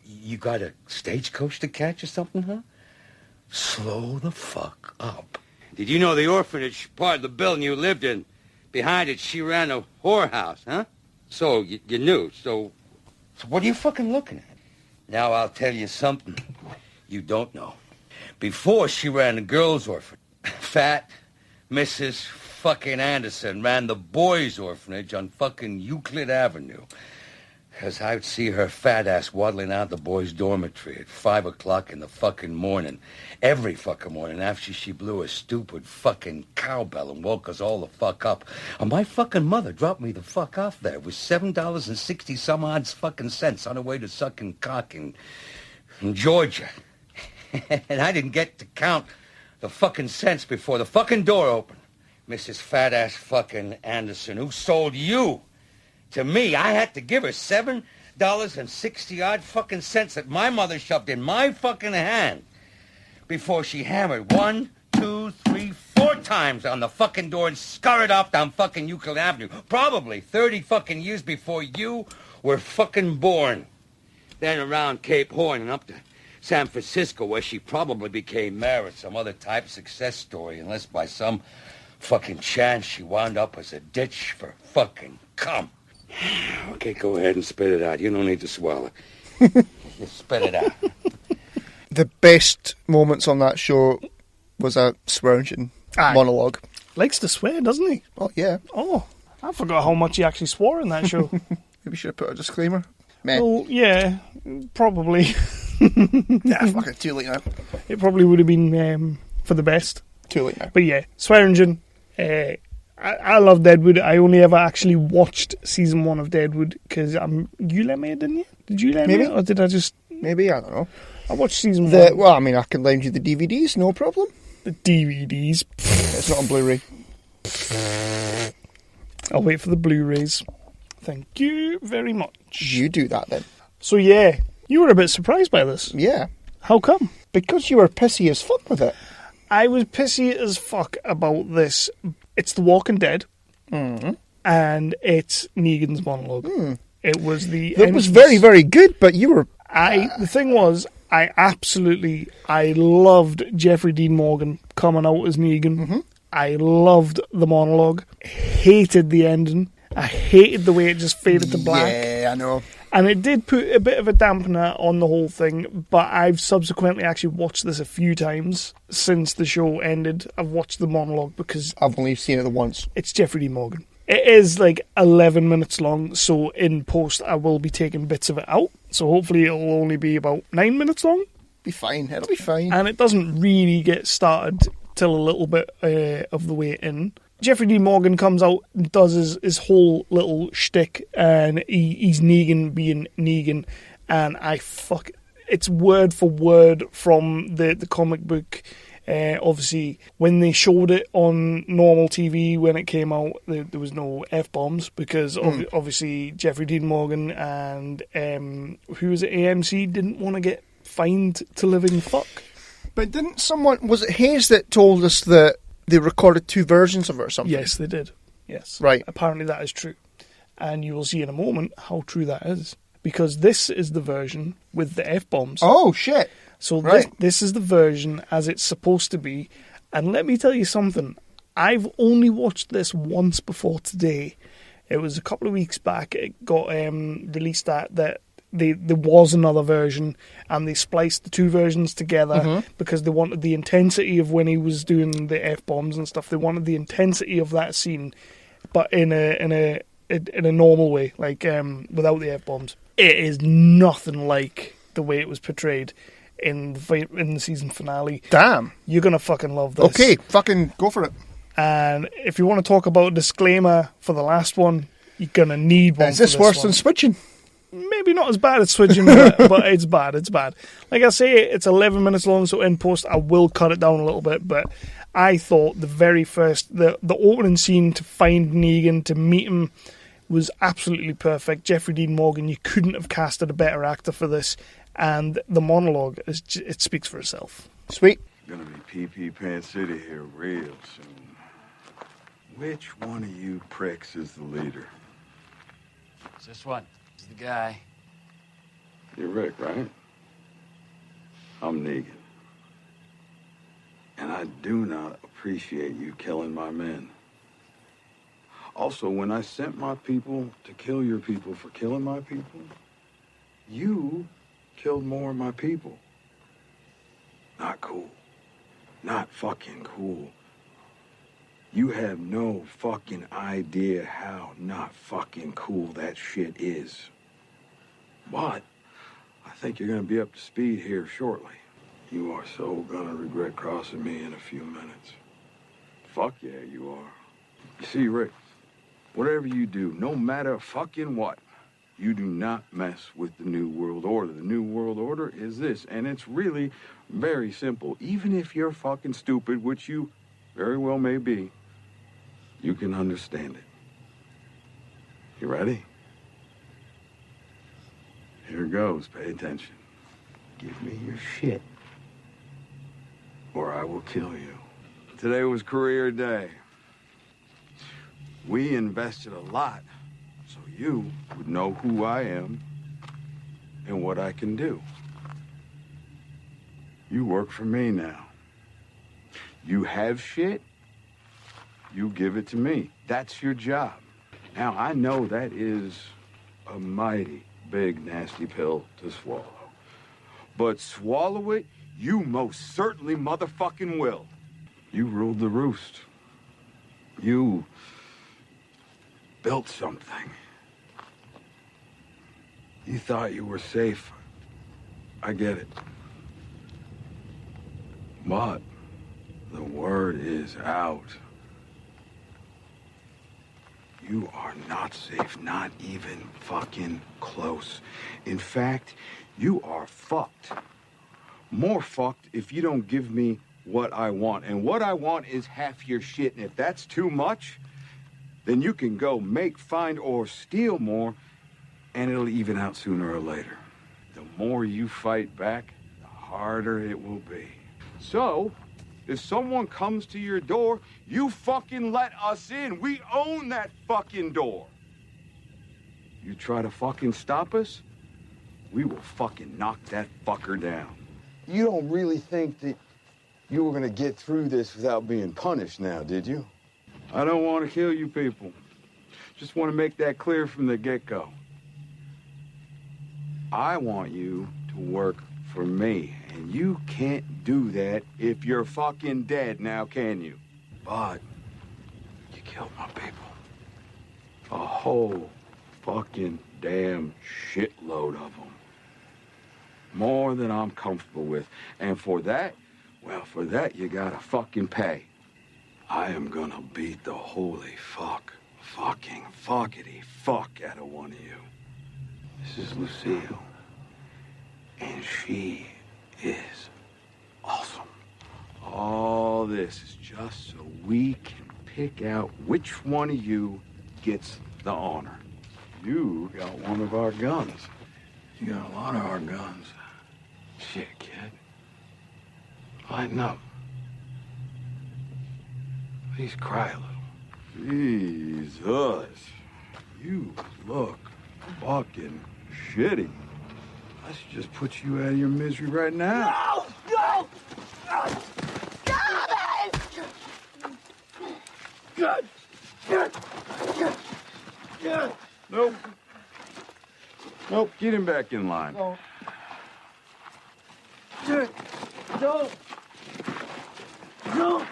You got a stagecoach to catch or something, huh? Slow the fuck up. Did you know the orphanage part of the building you lived in, behind it, she ran a whorehouse, huh? So, you knew. So what are you fucking looking at? Now I'll tell you something you don't know. Before she ran the girls' orphanage, fat Mrs. fucking Anderson ran the boys' orphanage on fucking Euclid Avenue. Because I'd see her fat ass waddling out the boys' dormitory at 5 o'clock in the fucking morning. Every fucking morning after she blew a stupid fucking cowbell and woke us all the fuck up. And my fucking mother dropped me the fuck off there with $7.60 some odd fucking cents on her way to sucking cock in Georgia. And I didn't get to count the fucking cents before the fucking door opened. Mrs. Fat Ass fucking Anderson, who sold you to me, I had to give her $7.60 odd fucking cents that my mother shoved in my fucking hand before she hammered 1, 2, 3, 4 times on the fucking door and scurried off down fucking Euclid Avenue. Probably 30 fucking years before you were fucking born. Then around Cape Horn and up to San Francisco, where she probably became mayor at some other type success story, unless by some fucking chance she wound up as a ditch for fucking cum. Okay, go ahead and spit it out. You don't need to swallow. Just spit it out. The best moments on that show was a swearing monologue. Likes to swear, doesn't he? Oh, yeah. Oh, I forgot how much he actually swore in that show. Maybe we should have put a disclaimer. Meh. Well, yeah, probably. Yeah, fuck it, too late now. It probably would have been for the best. Too late now. But yeah, Swearingen. I love Deadwood. I only ever actually watched season 1 of Deadwood because you let me, didn't you? Did you let me, or did I just? Maybe, I don't know. I watched season 1. Well, I mean, I can lend you the DVDs, no problem. The DVDs. It's not on Blu-ray. I'll wait for the Blu-rays. Thank you very much. You do that then. So yeah, you were a bit surprised by this. Yeah. How come? Because you were pissy as fuck with it. I was pissy as fuck about this. It's The Walking Dead, and it's Negan's monologue. It was It was very, very good, but you were... The thing was, I loved Jeffrey Dean Morgan coming out as Negan. I loved the monologue. Hated the ending. I hated the way it just faded to black. Yeah, I know. And it did put a bit of a dampener on the whole thing, but I've subsequently actually watched this a few times since the show ended. I've watched the monologue because... I've only seen it once. It's Jeffrey Dean Morgan. It is like 11 minutes long, so in post I will be taking bits of it out. So hopefully it'll only be about 9 minutes long. Be fine, it'll be fine. And it doesn't really get started till a little bit of the way in. Jeffrey Dean Morgan comes out and does his whole little shtick, and he's Negan being Negan, and it's word for word from the comic book. Obviously, when they showed it on normal TV when it came out, there was no F-bombs because obviously Jeffrey Dean Morgan and who was it, AMC, didn't want to get fined to living fuck. But didn't someone... Was it Hayes that told us that they recorded 2 versions of it or something? Yes, they did. Yes. Right. Apparently that is true. And you will see in a moment how true that is. Because this is the version with the F-bombs. Oh, shit. So right. This is the version as it's supposed to be. And let me tell you something. I've only watched this once before today. It was a couple of weeks back. It got released that there was another version, and they spliced the 2 versions together because they wanted the intensity of when he was doing the F-bombs and stuff. They wanted the intensity of that scene, but in a normal way, like without the F-bombs. It is nothing like the way it was portrayed in the season finale. Damn. You're going to fucking love this. Okay, fucking go for it. And if you want to talk about a disclaimer for the last one, you're going to need one. Is this worse than switching? Maybe not as bad as switching, but it's bad. It's bad. Like I say, it's 11 minutes long, so in post I will cut it down a little bit. But I thought the very first, the opening scene to find Negan, to meet him, was absolutely perfect. Jeffrey Dean Morgan, you couldn't have casted a better actor for this. And the monologue, it speaks for itself. Sweet. Gonna be pee-pee pants city here real soon. Which one of you pricks is the leader? It's this one. He's the guy. You're Rick, right? I'm Negan. And I do not appreciate you killing my men. Also, when I sent my people to kill your people for killing my people, you killed more of my people. Not cool. Not fucking cool. You have no fucking idea how not fucking cool that shit is. But I think you're gonna be up to speed here shortly. You are so gonna regret crossing me in a few minutes. Fuck yeah, you are. You see, Rick, whatever you do, no matter fucking what, you do not mess with the New World Order. The New World Order is this, and it's really very simple. Even if you're fucking stupid, which you very well may be, you can understand it. You ready? Here goes. Pay attention. Give me your shit, or I will kill you. Today was career day. We invested a lot so you would know who I am and what I can do. You work for me now. You have shit, you give it to me. That's your job. Now, I know that is a mighty big, nasty pill to swallow. But swallow it, you most certainly motherfucking will. You ruled the roost. You built something. You thought you were safe. I get it. But the word is out. You are not safe, not even fucking close. In fact, you are fucked. More fucked if you don't give me what I want. And what I want is half your shit. And if that's too much, then you can go make, find, or steal more, and it'll even out sooner or later. The more you fight back, the harder it will be. So, if someone comes to your door, you fucking let us in. We own that fucking door. You try to fucking stop us, we will fucking knock that fucker down. You don't really think that you were gonna get through this without being punished now, did you? I don't want to kill you people. Just want to make that clear from the get-go. I want you to work for me, and you can't do that if you're fucking dead now, can you? But you killed my people. A whole fucking damn shitload of them. More than I'm comfortable with. And for that, well, for that you gotta fucking pay. I am gonna beat the holy fucking fuckity fuck out of one of you. This is Lucille. And she is awesome. All this is just so we can pick out which one of you gets the honor. You got one of our guns. You got a lot of our guns. Shit, kid. Lighten up. Please cry a little. Jesus. You look fucking shitty. I should just put you out of your misery right now. No! No! Stop it! Good. Nope. Nope, get him back in line. No. No. No.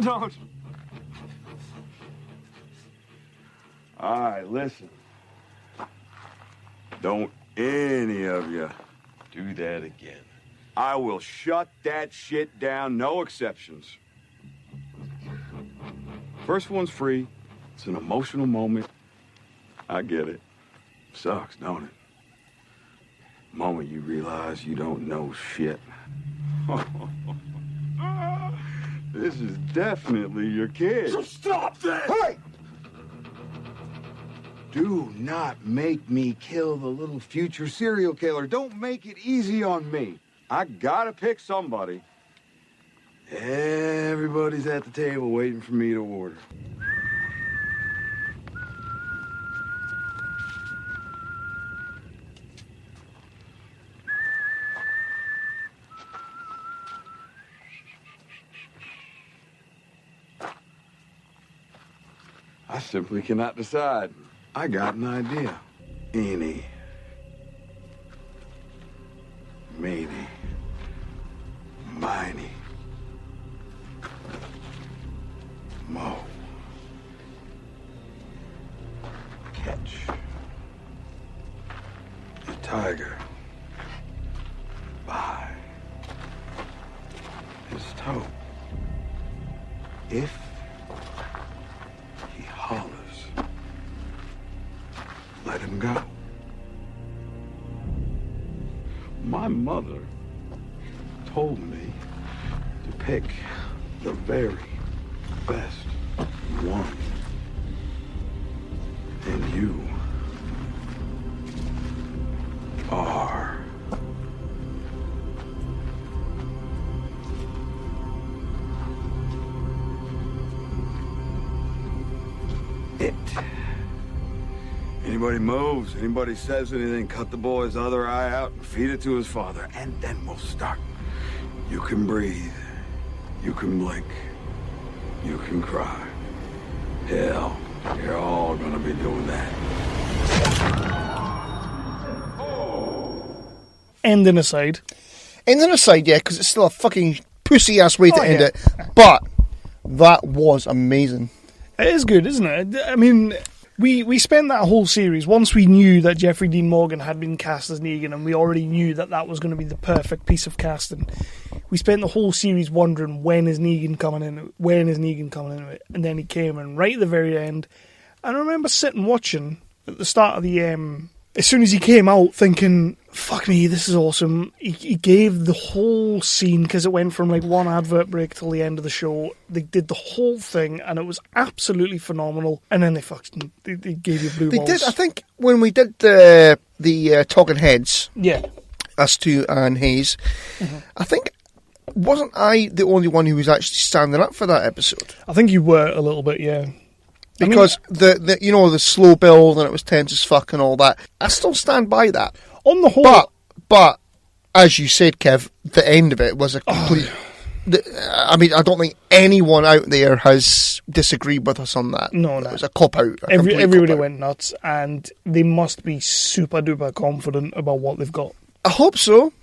Don't. All right, listen. Don't any of you do that again. I will shut that shit down, no exceptions. First one's free. It's an emotional moment. I get it. Sucks, don't it? Moment you realize you don't know shit. This is definitely your kid. So stop this! Hey! Do not make me kill the little future serial killer. Don't make it easy on me. I gotta pick somebody. Everybody's at the table waiting for me to order. I simply cannot decide. I got an idea. Maybe tiger by his toe. If he hollers, let him go. My mother told me to pick the very best one. And you are it. Anybody moves, anybody says anything, cut the boy's other eye out and feed it to his father, and then we'll start. You can breathe, you can blink, you can cry. Hell, you're all gonna be doing that. Ending aside. Ending aside, yeah, because it's still a fucking pussy-ass way to end it. But that was amazing. It is good, isn't it? I mean, we spent that whole series, once we knew that Jeffrey Dean Morgan had been cast as Negan, and we already knew that that was going to be the perfect piece of casting, we spent the whole series wondering, when is Negan coming into it? When is Negan coming into it? And then he came in right at the very end. And I remember sitting watching at the start of the... as soon as he came out, thinking, fuck me, this is awesome. He gave the whole scene, because it went from like one advert break till the end of the show. They did the whole thing, and it was absolutely phenomenal. And then they gave you blue balls. They did, I think, when we did the Talking Heads, us two and Hayes, I think, wasn't I the only one who was actually standing up for that episode? I think you were a little bit, yeah. Because the you know, the slow build and it was tense as fuck and all that. I still stand by that. On the whole... But as you said, Kev, the end of it was a complete... I mean, I don't think anyone out there has disagreed with us on that. No. It was a cop-out. Everybody went nuts, and they must be super-duper confident about what they've got. I hope so.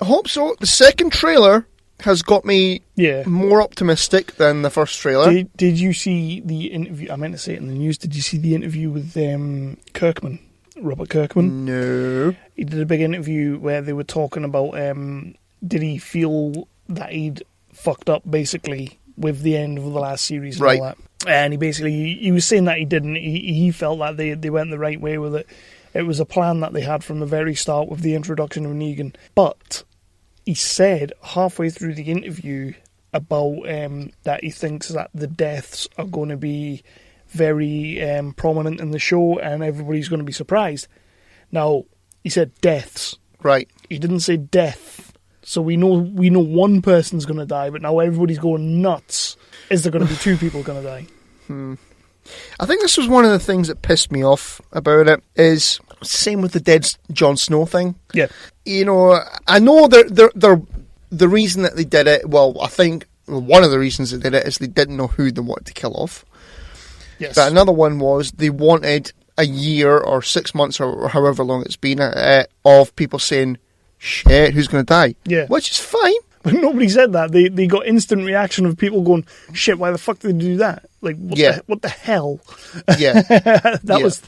The second trailer has got me more optimistic than the first trailer. Did you see the interview? I meant to say it in the news. Did you see the interview with Kirkman? Robert Kirkman? No. He did a big interview where they were talking about did he feel that he'd fucked up basically with the end of the last series and all that. And he was saying that he didn't. He felt that they went the right way with it. It was a plan that they had from the very start with the introduction of Negan. But he said halfway through the interview about that he thinks that the deaths are going to be very prominent in the show and everybody's going to be surprised. Now, he said deaths. Right. He didn't say death. So we know one person's going to die, but now everybody's going nuts. Is there going to be two people going to die? I think this was one of the things that pissed me off about it, is same with the dead Jon Snow thing. Yeah. You know, I know the reason that they did it, well, I think one of the reasons they did it is they didn't know who they wanted to kill off. Yes. But another one was they wanted a year or 6 months or however long it's been of people saying, shit, who's going to die? Yeah. Which is fine. But nobody said that. They got instant reaction of people going, shit, why the fuck did they do that? Like, what the hell? Yeah. That was,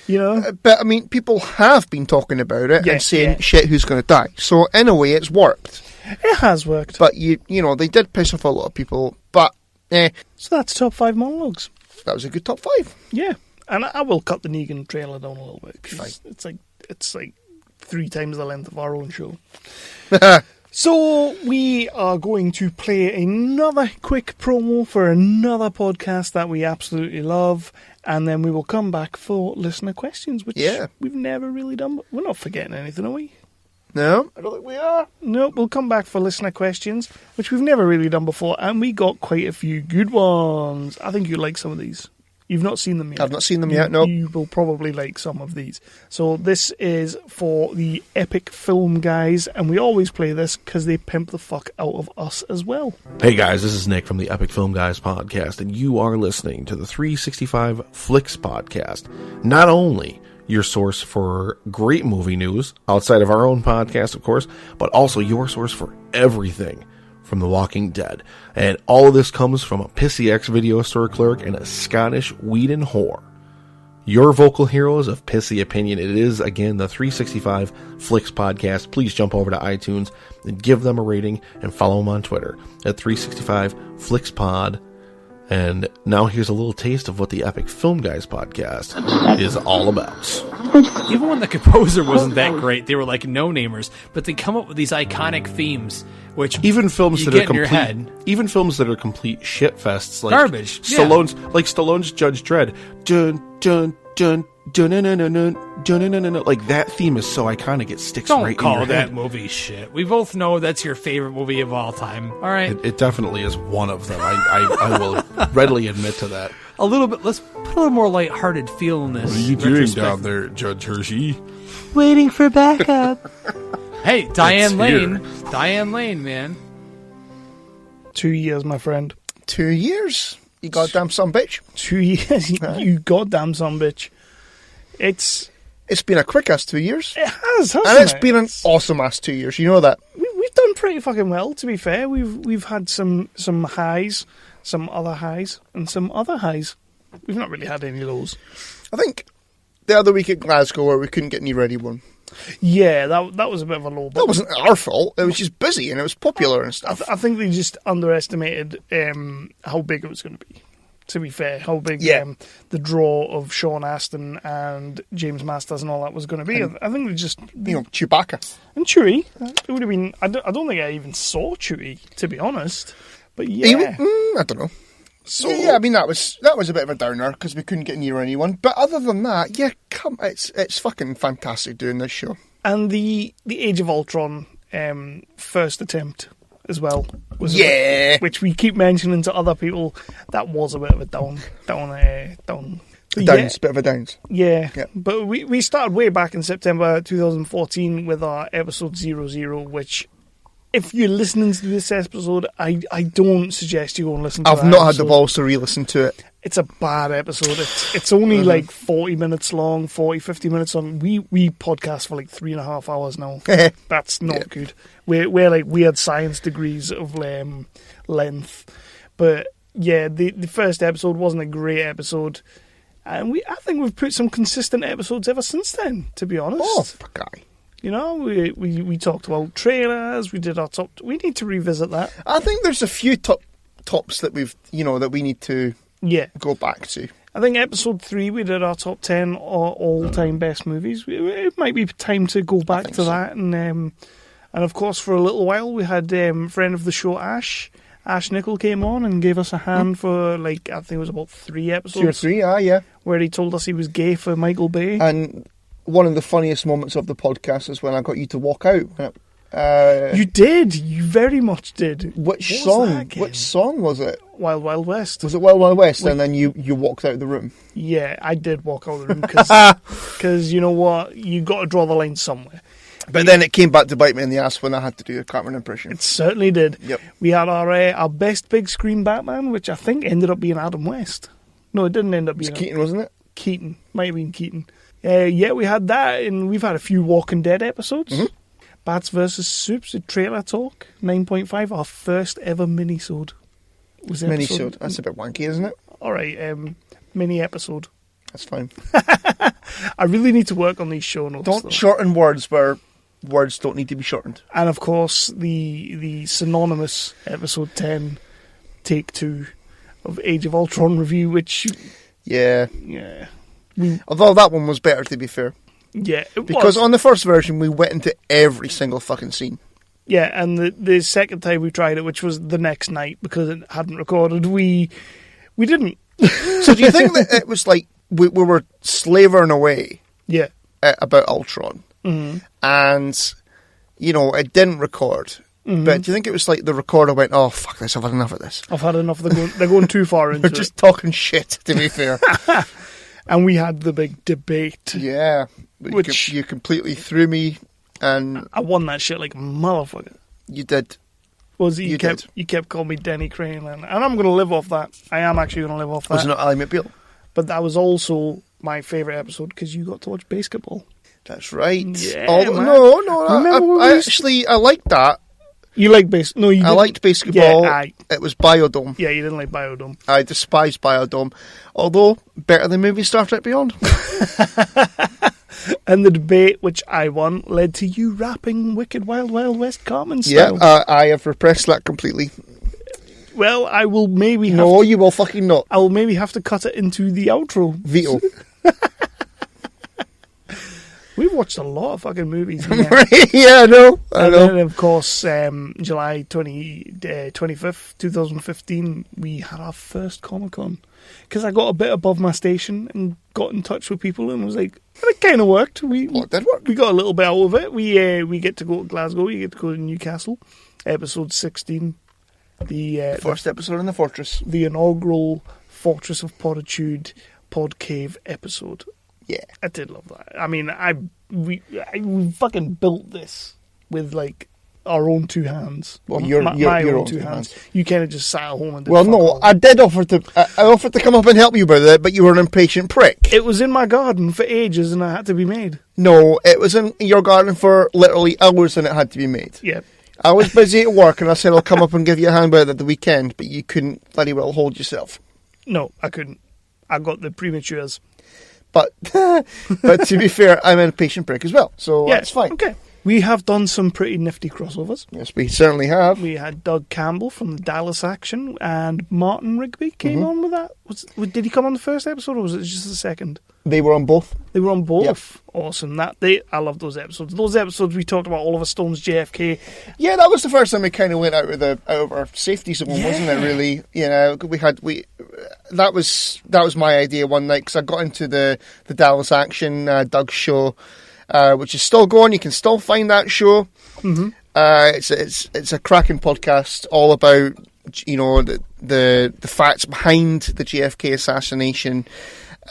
you know. But, I mean, people have been talking about it and saying, shit, who's going to die? So, in a way, it's worked. It has worked. But, you know, they did piss off a lot of people. But, So that's Top 5 Monologues. That was a good top 5. Yeah. And I will cut the Negan trailer down a little bit. Fine. It's like 3 times the length of our own show. So we are going to play another quick promo for another podcast that we absolutely love, and then we will come back for listener questions, which we've never really done. But we're not forgetting anything, are we? No, I don't think we are. No, we'll come back for listener questions, which we've never really done before, and we got quite a few good ones. I think you'll like some of these. You've not seen them yet. I've not seen them yet, no. You will probably like some of these. So this is for the Epic Film guys, and we always play this because they pimp the fuck out of us as well. Hey guys, this is Nick from the Epic Film Guys podcast, and you are listening to the 365 Flicks podcast. Not only your source for great movie news, outside of our own podcast, of course, but also your source for everything from The Walking Dead. And all of this comes from a pissy ex-video store clerk and a Scottish Whedon whore. your vocal heroes of Pissy Opinion. It is, again, the 365 Flicks Podcast. Please jump over to iTunes and give them a rating and follow them on Twitter at 365 Flicks Pod. And now here's a little taste of what the Epic Film Guys podcast is all about. Even when the composer wasn't that great, they were like no-namers, but they come up with these iconic themes, which even films you that get are in your complete, head. even films that are complete shitfests, like Garbage. Stallone's Judge Dredd. Dun dun dun dun dun dun dun dun dun dun. Like that theme is so iconic, it sticks Don't right in call your that head. movie shit. We both know that's your favorite movie of all time. All right, It definitely is one of them. I will readily admit to that. a little bit. Let's put a little more lighthearted feel in this. What are you doing retrospect. down there, Judge Hershey? Waiting for backup. Hey, Diane It's Lane. here. Diane Lane, man. 2 years, my friend. 2 years. You goddamn son bitch. 2 years. You goddamn son bitch. It's been a quick ass 2 years. It has, hasn't and it's it? been an awesome ass 2 years. You know that. We've done pretty fucking well, to be fair. We've had some highs, some other highs, and some other highs. We've not really had any lows. I think the other week at Glasgow where we couldn't get any ready one. Yeah, that was a bit of a low. That wasn't our fault. It was just busy and it was popular and stuff. I think they just underestimated how big it was going to be. To be fair, how big the draw of Sean Astin and James Masters and all that was going to be. And, I think they just... Chewbacca. And Chewie. It would have been... I don't think I even saw Chewie, to be honest. But yeah. I don't know. So yeah, I mean that was a bit of a downer because we couldn't get near anyone. But other than that, yeah, it's fucking fantastic doing this show. And the Age of Ultron first attempt as well was which we keep mentioning to other people. That was a bit of a down. Bit of a downs. Yeah. But we started way back in September 2014 with our episode 00, which, if you're listening to this episode, I don't suggest you go and listen to it. I've not had the balls to re-listen to it. It's a bad episode. It's only like 40 minutes long, 50 minutes long. We podcast for like 3.5 hours now. That's not good. We're like weird science degrees of length. But yeah, the first episode wasn't a great episode. And I think we've put some consistent episodes ever since then, to be honest. Oh, fuck guy. You know, we talked about trailers, we did our top... We need to revisit that. I think there's a few tops that that we need to go back to. I think episode 3 we did our top 10 all-time best movies. It might be time to go back to that. And of course, for a little while, we had friend of the show, Ash Nicol came on and gave us a hand for, like, I think it was about 3 episodes. 2 or 3, yeah. Where he told us he was gay for Michael Bay. And one of the funniest moments of the podcast is when I got you to walk out. You did. You very much did. Which song? Which song was it? Wild Wild West. Was it Wild Wild West? And then you walked out of the room. Yeah, I did walk out of the room because you know what? You got to draw the line somewhere. But then it came back to bite me in the ass when I had to do a Cartman impression. It certainly did. Yep. We had our best big screen Batman, which I think ended up being Adam West. No, it didn't end up being. It was Keaton, wasn't it? Keaton. Might have been Keaton. Yeah, we had that, and we've had a few Walking Dead episodes. Mm-hmm. Bats vs. Soups, a trailer talk, 9.5, our first ever mini-sode. Mini-sode, that's a bit wanky, isn't it? Alright, mini-episode. That's fine. I really need to work on these show notes. Don't shorten words where words don't need to be shortened. And of course, the synonymous episode 10, take 2 of Age of Ultron review, which... Yeah. Yeah. Although that one was better, to be fair. Yeah, it because was. on the first version, we went into every single fucking scene. Yeah, and the second time we tried it, which was the next night, because it hadn't recorded, we didn't. So do you think that it was like we were slavering away about Ultron, and, it didn't record, but do you think it was like the recorder went, oh, fuck this, I've had enough of this? I've had enough, they're going too far into They're just talking shit, to be fair. And we had the big debate. Yeah, which you completely threw me, and I won that shit like a motherfucker. You did. You kept calling me Denny Crane, and I'm going to live off that. I am actually going to live off that. Was it not Ally McBeal? But that was also my favourite episode because you got to watch basketball. That's right. Yeah, no, I liked that. You like basketball? No, you didn't. I liked basketball. Yeah, it was Biodome. Yeah, you didn't like Biodome. I despised Biodome. Although, better than movie Star Trek Beyond. And the debate, which I won, led to you rapping Wicked Wild Wild West Carmen style. Yeah, I have repressed that completely. Well, I will maybe No, you will fucking not. I will maybe have to cut it into the outro. Veto. We've watched a lot of fucking movies. Yeah, I know. And then, of course, July 25th, 2015, we had our first Comic-Con. Because I got a bit above my station and got in touch with people and was like, and it kind of worked. It did work. We got a little bit out of it. We get to go to Glasgow, we get to go to Newcastle. Episode 16. The first episode in the Fortress. The inaugural Fortress of Poditude Pod Cave episode. Yeah. I did love that. I mean, we fucking built this with, like, our own two hands. Well, my your own two hands. You kind of just sat at home and did Well, fuck no, all. I did offer to. I offered to come up and help you with it, but you were an impatient prick. It was in my garden for ages, and it had to be made. No, it was in your garden for literally hours, and it had to be made. Yeah. I was busy at work, and I said I'll come up and give you a hand with it at the weekend, but you couldn't bloody well hold yourself. No, I couldn't. I got the prematures. But to be fair, I'm an impatient prick as well, so Yeah, that's fine. Okay. We have done some pretty nifty crossovers. Yes, we certainly have. We had Doug Campbell from the Dallas Action, and Martin Rigby came on with that. Did he come on the first episode, or was it just the second? They were on both. They were on both. Yep. Awesome. I love those episodes. Those episodes we talked about Oliver Stone's JFK. Yeah, that was the first time we kind of went out of our safety zone, wasn't it? Really, that was my idea one night because I got into the Dallas Action Doug's show, which is still going. You can still find that show. Mm-hmm. It's a cracking podcast, all about the facts behind the JFK assassination.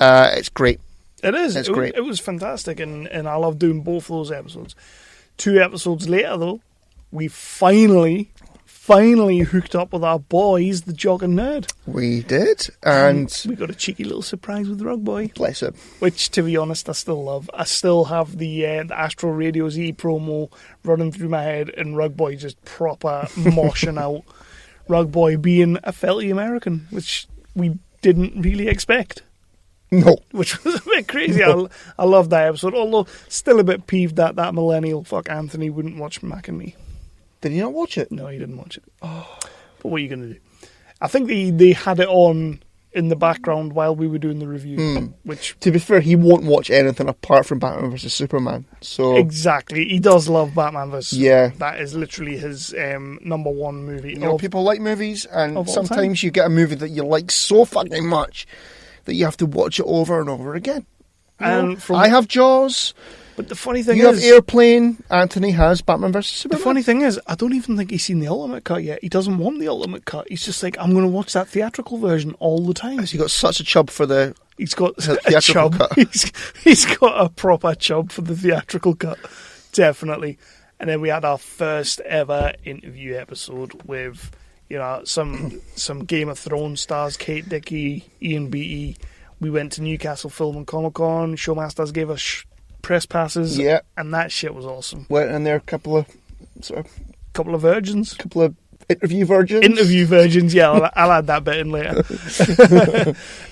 It's great. It is. It's great. It was fantastic, and I love doing both those episodes. 2 episodes later, though, we finally hooked up with our boys, the Jock and Nerd. We did, and we got a cheeky little surprise with Rug Boy. Bless him. Which, to be honest, I still love. I still have the Astro Radio Z promo running through my head, and Rug Boy just proper moshing out. Rug Boy being a felty American, which we didn't really expect. No. Which was a bit crazy. I love that episode, although still a bit peeved that millennial fuck Anthony wouldn't watch Mac and Me. Did he not watch it? No, he didn't watch it. Oh. But what are you going to do? I think they had it on in the background while we were doing the review. Which, to be fair, he won't watch anything apart from Batman vs Superman. So exactly, he does love Batman vs. Yeah, that is literally his number one movie. People like movies, and sometimes you get a movie that you like so fucking much that you have to watch it over and over again. And I have Jaws. But the funny thing you is... have Airplane, Anthony has Batman vs Superman. The funny thing is, I don't even think he's seen the Ultimate Cut yet. He doesn't want the Ultimate Cut. He's just like, I'm going to watch that theatrical version all the time. Has he got such a chub for the He's got theatrical chub. cut? He's got a proper chub for the theatrical cut. Definitely. And then we had our first ever interview episode with, some Game of Thrones stars, Kate Dickie, Ian Beattie. We went to Newcastle Film and Comic-Con. Showmasters gave us press passes, yeah, and that shit was awesome. Went in there a couple of virgins, couple of interview virgins. Yeah, I'll add that bit in later.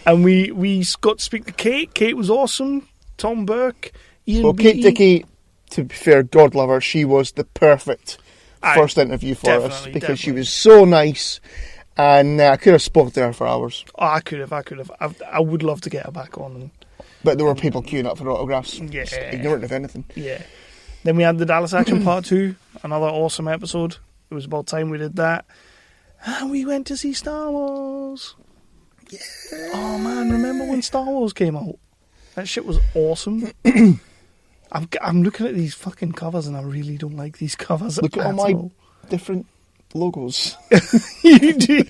And we got to speak to Kate. Kate was awesome. Tom Burke, Ian Beattie. Kate Dickie, to be fair, God love her, she was the perfect first interview for us because she was so nice. And I could have spoken to her for hours. Oh, I could have. I would love to get her back on. But there were people queuing up for autographs. Yeah. Just ignorant of anything. Yeah. Then we had the Dallas Action Part 2, another awesome episode. It was about time we did that. And we went to see Star Wars. Yeah. Oh, man, remember when Star Wars came out? That shit was awesome. I'm looking at these fucking covers and I really don't like these covers. Look at all my different logos. You do.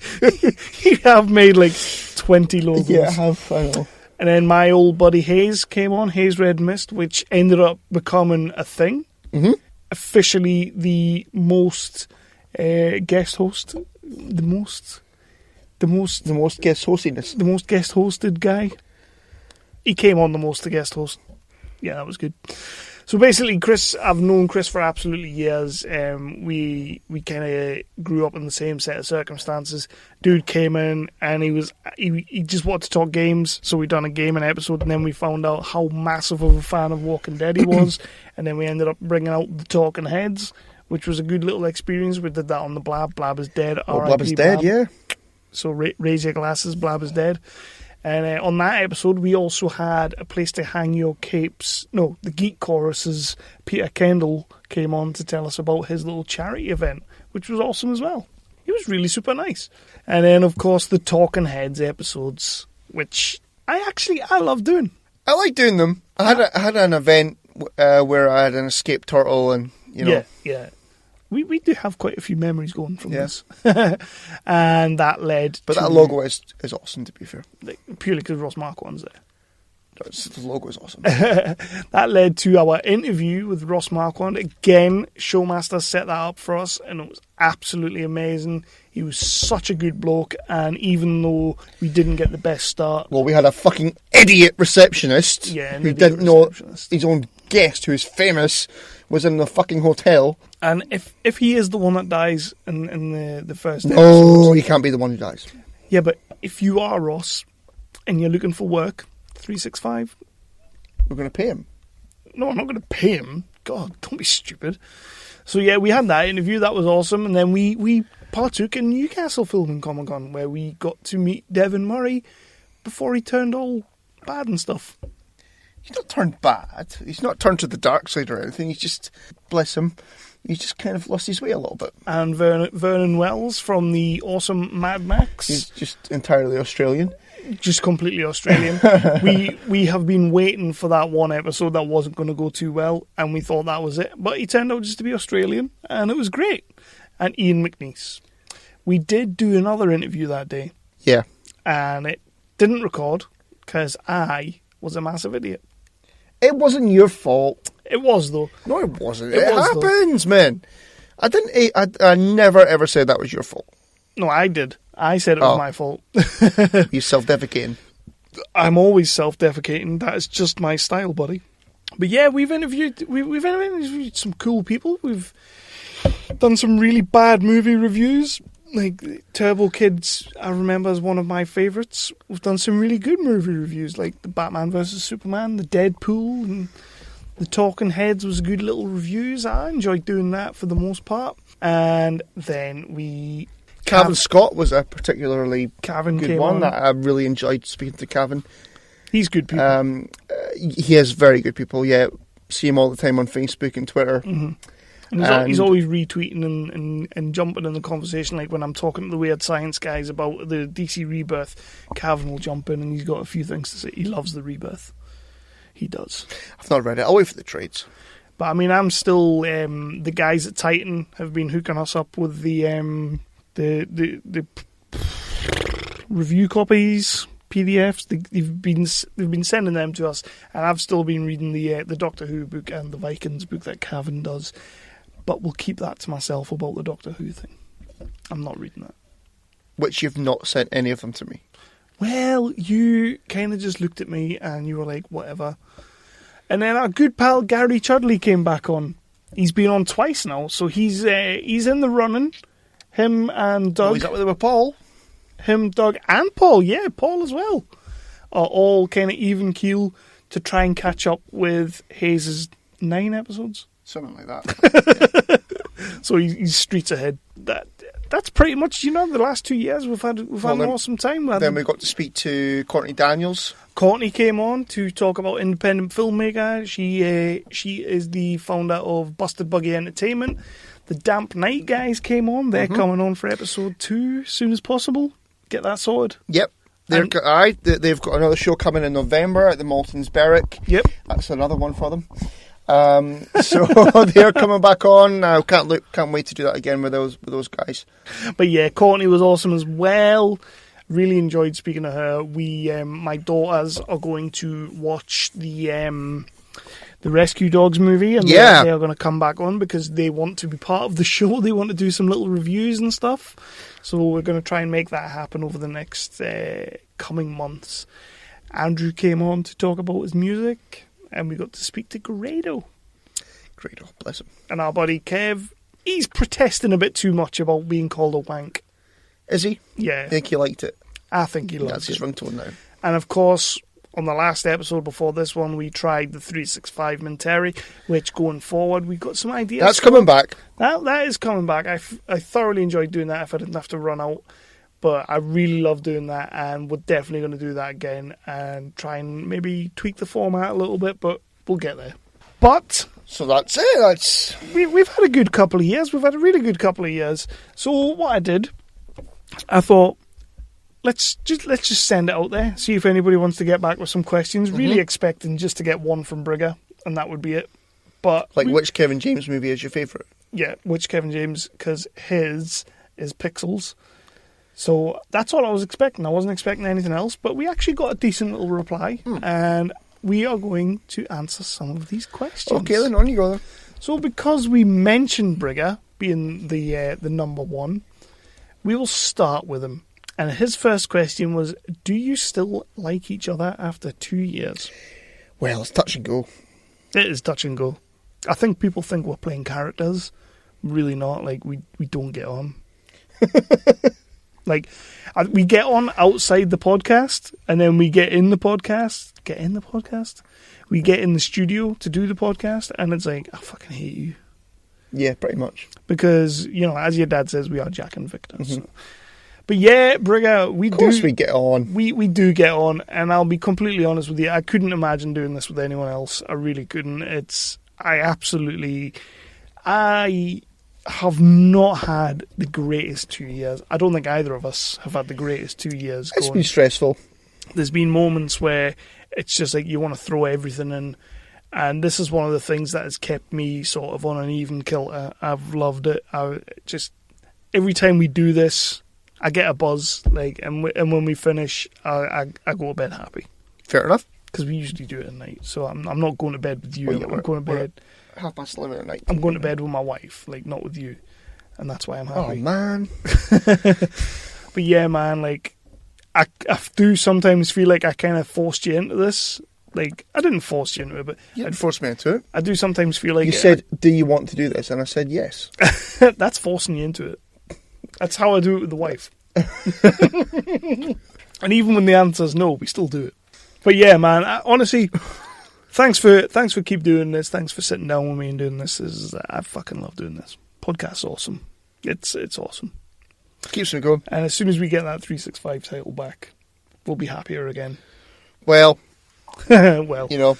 You have made like 20 logos. Yeah, I have. I know. And then my old buddy Hayes came on, Hayes Red Mist, which ended up becoming a thing. Mm-hmm. Officially the most guest host, the most guest hostiness, the most guest hosted guy. He came on the most guest host. Yeah, that was good. So basically, Chris, I've known Chris for absolutely years. We kind of grew up in the same set of circumstances. Dude came in and he just wanted to talk games, so we done a gaming episode, and then we found out how massive of a fan of Walking Dead he was, and then we ended up bringing out the Talking Heads, which was a good little experience. We did that on the Blab. Blab is dead. Oh, Blab is dead, yeah. So raise your glasses, Blab is dead. And on that episode, we also had a place to hang your capes. No, the Geek Chorus's Peter Kendall came on to tell us about his little charity event, which was awesome as well. It was really super nice. And then, of course, the Talking Heads episodes, which I love doing. I like doing them. I had an event where I had an escaped turtle, and yeah. We do have quite a few memories going from this. And that led But to... that logo is awesome, to be fair. Purely because Ross Marquand's there. The logo is awesome. That led to our interview with Ross Marquand. Again, Showmaster set that up for us, and it was absolutely amazing. He was such a good bloke, and even though we didn't get the best start... Well, we had a fucking idiot receptionist who didn't know his own guest, who is famous, was in the fucking hotel. And if he is the one that dies in the first episode... No, he can't be the one who dies. Yeah, but if you are Ross, and you're looking for work... 365. We're going to pay him. No, I'm not going to pay him. God, don't be stupid. So yeah, we had that interview. That was awesome. And then we partook in Newcastle Filming Comic-Con, where we got to meet Devin Murray before he turned all bad and stuff. He's not turned bad. He's not turned to the dark side or anything. He's just, bless him, he's just kind of lost his way a little bit. And Vernon Wells from the awesome Mad Max. He's just entirely Australian. Just completely Australian. we have been waiting for that one episode that wasn't going to go too well, and we thought that was it. But he turned out just to be Australian, and it was great. And Ian McNeice. We did do another interview that day. Yeah. And it didn't record because I was a massive idiot. It wasn't your fault. It was, though. No, it wasn't. It happens, man. I never ever said that was your fault. No, I did. I said it was my fault. You self-defecating. I'm always self-defecating. That is just my style, buddy. But yeah, we've interviewed some cool people. We've done some really bad movie reviews. Like Turbo Kids, I remember as one of my favourites. We've done some really good movie reviews, like the Batman vs Superman, the Deadpool, and the Talking Heads was good little reviews. I enjoyed doing that for the most part. And then Cavan Scott was a particularly Cavan good one that I really enjoyed speaking to Cavan. He's good people. He is very good people, yeah. See him all the time on Facebook and Twitter. Mm-hmm. And he's always retweeting and jumping in the conversation. Like when I'm talking to the Weird Science guys about the DC Rebirth, Cavan will jump in and he's got a few things to say. He loves the Rebirth. He does. I've not read it. I'll wait for the trades. But I mean, I'm still... the guys at Titan have been hooking us up with the review copies, PDFs. They've been sending them to us, and I've still been reading the Doctor Who book and the Vikings book that Cavan does. But we'll keep that to myself about the Doctor Who thing. I'm not reading that. Which you've not sent any of them to me. Well, you kind of just looked at me and you were like, whatever. And then our good pal Gary Chudley came back on. He's been on twice now, so he's in the running. Him and Doug. Oh, he's up there with Paul. Him, Doug, and Paul. Yeah, Paul as well. Are all kind of even keel to try and catch up with Hayes' 9 episodes. Something like that. So he's streets ahead. That's pretty much, the last 2 years we've had an awesome time. Then we got to speak to Courtney Daniels. Courtney came on to talk about independent filmmaker. She is the founder of Busted Buggy Entertainment. The Damp Night guys came on. They're coming on for episode 2 as soon as possible. Get that sorted. Yep. They've got another show coming in November at the Maltons Berwick. Yep. That's another one for them. So they're coming back on now. Can't wait to do that again with those guys. But yeah, Courtney was awesome as well. Really enjoyed speaking to her. My daughters are going to watch the Rescue Dogs movie, and they are going to come back on because they want to be part of the show. They want to do some little reviews and stuff. So we're going to try and make that happen over the next coming months. Andrew came on to talk about his music, and we got to speak to Grado. Great, oh, bless him. And our buddy Kev, he's protesting a bit too much about being called a wank. Is he? Yeah. I think he liked it. I think he loved That's his ringtone now. And of course, on the last episode before this one, we tried the 365 Menteri, which going forward, we got some ideas. That's coming back. That is coming back. I thoroughly enjoyed doing that if I didn't have to run out. But I really love doing that, and we're definitely going to do that again and try and maybe tweak the format a little bit, but we'll get there. But so that's it. We've had a good couple of years. We've had a really good couple of years. So what I did, I thought, let's just send it out there, see if anybody wants to get back with some questions. Really expecting just to get one from Brigger, and that would be it. But which Kevin James movie is your favourite? Yeah, which Kevin James, because his is Pixels. So that's all I was expecting. I wasn't expecting anything else, but we actually got a decent little reply, and we are going to answer some of these questions. Okay, then on you go then. So because we mentioned Brigger being the number one, we will start with him. And his first question was, do you still like each other after 2 years? Well, it's touch and go. It is touch and go. I think people think we're playing characters. Really not. Like, we don't get on. Like, we get on outside the podcast, and then we get in the podcast. We get in the studio to do the podcast, and it's like, I fucking hate you. Yeah, pretty much. Because, as your dad says, we are Jack and Victor. So. But yeah, Brigger, we get on. We do get on, and I'll be completely honest with you, I couldn't imagine doing this with anyone else. I really couldn't. I have not had the greatest 2 years. I don't think either of us have had the greatest 2 years. It's been stressful. There's been moments where it's just like you want to throw everything in, and this is one of the things that has kept me sort of on an even kilter. I've loved it. Every time we do this, I get a buzz, and when we finish, I go to bed happy. Fair enough. Because we usually do it at night, so I'm not going to bed with you. I'm going to bed 11:30 at night. I'm going to bed with my wife, not with you, and that's why I'm happy. Oh man! But yeah, man, I do sometimes feel like I kind of forced you into this. I didn't force you into it, but you didn't force me into it. I do sometimes feel like you said, "Do you want to do this?" And I said, "Yes." That's forcing you into it. That's how I do it with the wife. And even when the answer's no, we still do it. But yeah, man, honestly, thanks for keep doing this. Thanks for sitting down with me and doing this. I fucking love doing this. Podcast's awesome. It's awesome. Keeps me going. And as soon as we get that 365 title back, we'll be happier again. Well. Well.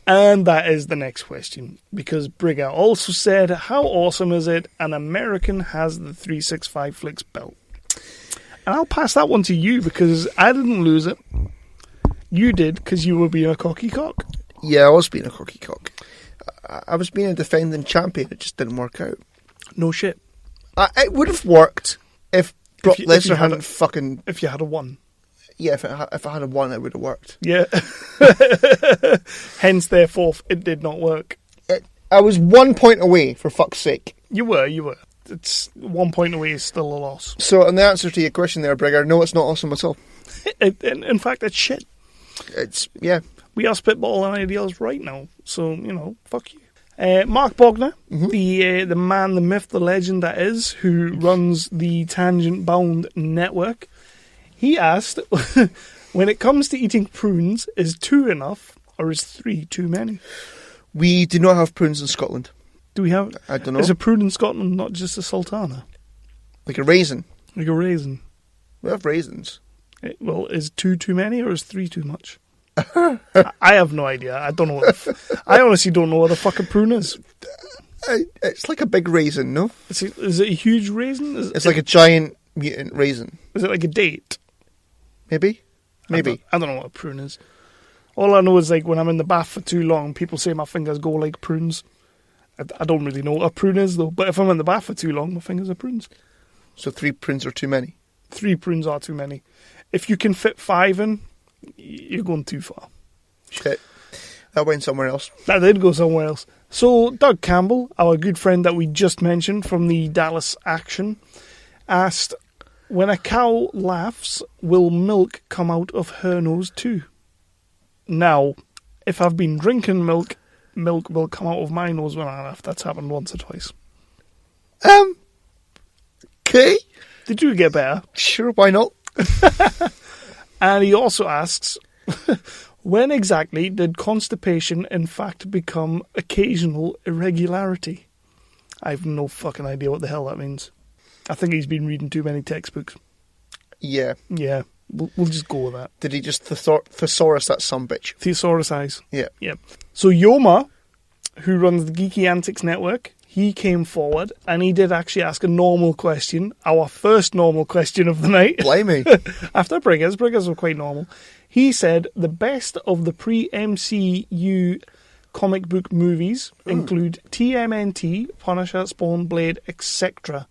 And that is the next question. Because Brigger also said, how awesome is it an American has the 365 Flicks belt? And I'll pass that one to you because I didn't lose it. You did because you were being a cocky cock. Yeah, I was being a cocky cock. I was being a defending champion. It just didn't work out. No shit. It would have worked if Brock Lesnar hadn't fucking... If you had a one. Yeah, if I had a one, it would have worked. Yeah. Hence, therefore, it did not work. I was 1 point away, for fuck's sake. You were. It's 1 point away is still a loss. So, in the answer to your question there, Brigger, no, it's not awesome at all. In fact, it's shit. Yeah. We are spitballing ideas right now, so, fuck you. Mark Bogner, the man, the myth, the legend that is, who runs the Tangent Bound network, he asked, when it comes to eating prunes, is 2 enough or is 3 too many? We do not have prunes in Scotland. Do we have? I don't know. Is a prune in Scotland not just a sultana? Like a raisin? Like a raisin. We have raisins. Well, is 2 too many or is 3 too much? I have no idea. I don't know. I honestly don't know what the fuck a prune is. It's like a big raisin, no? Is it a huge raisin? It's like a giant mutant raisin. Is it like a date? Maybe. I don't know what a prune is. All I know is when I'm in the bath for too long, people say my fingers go like prunes. I don't really know what a prune is though. But if I'm in the bath for too long, my fingers are prunes. So 3 prunes are too many? 3 prunes are too many. If you can fit 5 in, you're going too far. Shit. That went somewhere else. That did go somewhere else. So Doug Campbell, our good friend that we just mentioned from the Dallas Action, asked, when a cow laughs, will milk come out of her nose too? Now, if I've been drinking milk, milk will come out of my nose when I laugh. That's happened once or twice. Okay. They do get better. Sure, why not? And he also asks, when exactly did constipation in fact become occasional irregularity? I have no fucking idea what the hell that means. I think he's been reading too many textbooks. Yeah. Yeah, we'll just go with that. Did he just thesaurus that sumbitch? Thesaurus eyes. Yeah. Yep. So Yoma, who runs the Geeky Antics Network, he came forward and he did actually ask a normal question, our first normal question of the night. Blimey. After Briggers were quite normal. He said the best of the pre-MCU comic book movies include TMNT, Punisher, Spawn, Blade, etc.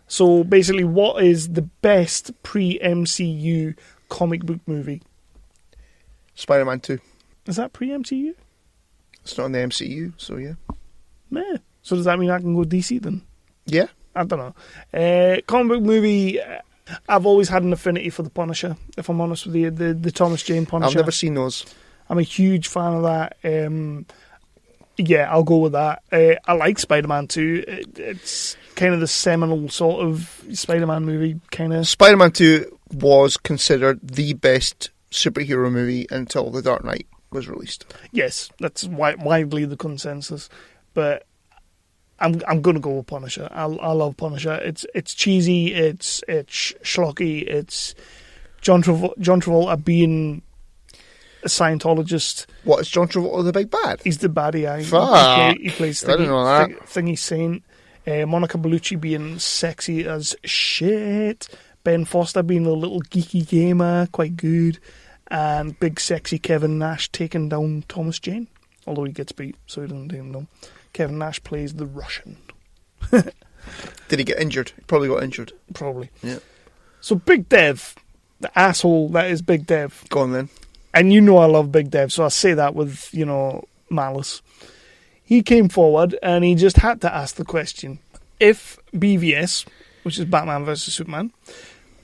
So basically, what is the best pre-MCU comic book movie? Spider-Man 2. Is that pre-MCU? It's not in the MCU, so yeah. Meh. So does that mean I can go DC then? Yeah. I don't know. Comic book movie, I've always had an affinity for the Punisher, if I'm honest with you. The Thomas Jane Punisher. I've never seen those. I'm a huge fan of that. Yeah, I'll go with that. I like Spider-Man 2. It's kind of the seminal sort of Spider-Man movie. Spider-Man 2 was considered the best superhero movie until The Dark Knight was released. Yes, that's widely the consensus. But I'm going to go with Punisher. I love Punisher. It's cheesy. It's schlocky. It's John Travolta being a Scientologist. What, is John Travolta the big bad? He's the baddie. He plays I didn't know that. Thingy Saint. Monica Bellucci being sexy as shit. Ben Foster being a little geeky gamer, quite good. And big sexy Kevin Nash taking down Thomas Jane. Although he gets beat, so he doesn't take him down. Kevin Nash plays the Russian. Did he get injured? He probably got injured. Probably. Yeah. So Big Dev, the asshole that is Big Dev. Go on then. And you know I love Big Dev, so I say that with, malice. He came forward and he just had to ask the question. If BVS, which is Batman vs. Superman,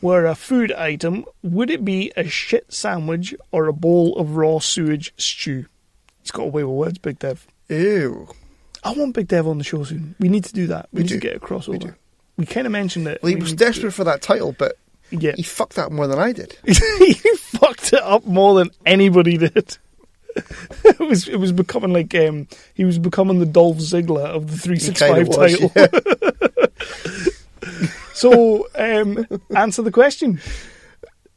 were a food item, would it be a shit sandwich or a bowl of raw sewage stew? He's got away with words, Big Dev. Ew. I want Big Dev on the show soon. We need to do that. We need to get a crossover. We kind of mentioned it. Well, he was desperate for that title, but yeah. He fucked that more than I did. He fucked it up more than anybody did. It was becoming like he was becoming the Dolph Ziggler of the 365 title. Yeah. So answer the question.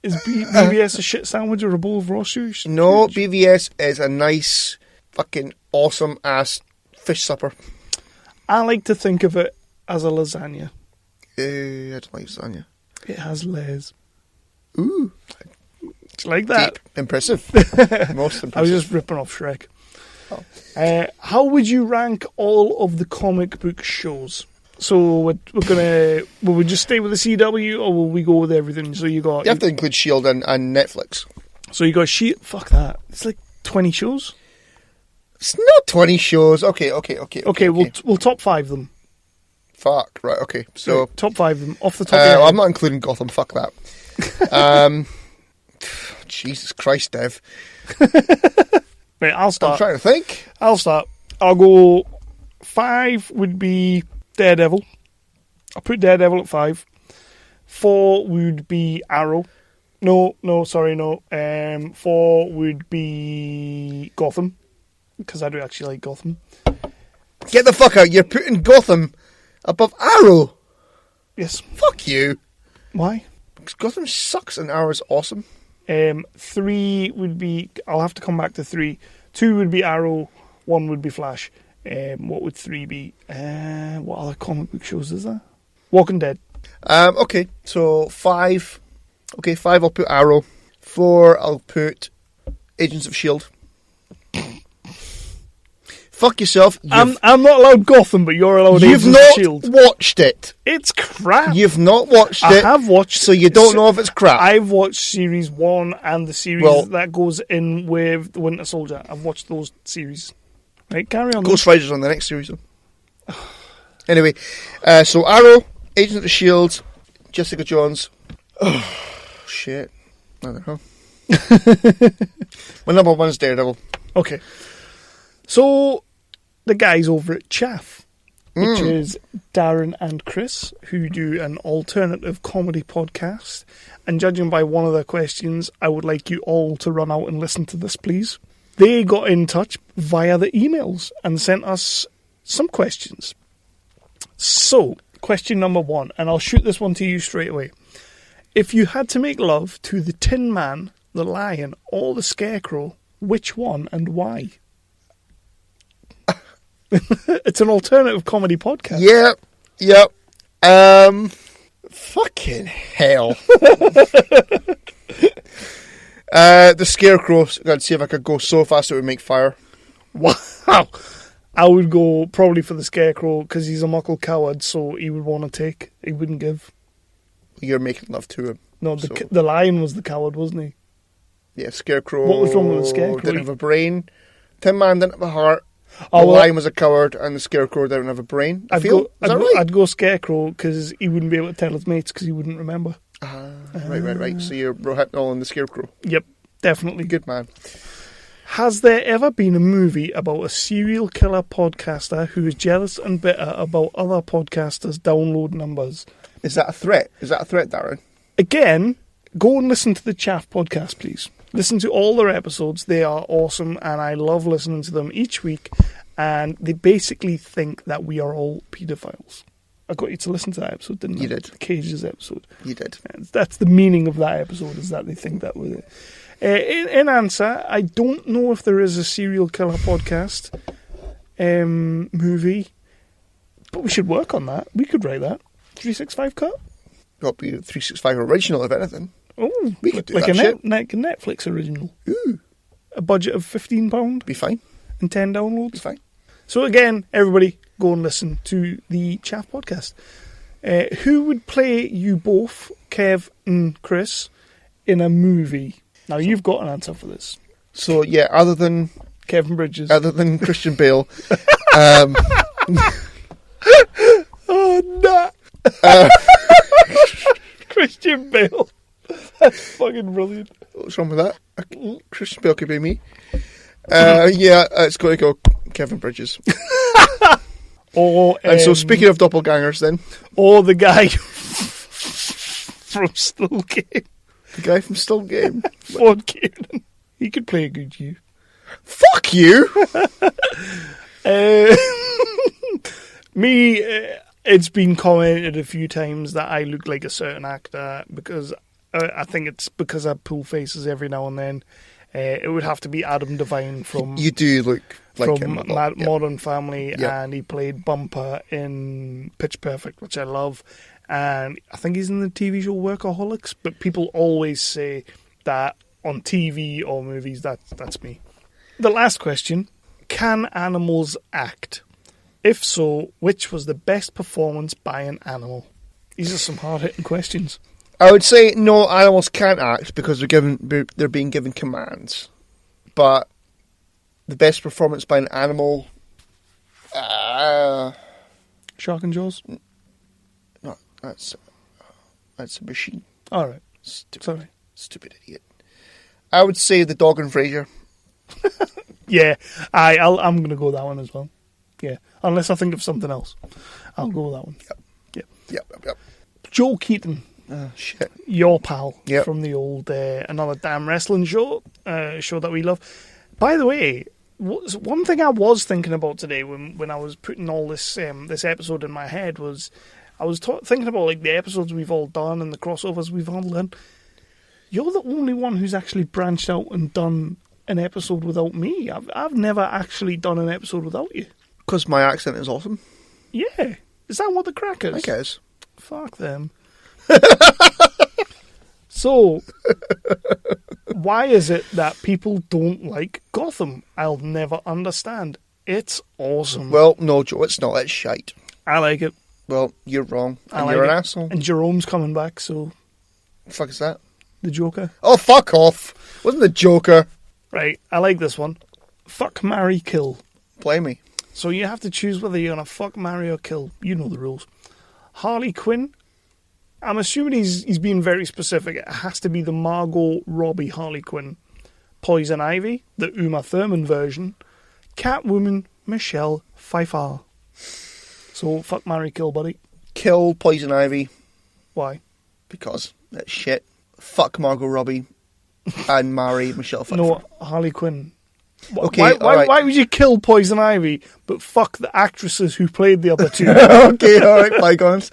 Is BVS a shit sandwich or a bowl of raw sushi? No, BVS is a nice, fucking awesome ass fish supper. I like to think of it as a lasagna. I don't like lasagna. It has layers. Ooh. It's like that. Deep. Impressive. Most impressive. I was just ripping off Shrek. Oh. How would you rank all of the comic book shows? So will we just stay with the CW or will we go with everything? So you have to include S.H.I.E.L.D. and Netflix. So you got S.H.I.E.L.D. Fuck that. It's like 20 shows. It's not 20 shows. Okay. We'll top 5 them. Fuck. Right. Okay. So top 5 them off the top. Of your head. I'm not including Gotham. Fuck that. Jesus Christ, Dev. Right, I'll start. I'm trying to think. I'll start. I'll go 5 would be Daredevil. I'll put Daredevil at 5. 4 would be Arrow. No. 4 would be Gotham. Because I do actually like Gotham. Get the fuck out. You're putting Gotham above Arrow. Yes. Fuck you. Why? Because Gotham sucks and Arrow's awesome. 3 would be... I'll have to come back to 3. 2 would be Arrow. 1 would be Flash. What would 3 be? What other comic book shows is there? Walking Dead. Okay, so 5. Okay, 5 I'll put Arrow. 4 I'll put Agents of S.H.I.E.L.D. Fuck yourself. I'm not allowed Gotham, but you're allowed Agents of S.H.I.E.L.D. You've not watched it. It's crap. You've not watched it. I have watched. So you don't know if it's crap. I've watched Series 1 and the series that goes in with the Winter Soldier. I've watched those series. Right, carry on. Ghost Rider's on the next series, though. Anyway, so Arrow, Agents of S.H.I.E.L.D., Jessica Jones. Oh, shit. I don't know. My number 1 is Daredevil. Okay. So, the guys over at Chaff, which is Darren and Chris, who do an alternative comedy podcast. And judging by one of their questions, I would like you all to run out and listen to this, please. They got in touch via the emails and sent us some questions. So, question number 1, and I'll shoot this one to you straight away. If you had to make love to the Tin Man, the Lion, or the Scarecrow, which one and why? It's an alternative comedy podcast. Yep. Fucking hell. The Scarecrow, I'd see if I could go so fast it would make fire. Wow. I would go probably for the Scarecrow because he's a muckle coward, so he would want to take. He wouldn't give. You're making love to him. No, the Lion was the coward, wasn't he? Yeah, Scarecrow. What was wrong with the Scarecrow? Didn't have a brain. Tin Man didn't have a heart. Oh, the Lion was a coward, and the Scarecrow didn't have a brain. Is that right? I'd go Scarecrow because he wouldn't be able to tell his mates because he wouldn't remember. Right. So you're Rohypnol and the Scarecrow. Yep, definitely. Good man. Has there ever been a movie about a serial killer podcaster who is jealous and bitter about other podcasters' download numbers? Is that a threat? Darren? Again, go and listen to the Chaff podcast, please. Listen to all their episodes. They are awesome, and I love listening to them each week. And they basically think that we are all paedophiles. I got you to listen to that episode, didn't I? You did. The Cages episode. You did. That's the meaning of that episode, is that they think that we're in answer, I don't know if there is a serial killer podcast movie, but we should work on that. We could write that. 365 cut? Got to be a 365 original, if anything. Oh, we could do like that shit. Like a Netflix original. Ooh. A budget of £15? Be fine. And 10 downloads? Be fine. So again, everybody, go and listen to the Chaff podcast. Who would play you both, Kev and Chris, in a movie? Now, you've got an answer for this. So, yeah, other than Kevin Bridges. Other than Christian Bale. Oh, no. Christian Bale. That's fucking brilliant. What's wrong with that? Christian Bale could be me. It's got to go Kevin Bridges. And so, speaking of doppelgangers, then. Or the guy from Still Game. The guy from Still Game. Ford Kieran. He could play a good you. Fuck you! It's been commented a few times that I look like a certain actor because I think it's because I pull faces every now and then. It would have to be Adam Devine from... You do look like him a lot. Modern Family, and he played Bumper in Pitch Perfect, which I love. And I think he's in the TV show Workaholics, but people always say that on TV or movies, that's me. The last question, can animals act? If so, which was the best performance by an animal? These are some hard-hitting questions. I would say no, animals can't act because they're being given commands. But the best performance by an animal... Shark and Jaws? No, that's a machine. All right. Stupid idiot. I would say the dog and Frasier. Yeah, I'm going to go that one as well. Yeah, unless I think of something else. I'll go with that one. Yep. Joe Keaton. Shit. Your pal from the old Another Damn Wrestling show that we love. By the way, one thing I was thinking about today when I was putting all this this episode in my head was I was thinking about like the episodes we've all done and the crossovers we've all done. You're the only one who's actually branched out and done an episode without me. I've never actually done an episode without you. Because my accent is awesome. Yeah. Is that what the crack is? I guess. Fuck them. So, why is it that people don't like Gotham? I'll never understand. It's awesome. Well, no, Joe, it's not. It's shite. I like it. Well, you're wrong. And you're an asshole. And Jerome's coming back, so... The fuck is that? The Joker. Oh, fuck off. Wasn't the Joker. Right, I like this one. Fuck, marry, kill. Play me. So you have to choose whether you're going to fuck, marry, or kill. You know the rules. Harley Quinn. I'm assuming he's being very specific. It has to be the Margot Robbie Harley Quinn. Poison Ivy, the Uma Thurman version. Catwoman, Michelle Pfeiffer. So, fuck, marry, kill, buddy. Kill Poison Ivy. Why? Because that's shit. Fuck Margot Robbie. And marry Michelle Pfeiffer. No, Harley Quinn. Okay, why would you kill Poison Ivy, but fuck the actresses who played the other two? Okay, alright, bygones.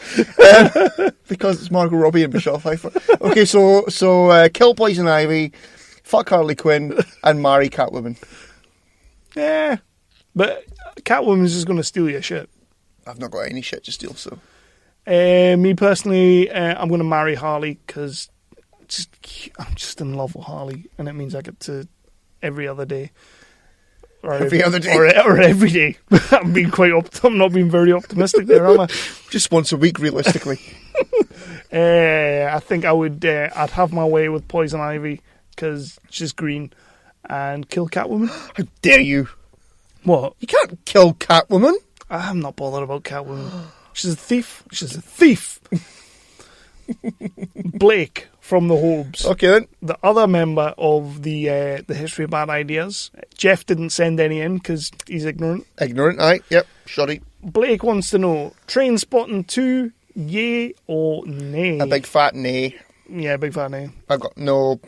Because it's Margot Robbie and Michelle Pfeiffer. Okay, so kill Poison Ivy, fuck Harley Quinn, and marry Catwoman. Yeah, but Catwoman's just going to steal your shit. I've not got any shit to steal, so. Me personally, I'm going to marry Harley because I'm just in love with Harley, and it means I get to every other day. Or every other day? Or every day. I'm not being very optimistic there, am I? Just once a week, realistically. I think I'd have my way with Poison Ivy because she's green, and kill Catwoman. How dare you? What? You can't kill Catwoman. I'm not bothered about Catwoman. She's a thief. She's a thief. Blake from the Hobbs. Okay then. The other member of the History of Bad Ideas. Jeff didn't send any in because he's ignorant. Ignorant, aye. Yep, shoddy. Blake wants to know, Trainspotting 2, yay or nay? A big fat nay. Yeah, big fat nay. I've got no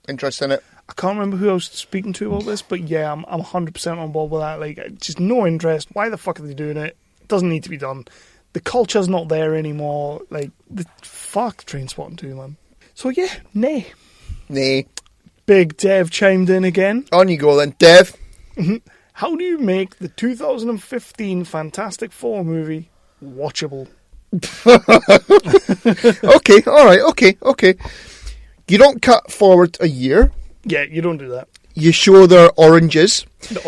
interest in it. I can't remember who I was speaking to about this, but yeah, I'm 100% on board with that. Like, just no interest. Why the fuck are they doing it? It doesn't need to be done. The culture's not there anymore. Like, fuck Trainspotting 2, man. So yeah, nay. Nay. Big Dev chimed in again. On you go then, Dev. How do you make the 2015 Fantastic Four movie watchable? Okay, alright, okay. You don't cut forward a year. Yeah, you don't do that. You show their oranges. No.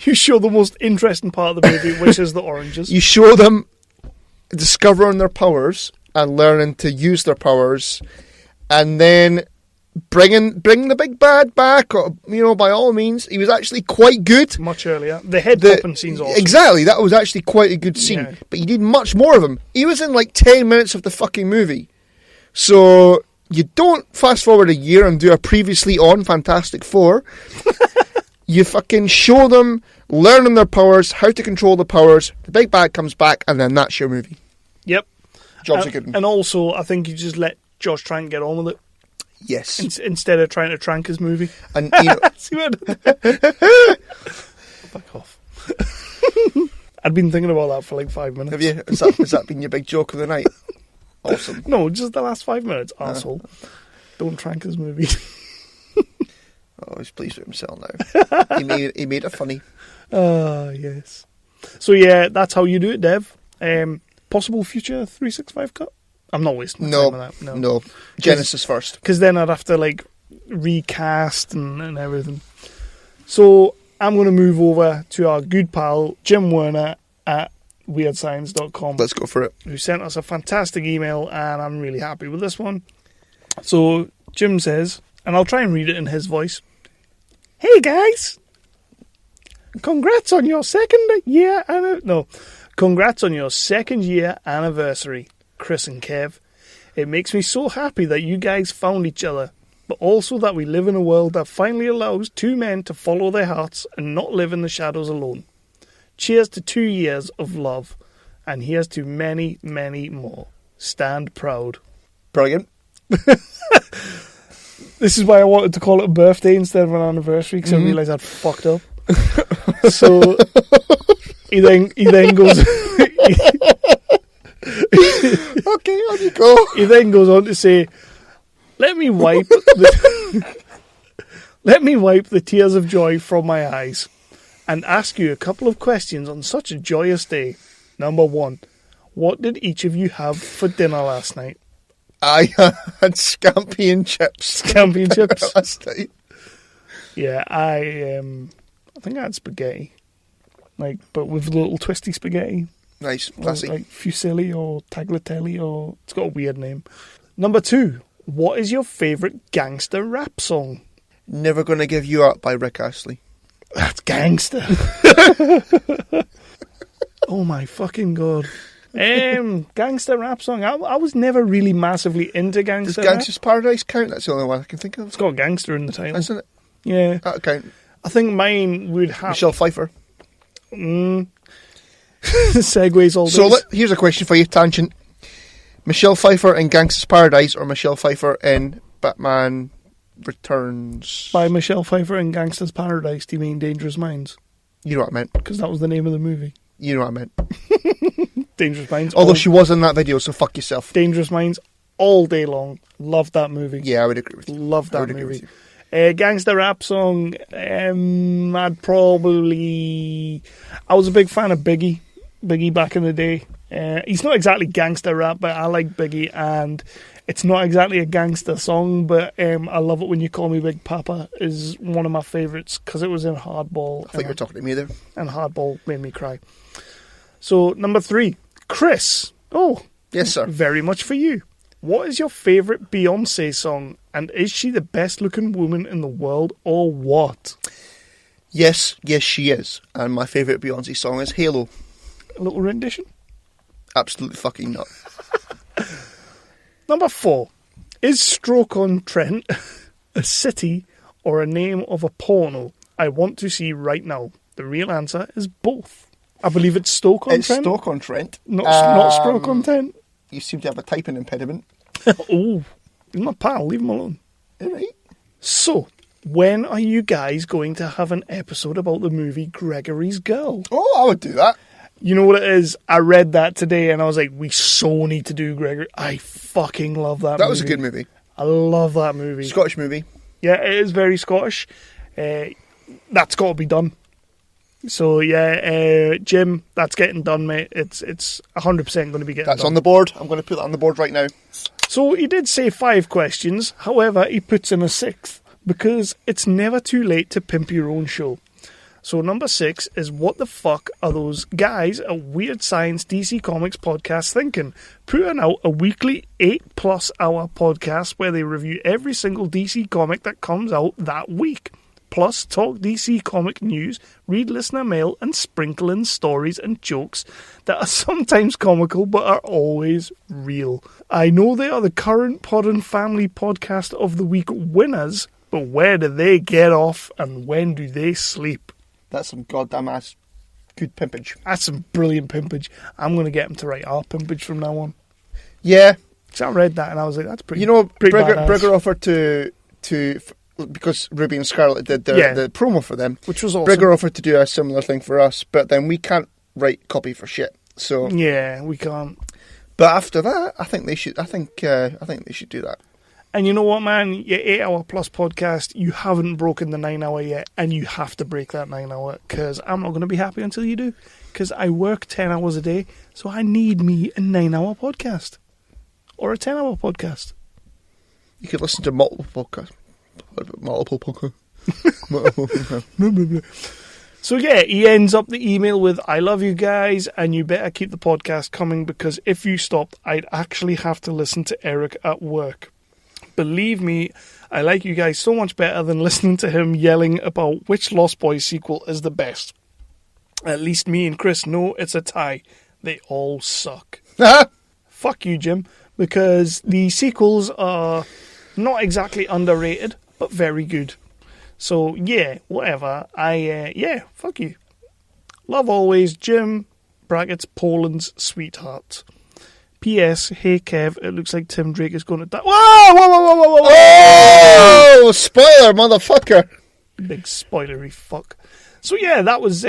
You show the most interesting part of the movie, which is the oranges. You show them discovering their powers and learning to use their powers, and then bring the big bad back. Or, by all means, he was actually quite good. Much earlier, the head popping scene's awesome. Exactly, that was actually quite a good scene. Yeah. But you need much more of him. He was in like 10 minutes of the fucking movie, so you don't fast forward a year and do a previously on Fantastic Four. You fucking show them learning their powers, how to control the powers. The big bad comes back, and then that's your movie. Yep. Job's a good one. And also, I think you just let Josh Trank get on with it. Yes. Instead of trying to trank his movie. And See what Back off. I'd been thinking about that for like 5 minutes. Have you? Has that been your big joke of the night? Awesome. No, just the last 5 minutes, arsehole. Don't trank his movie. Oh, he's pleased with himself now. he made it funny. Ah, yes. So yeah, that's how you do it, Dev. Possible future 365 cut? I'm not wasting my time on that. No. Genesis first. Because then I'd have to like recast and everything. So I'm going to move over to our good pal Jim Werner at weirdscience.com. Let's go for it. Who sent us a fantastic email, and I'm really happy with this one. So Jim says, and I'll try and read it in his voice. Hey guys, congrats on your second year anniversary, Chris and Kev. It makes me so happy that you guys found each other, but also that we live in a world that finally allows two men to follow their hearts and not live in the shadows alone. Cheers to 2 years of love, and here's to many, many more. Stand proud. Brilliant. This is why I wanted to call it a birthday instead of an anniversary, because I realised I'd fucked up. So he then goes. Okay, on you go. He then goes on to say, "Let me wipe the tears of joy from my eyes, and ask you a couple of questions on such a joyous day. Number one, what did each of you have for dinner last night?" I had scampi and chips. Scampi and chips last night. Yeah, I think I had spaghetti, but with little twisty spaghetti. Nice, classic. Like fusilli or tagliatelle, or it's got a weird name. Number two, what is your favourite gangster rap song? Never Gonna Give You Up by Rick Astley. That's gangster. Oh my fucking god. Gangster rap song. I was never really massively into gangster Does Gangster's Paradise count? That's the only one I can think of. It's got gangster in the title. Isn't it? Yeah. That count. I think mine would have... Michelle Pfeiffer. Segues all So days. here's a question for you, tangent. Michelle Pfeiffer in Gangsta's Paradise or Michelle Pfeiffer in Batman Returns? By Michelle Pfeiffer in Gangsta's Paradise, do you mean Dangerous Minds? You know what I meant. Because that was the name of the movie. You know what I meant. Dangerous Minds. Although she was in that video, so fuck yourself. Dangerous Minds all day long. Loved that movie. Yeah, I would agree with you. Loved that I would agree movie. with Gangster rap song. I was a big fan of Biggie. Biggie back in the day. He's not exactly gangster rap, but I like Biggie, and it's not exactly a gangster song, but I love it when you call me Big Papa is one of my favourites because it was in Hardball. I think you're talking to me there. And Hardball made me cry. So, number 3, Chris. Oh, yes, sir. Very much for you. What is your favourite Beyonce song, and is she the best looking woman in the world, or what? Yes, she is. And my favourite Beyonce song is Halo. A little rendition? Absolutely fucking not. Number 4. Is Stoke-on-Trent a city or a name of a porno I want to see right now? The real answer is both. I believe it's Stoke-on-Trent. It's Stoke-on-Trent. Not Stoke-on-Trent. You seem to have a typing impediment. Oh, he's my pal. Leave him alone. All right. So, when are you guys going to have an episode about the movie Gregory's Girl? Oh, I would do that. You know what it is? I read that today and I was like, we so need to do Gregory. I fucking love that movie. That was a good movie. I love that movie. Scottish movie. Yeah, it is very Scottish. That's got to be done. So, yeah, Jim, that's getting done, mate. It's 100% going to be getting done. That's on the board. I'm going to put that on the board right now. So, he did say 5 questions. However, he puts in a 6th because it's never too late to pimp your own show. So, number 6 is what the fuck are those guys at Weird Science DC Comics podcast thinking? Putting out a weekly 8+ hour podcast where they review every single DC comic that comes out that week. Plus, talk DC comic news, read listener mail, and sprinkle in stories and jokes that are sometimes comical but are always real. I know they are the current Pod and Family Podcast of the Week winners, but where do they get off and when do they sleep? That's some goddamn ass good pimpage. That's some brilliant pimpage. I'm going to get them to write our pimpage from now on. Yeah. So I read that and I was like, that's pretty. You know, pretty Brigger offered to because Ruby and Scarlet did the promo for them, which was awesome. Brigger offered to do a similar thing for us, but then we can't write copy for shit. So yeah, we can't. But after that, I think they should. I think they should do that. And you know what, man? Your 8 hour plus podcast, you haven't broken the 9 hour yet, and you have to break that 9 hour because I'm not going to be happy until you do. Because I work 10 hours a day, so I need me a 9 hour podcast or a 10 hour podcast. You could listen to multiple podcasts. So yeah, he ends up the email with, I love you guys and you better keep the podcast coming because if you stopped, I'd actually have to listen to Eric at work. Believe me, I like you guys so much better than listening to him yelling about which Lost Boys sequel is the best. At least me and Chris know it's a tie. They all suck. Fuck you, Jim, because the sequels are not exactly underrated, but very good. So, yeah, whatever. Fuck you. Love always, Jim, brackets, Poland's sweetheart. P.S. Hey, Kev, it looks like Tim Drake is going to die. Whoa! Oh, spoiler, motherfucker. Big spoilery fuck. So, yeah, that was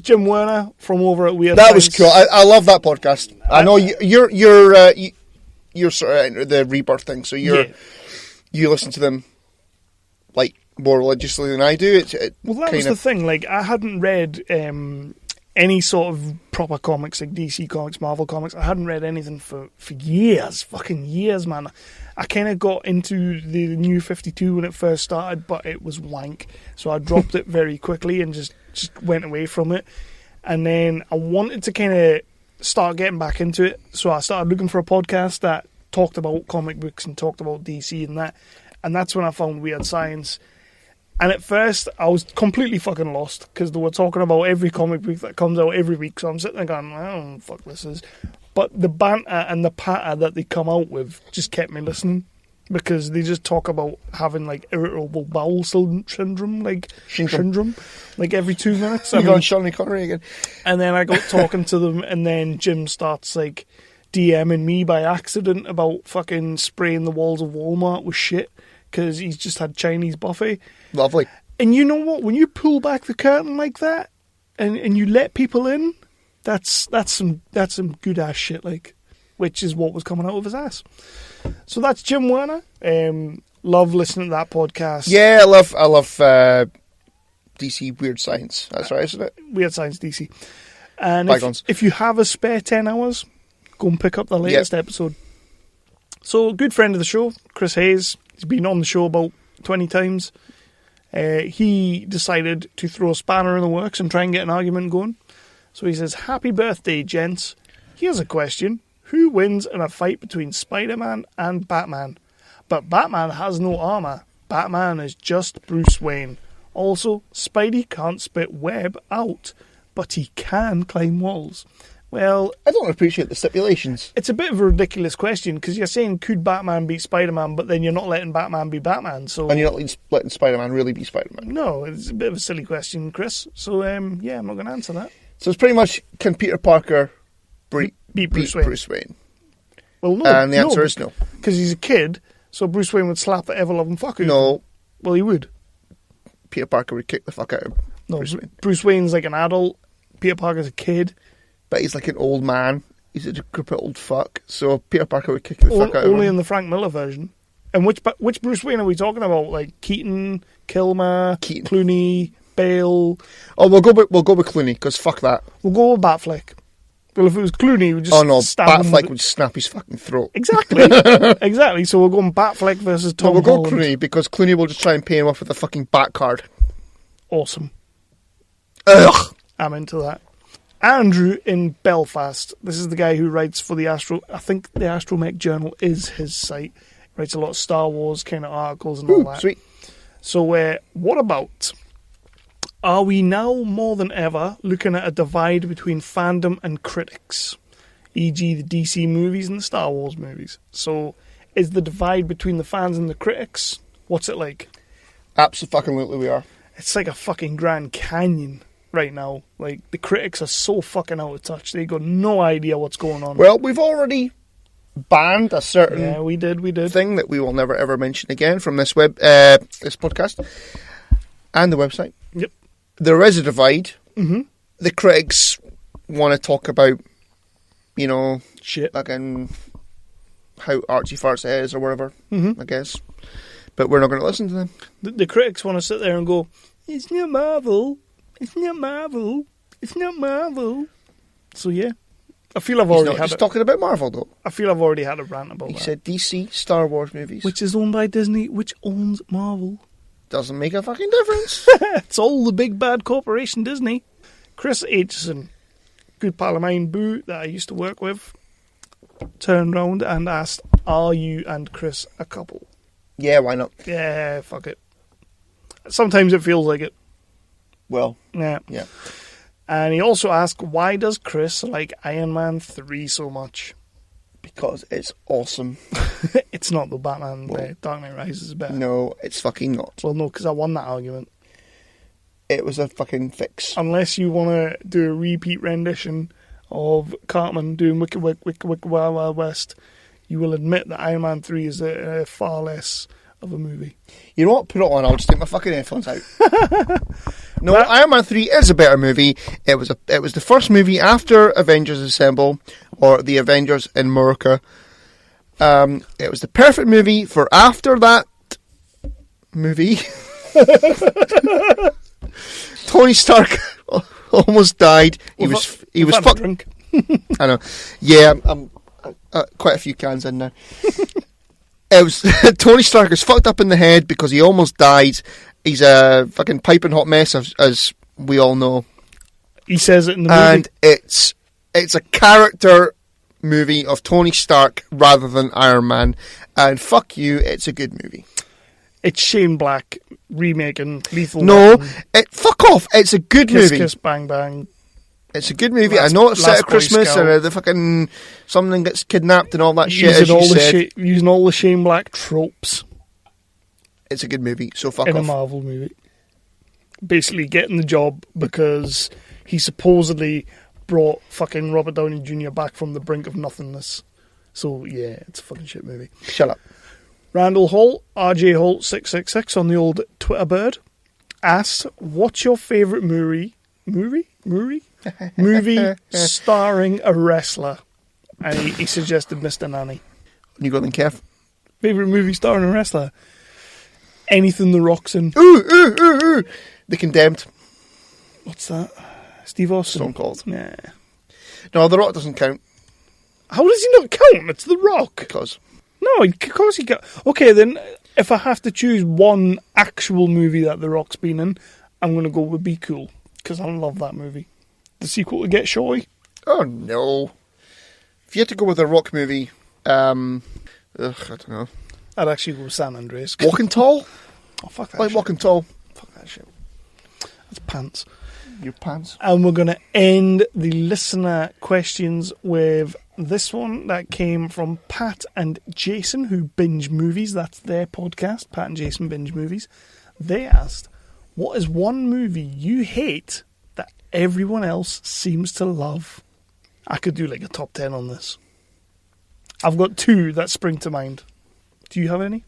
Jim Werner from over at Weird That Science. was cool. I love that podcast. I know you're sort of the Rebirth thing, so you listen to them like more religiously than I do. Well, that was the thing. Like, I hadn't read any sort of proper comics like DC Comics, Marvel Comics. I hadn't read anything for years, fucking years, man. I kind of got into the New 52 when it first started, but it was wank. So I dropped it very quickly and just went away from it. And then I wanted to kind of start getting back into it. So I started looking for a podcast that talked about comic books and talked about DC and that. And that's when I found Weird Science. And at first, I was completely fucking lost because they were talking about every comic book that comes out every week. So I'm sitting there going, I don't know what the fuck this is. But the banter and the patter that they come out with just kept me listening. because they just talk about having like irritable bowel syndrome, like syndrome, like every 2 minutes. You're going Sean Connery again. And then I got talking to them, and then Jim starts like DMing me by accident about fucking spraying the walls of Walmart with shit because he's just had Chinese buffet. Lovely. And you know what? When you pull back the curtain like that, and you let people in, that's some good ass shit, like, which is what was coming out of his ass. So that's Jim Werner. Love listening to that podcast. Yeah, I love DC Weird Science. That's right, isn't it? Weird Science DC. And if you have a spare 10 hours, go and pick up the latest episode. So, a good friend of the show, Chris Hayes, he's been on the show about 20 times. He decided to throw a spanner in the works and try and get an argument going. So he says, "Happy birthday, gents. Here's a question. Who wins in a fight between Spider-Man and Batman? But Batman has no armor. Batman is just Bruce Wayne. Also, Spidey can't spit web out, but he can climb walls." Well, I don't appreciate the stipulations. It's a bit of a ridiculous question, because you're saying, could Batman beat Spider-Man, but then you're not letting Batman be Batman. So, and you're not letting Spider-Man really be Spider-Man. No, it's a bit of a silly question, Chris. So, yeah, I'm not going to answer that. So it's pretty much, can Peter Parker beat Bruce Wayne? Well, no. And the answer is no. Because he's a kid, so Bruce Wayne would slap the ever-loving fuck out of him. No. Well, he would. Peter Parker would kick the fuck out of Bruce Wayne. Bruce Wayne's like an adult. Peter Parker's a kid. But he's like an old man. He's a decrepit old fuck. So Peter Parker would kick the fuck out of him. Only in the Frank Miller version. And which Bruce Wayne are we talking about? Like Keaton, Kilmer, Clooney, Bale? Oh, we'll go with Clooney, because fuck that. We'll go with Batfleck. Well, if it was Clooney, we'd just stab him. Batfleck would snap his fucking throat. Exactly. Exactly. So we're going Batfleck versus Tom Holland. Holland. We'll go Clooney, because Clooney will just try and pay him off with a fucking bat card. Awesome. Ugh. I'm into that. Andrew in Belfast. This is the guy who writes for the I think the Astromech Journal is his site. He writes a lot of Star Wars kind of articles and all that. Sweet. So, what about, are we now more than ever looking at a divide between fandom and critics? E.g. the DC movies and the Star Wars movies. So, is the divide between the fans and the critics, what's it like? Absolutely we are. It's like a fucking Grand Canyon right now. Like, the critics are so fucking out of touch. They got no idea what's going on. Well, we've already banned a certain we did thing that we will never ever mention again from this this podcast and the website. Yep. There is a divide. Mm-hmm. The critics want to talk about, shit, fucking how artsy fartsy it is or whatever. Mm-hmm. I guess, but we're not going to listen to them. The critics want to sit there and go, "It's not Marvel. It's not Marvel. It's not Marvel." So yeah, I feel I've already had. He's talking about Marvel though. I feel I've already had a rant about that. He said DC, Star Wars movies, which is owned by Disney, which owns Marvel. Doesn't make a fucking difference. It's all the big bad corporation Disney. Chris Aitchison, good pal of mine, Boo, that I used to work with, turned round and asked, "Are you and Chris a couple?" Yeah, why not? Yeah, fuck it. Sometimes it feels like it. Well, yeah. And he also asked, why does Chris like Iron Man 3 so much? Because it's awesome. It's not the Batman Dark Knight Rises is better. No, it's fucking not. Well, no, because I won that argument. It was a fucking fix. Unless you want to do a repeat rendition of Cartman doing Wicked Wild Wild West, you will admit that Iron Man 3 is a far less of a movie. You know what? Put it on. I'll just take my fucking headphones out. No, Iron Man 3 is a better movie. It was the first movie after Avengers Assemble, or the Avengers in America. It was the perfect movie for after that movie. Tony Stark almost died. He was fucked. I know. Yeah, I'm quite a few cans in now. It was Tony Stark is fucked up in the head because he almost died. He's a fucking piping hot mess, as we all know. He says it in the movie. And it's a character movie of Tony Stark rather than Iron Man. And fuck you, it's a good movie. It's Shane Black remaking Lethal No, Weapon. fuck off. It's a good movie. Kiss Bang Bang. It's a good movie. I know it's set at Christmas and the fucking something gets kidnapped and all that shit. As you said, using all the Shane Black tropes. It's a good movie. So fuck in off. A Marvel movie. Basically getting the job because he supposedly brought fucking Robert Downey Jr. back from the brink of nothingness. So yeah, it's a fucking shit movie. Shut up. Randall Hall, RJ Holt 666 on the old Twitter bird, asked, "What's your favourite movie starring a wrestler?" And he suggested Mr. Nanny. You got them, Kev? Favourite movie starring a wrestler? Anything The Rock's in. Ooh. The Condemned. What's that? Steve Austin. Stone Cold. Yeah. No, The Rock doesn't count. How does he not count? It's The Rock. Because. No, of course he can't. Okay, then, if I have to choose one actual movie that The Rock's been in, I'm going to go with Be Cool. Because I love that movie. The sequel to Get Shorty. Oh, no. If you had to go with a Rock movie, I don't know. I'd actually go with San Andreas. Walking Tall? Oh, fuck that like shit. Walking Tall. Fuck that shit. That's pants. Your pants. And we're going to end the listener questions with this one that came from Pat and Jason, who binge movies. That's their podcast, Pat and Jason Binge Movies. They asked, what is one movie you hate that everyone else seems to love? I could do like a top 10 on this. I've got two that spring to mind. Do you have any?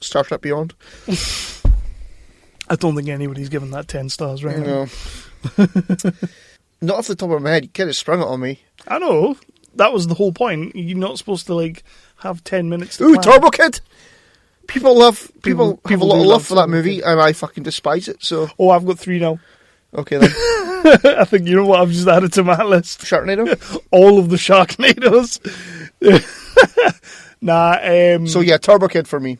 Star Trek Beyond. I don't think anybody's given that 10 stars right now. No. Not off the top of my head. You kind of sprung it on me. I know. That was the whole point. You're not supposed to like have 10 minutes to Ooh, plan. Turbo Kid! People have a lot of love for that Turbo movie, Kid. and I fucking despise it, so... Oh, I've got 3 now. Okay, then. I think, you know what, I've just added to my list. Sharknado? All of the Sharknadoes. Nah, So yeah, Turbo Kid for me.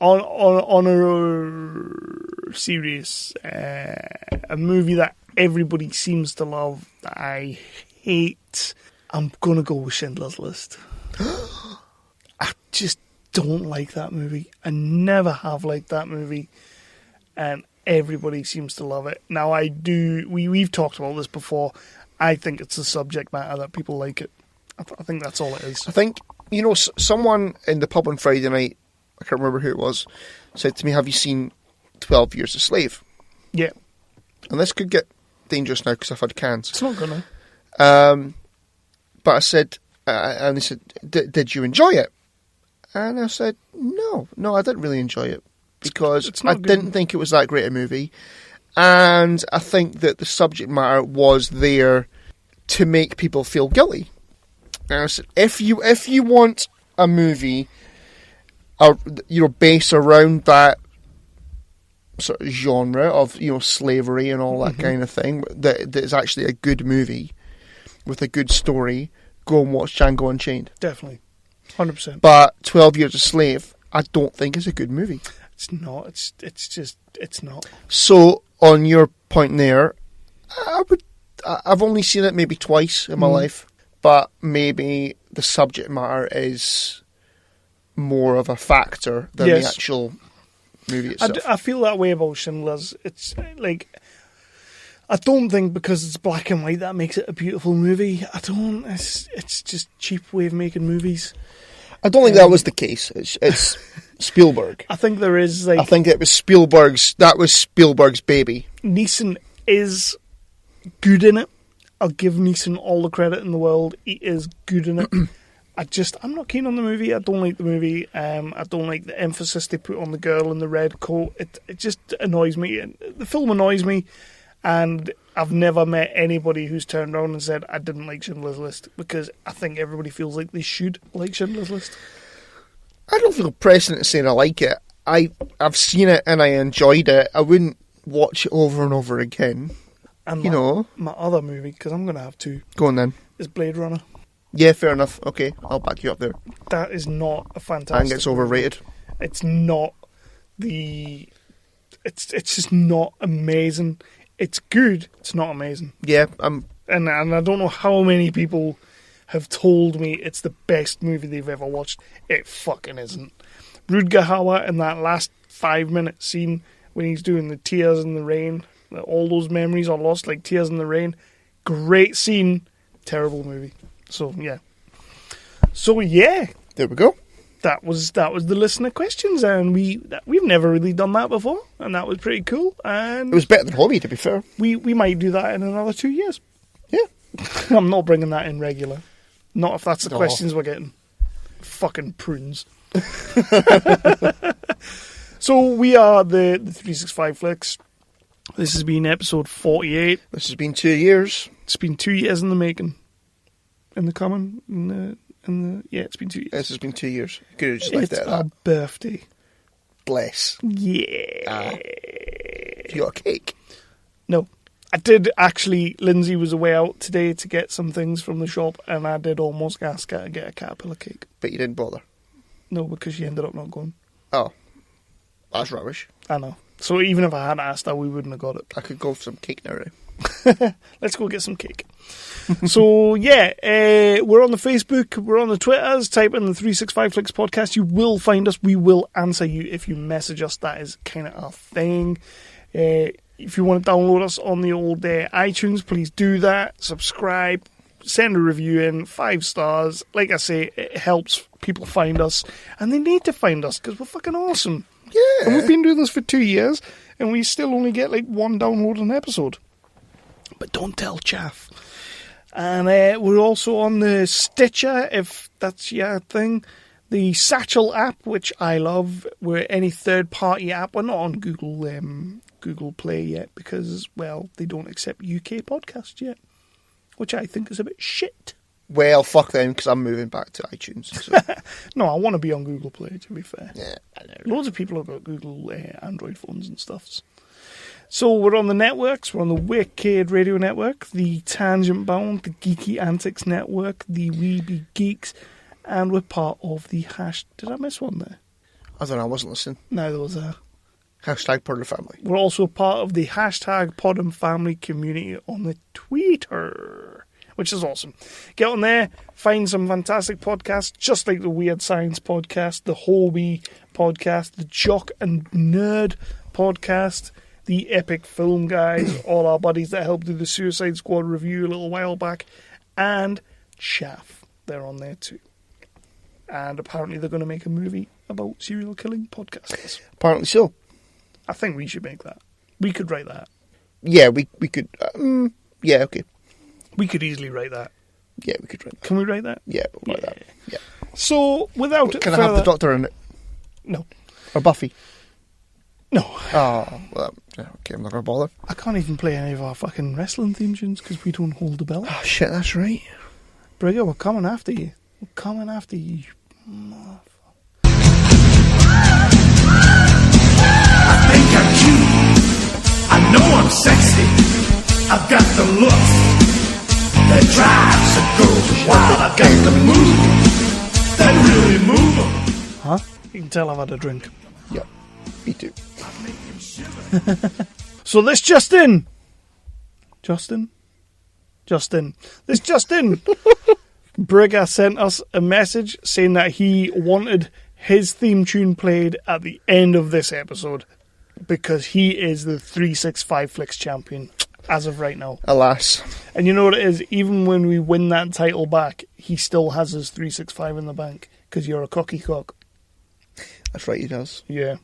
On a serious, a movie that everybody seems to love, that I hate, I'm going to go with Schindler's List. I just don't like that movie. I never have liked that movie. And everybody seems to love it. Now, I do... We've talked about this before. I think it's the subject matter that people like it. I think that's all it is. I think, you know, someone in the pub on Friday night, I can't remember who it was, said to me, have you seen 12 Years a Slave? Yeah. And this could get dangerous now because I've had cans. It's not gonna. But I said, and they said, did you enjoy it? And I said, no, I didn't really enjoy it because I didn't think it was that great a movie. And I think that the subject matter was there to make people feel guilty. And I said, if you want a movie, based around that sort of genre of, slavery and all that kind of thing, that is actually a good movie with a good story, go and watch Django Unchained. Definitely. 100%. But 12 Years a Slave, I don't think is a good movie. It's not. It's not. So, on your point there, I've only seen it maybe twice in my life, but maybe the subject matter is more of a factor than the actual movie itself. I feel that way about Schindler's. It's like, I don't think because it's black and white that makes it a beautiful movie. It's just cheap way of making movies. I don't think that was the case. It's Spielberg. I think there is like... I think it was Spielberg's baby. Neeson is good in it. I'll give Neeson all the credit in the world. He is good in it. I'm not keen on the movie. I don't like the movie. I don't like the emphasis they put on the girl in the red coat. It just annoys me. The film annoys me, and I've never met anybody who's turned around and said, I didn't like Schindler's List, because I think everybody feels like they should like Schindler's List. I don't feel precedent saying I like it. I've seen it and I enjoyed it. I wouldn't watch it over and over again. And my other movie, because I'm going to have two. Go on then. Is Blade Runner. Yeah, fair enough. Okay, I'll back you up there. That is not a fantastic I think it's overrated. Movie. It's not It's just not amazing. It's good. It's not amazing. Yeah, and I don't know how many people have told me it's the best movie they've ever watched. It fucking isn't. Rutger Hauer in that last 5-minute scene when he's doing the tears in the rain. All those memories are lost like tears in the rain. Great scene, terrible movie. So yeah. There we go. That was the listener questions, and we've never really done that before, and that was pretty cool. And it was better than Hobby, to be fair. We might do that in another 2 years. Yeah. I'm not bringing that in regular. Not if that's the questions we're getting. Fucking prunes. So we are the 365 Flicks. This has been episode 48. This has been 2 years. It's been 2 years in the making. In the coming. It's been 2 years. This has been 2 years. Could have just left it at It's that. our birthday. Bless. Yeah. You got a cake? No. I did actually. Lindsay was away out today to get some things from the shop, and I did almost ask her to get a caterpillar cake. But you didn't bother? No, because she ended up not going. Oh. That's rubbish. I know. So even if I had asked her, we wouldn't have got it. I could go for some cake now. Let's go get some cake. So, yeah, we're on the Facebook, we're on the Twitters. Type in the 365 Flicks podcast. You will find us. We will answer you if you message us. That is kind of our thing. If you want to download us on the old iTunes, please do that. Subscribe. Send a review in. 5 stars. Like I say, it helps people find us. And they need to find us because we're fucking awesome. Yeah. And we've been doing this for 2 years, and we still only get like 1 download an episode. But don't tell Chaff. And we're also on the Stitcher, if that's your thing. The Satchel app, which I love. We're any third-party app. We're not on Google Play yet because, well, they don't accept UK podcasts yet, which I think is a bit shit. Well, fuck them, because I'm moving back to iTunes. So. No, I want to be on Google Play, to be fair. Yeah, I know. Loads of people have got Google Android phones and stuff. So we're on the networks. We're on the Wicked Radio Network, the Tangent Bound, the Geeky Antics Network, the Weeby Geeks, and we're part of the hash... Did I miss one there? I don't know, I wasn't listening. No, there was a... Hashtag Pod and Family. We're also part of the hashtag Pod and Family community on the Twitter, which is awesome. Get on there, find some fantastic podcasts, just like the Weird Science podcast, the Hobie podcast, the Jock and Nerd podcast, the Epic Film Guys, all our buddies that helped do the Suicide Squad review a little while back, and Chaff. They're on there too. And apparently they're going to make a movie about serial killing podcasters. Apparently so. I think we should make that. We could write that. Yeah, we could. Yeah, okay. We could easily write that. Yeah, we could write that. Can we write that? Yeah, we'll write that. Yeah. So, without Can I have the Doctor in it? No. Or Buffy? No. Oh, well, okay, I'm not going to bother. I can't even play any of our fucking wrestling theme tunes because we don't hold the bell. Oh, shit, that's right. Brigger, we're coming after you. We're coming after you. I think I'm cute. I know I'm sexy. I've got the looks that drives a girl wild. I've got the moves that really move them. Huh? You can tell I've had a drink. Yep, me too. So this Justin. Brigger sent us a message saying that he wanted his theme tune played at the end of this episode because he is the 365 Flicks champion as of right now. Alas. And you know what it is? Even when we win that title back, he still has his 365 in the bank because you're a cocky cock. That's right, he does. Yeah.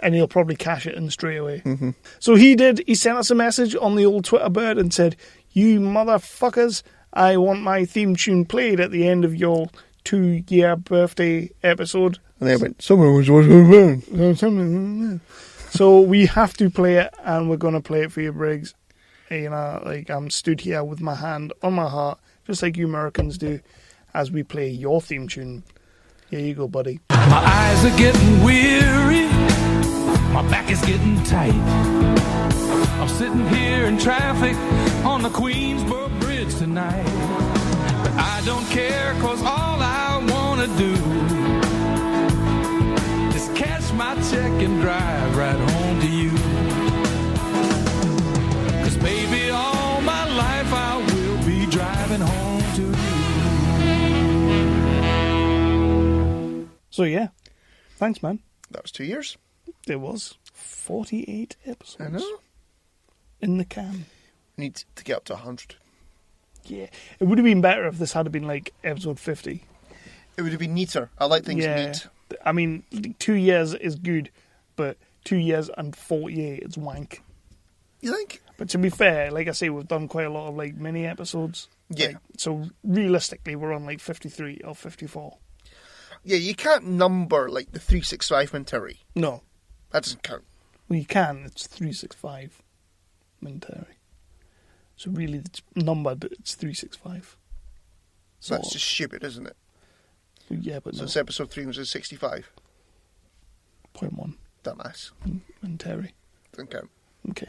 And he'll probably cash it in straight away. Mm-hmm. So he sent us a message on the old Twitter bird and said, "You motherfuckers, I want my theme tune played at the end of your 2-year birthday episode." And they went, someone was watching. So we have to play it, and we're going to play it for you, Briggs. You know, like I'm stood here with my hand on my heart, just like you Americans do, as we play your theme tune. Here you go, buddy. My eyes are getting weary. My back is getting tight. I'm sitting here in traffic on the Queensboro Bridge tonight. But I don't care, cause all I wanna do is cash my check and drive right home to you. Cause baby, all my life I will be driving home to you. So yeah, thanks man. That was 2 years. There was 48 episodes. I know. In the can. Need to get up to 100. Yeah. It would have been better if this had been like episode 50. It would have been neater. I like things neat. I mean, 2 years is good, but 2 years and 48 is wank. You think? But to be fair, like I say, we've done quite a lot of like mini episodes. Yeah. Like, so realistically, we're on like 53 or 54. Yeah, you can't number like the 365 Minterry. No. That doesn't count. Well, you can. It's 365 Minterry. So really, it's numbered, but it's 365. So that's just stupid, isn't it? Yeah, but so no. it's episode 365. 0.1. Dumbass. Minterry. Doesn't count. Okay.